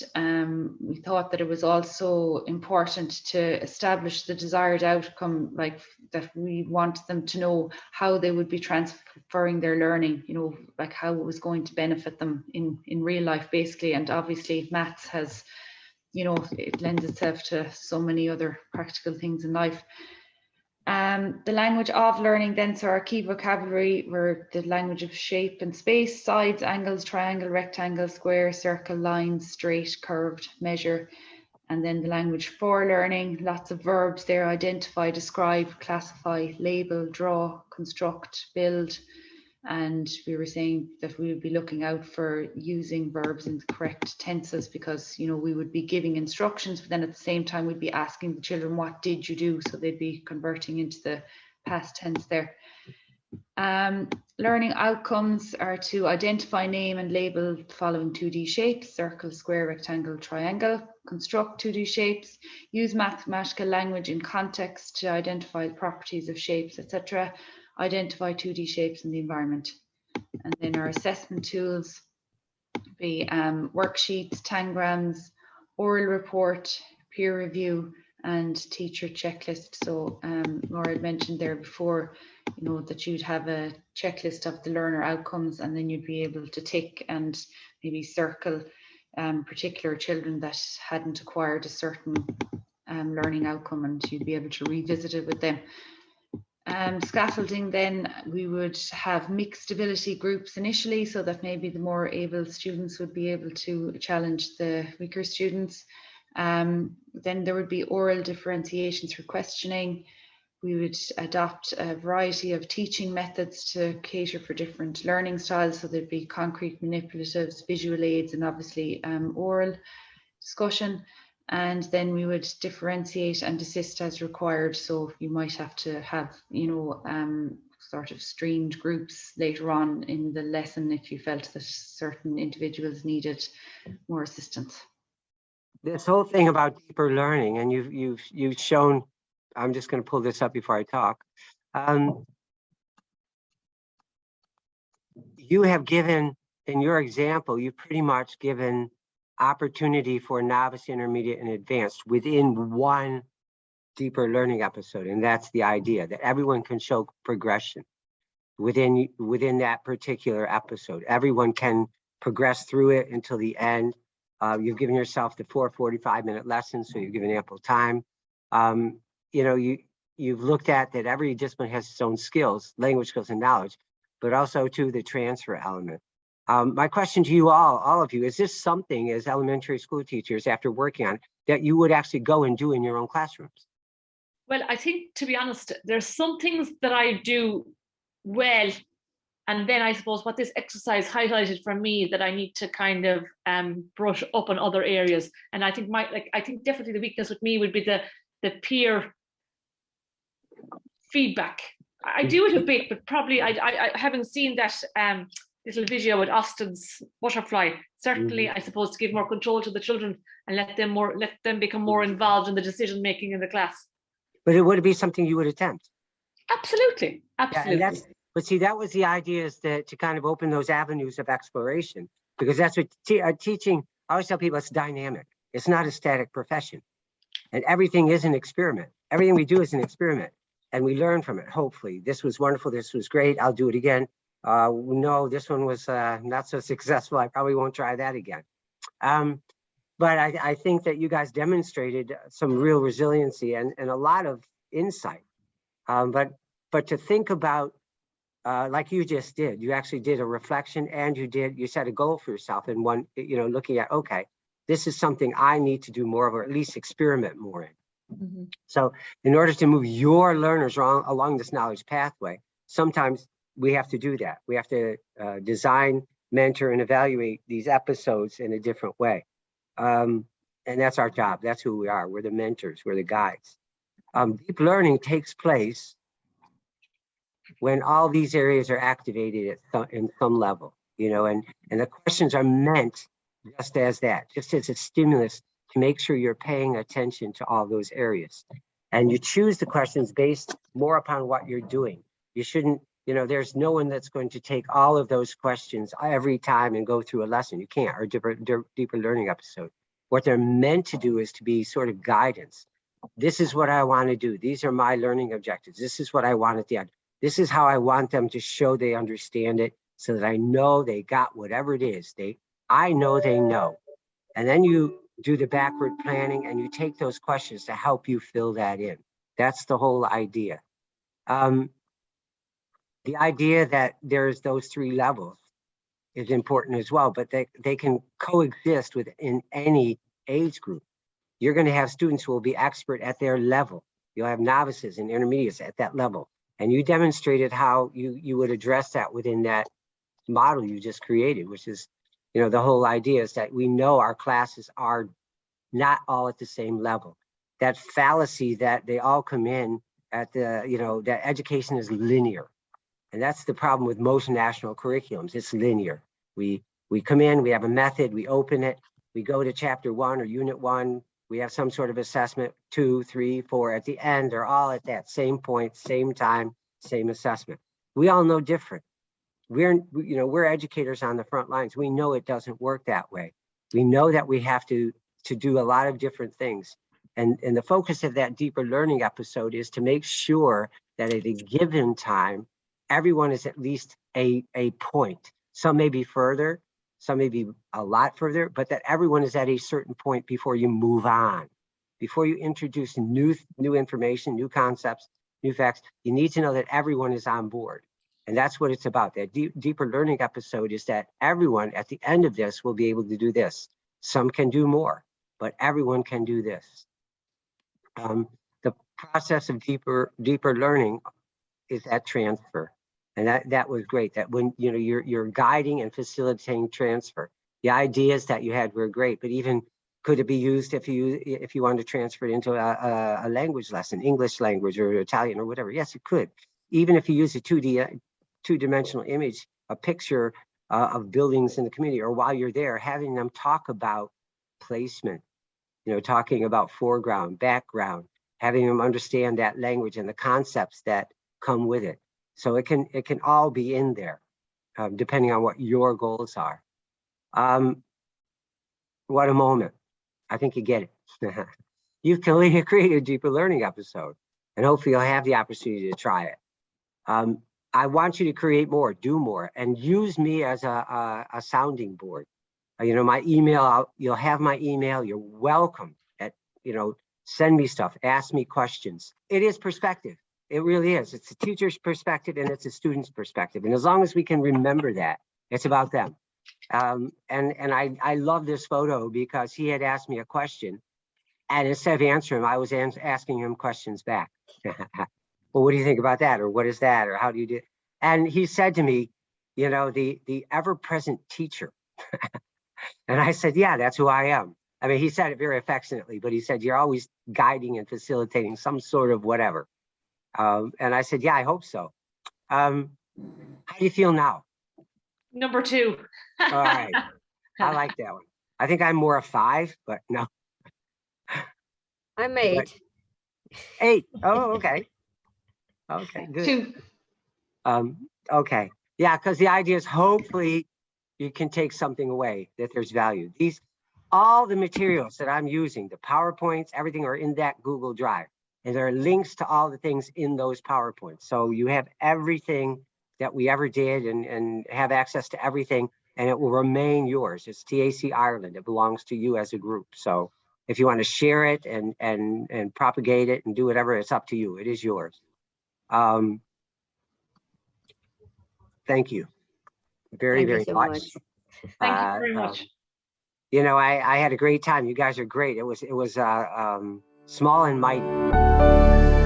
[SPEAKER 12] we thought that it was also important to establish the desired outcome, like that we wanted them to know how they would be transferring their learning, you know, like how it was going to benefit them in real life, basically. And obviously maths has, you know, it lends itself to so many other practical things in life. The language of learning then, so our key vocabulary were the language of shape and space, sides, angles, triangle, rectangle, square, circle, lines, straight, curved, measure. And then the language for learning, lots of verbs there: identify, describe, classify, label, draw, construct, build. And we were saying that we would be looking out for using verbs in the correct tenses, because, you know, we would be giving instructions, but then at the same time we'd be asking the children, what did you do? So they'd be converting into the past tense there. Learning outcomes are to identify, name and label the following 2D shapes: circle, square, rectangle, triangle. Construct 2D shapes. Use mathematical language in context to identify the properties of shapes, etc. Identify 2D shapes in the environment. And then our assessment tools be worksheets, tangrams, oral report, peer review, and teacher checklist. So Laura had mentioned there before, you know, that you'd have a checklist of the learner outcomes, and then you'd be able to tick and maybe circle particular children that hadn't acquired a certain learning outcome, and you'd be able to revisit it with them. Scaffolding, then we would have mixed ability groups initially, so that maybe the more able students would be able to challenge the weaker students. Then there would be oral differentiation through questioning. We would adopt a variety of teaching methods to cater for different learning styles. So there'd be concrete manipulatives, visual aids, and obviously oral discussion. And then we would differentiate and desist as required. So you might have to have, you know, sort of streamed groups later on in the lesson if you felt that certain individuals needed more assistance.
[SPEAKER 1] This whole thing about deeper learning, and you've shown, I'm just going to pull this up before I talk. You have given, in your example, you've pretty much given opportunity for novice, intermediate, and advanced within one deeper learning episode. And that's the idea, that everyone can show progression within that particular episode. Everyone can progress through it until the end. You've given yourself the 4 45-minute lessons, so you've given ample time. You know, you've looked at that every discipline has its own skills, language skills and knowledge, but also to the transfer element. My question to you all of you, is this something as elementary school teachers, after working on it, that you would actually go and do in your own classrooms?
[SPEAKER 4] Well, I think, to be honest, there's some things that I do well, and then I suppose what this exercise highlighted for me that I need to kind of brush up on other areas. And I think I think definitely the weakness with me would be the peer feedback. I do it a bit, but probably I haven't seen that little video with Austin's butterfly. Certainly, I suppose, to give more control to the children and let them become more involved in the decision making in the class.
[SPEAKER 1] But it would be something you would attempt.
[SPEAKER 4] Absolutely, absolutely.
[SPEAKER 1] Yeah, but see, that was the idea, is that to kind of open those avenues of exploration, because that's what teaching. I always tell people, it's dynamic. It's not a static profession, and everything is an experiment. Everything we do is an experiment, and we learn from it. Hopefully, this was wonderful. This was great. I'll do it again. No, this one was not so successful. I probably won't try that again. But I think that you guys demonstrated some real resiliency and a lot of insight. But to think about, like you just did, you actually did a reflection, and you set a goal for yourself, and one, looking at, okay, this is something I need to do more of, or at least experiment more in. So in order to move your learners along this knowledge pathway, sometimes we have to do that. We have to design, mentor, and evaluate these episodes in a different way. And that's our job. That's who we are. We're the mentors. We're the guides. Deep learning takes place when all these areas are activated in some level, and the questions are meant just as that, just as a stimulus to make sure you're paying attention to all those areas. And you choose the questions based more upon what you're doing. You shouldn't, there's no one that's going to take all of those questions every time and go through a lesson. You can't, or deeper learning episode. What they're meant to do is to be sort of guidance. This is what I want to do. These are my learning objectives. This is what I want at the end. This is how I want them to show they understand it, so that I know they got whatever it is. I know they know. And then you do the backward planning, and you take those questions to help you fill that in. That's the whole idea. The idea that there's those three levels is important as well, but they can coexist within any age group. You're going to have students who will be expert at their level. You'll have novices and intermediates at that level. And you demonstrated how you would address that within that model you just created, which is, the whole idea is that we know our classes are not all at the same level. That fallacy that they all come in at that education is linear. And that's the problem with most national curriculums. It's linear. We come in, we have a method, we open it, we go to chapter 1 or unit 1, we have some sort of assessment, 2, 3, 4. At the end, they're all at that same point, same time, same assessment. We all know different. We're educators on the front lines. We know it doesn't work that way. We know that we have to do a lot of different things. And the focus of that deeper learning episode is to make sure that at a given time, everyone is at least a point. Some may be further, some may be a lot further, but that everyone is at a certain point before you move on. Before you introduce new information, new concepts, new facts, you need to know that everyone is on board. And that's what it's about. That deeper learning episode is that everyone at the end of this will be able to do this. Some can do more, but everyone can do this. The process of deeper learning is that transfer. And that was great. That when you're guiding and facilitating transfer. The ideas that you had were great, but even could it be used if you wanted to transfer it into a language lesson, English language or Italian or whatever? Yes, it could. Even if you use a two-dimensional image, a picture of buildings in the community, or while you're there, having them talk about placement, talking about foreground, background, having them understand that language and the concepts that come with it. So it can all be in there, depending on what your goals are. What a moment. I think you get it. You've clearly created a deeper learning episode, and hopefully you'll have the opportunity to try it. I want you to create more, do more, and use me as a sounding board. My email, you'll have my email. You're welcome at, send me stuff, ask me questions. It is perspective. It really is. It's a teacher's perspective and it's a student's perspective. And as long as we can remember that, it's about them. And I love this photo because he had asked me a question, and instead of answering him, I was asking him questions back. Well, what do you think about that? Or what is that? Or how do you do it? And he said to me, you know, the ever-present teacher. And I said, yeah, that's who I am. I mean, he said it very affectionately, but he said, you're always guiding and facilitating some sort of whatever. And I said, yeah, I hope so. How do you feel now?
[SPEAKER 4] Number 2.
[SPEAKER 1] All right. I like that one. I think I'm more a 5, but no.
[SPEAKER 2] I'm 8.
[SPEAKER 1] 8. Oh, okay. Okay, good.
[SPEAKER 12] 2.
[SPEAKER 1] Okay. Yeah, because the idea is hopefully you can take something away, that there's value. All the materials that I'm using, the PowerPoints, everything are in that Google Drive. And there are links to all the things in those PowerPoints. So you have everything that we ever did and have access to everything, and it will remain yours. It's TAC Ireland. It belongs to you as a group. So if you want to share it and propagate it and do whatever, it's up to you. It is yours. Thank you. Very much.
[SPEAKER 4] Thank you very much.
[SPEAKER 1] You know, I had a great time. You guys are great. It was small and mighty.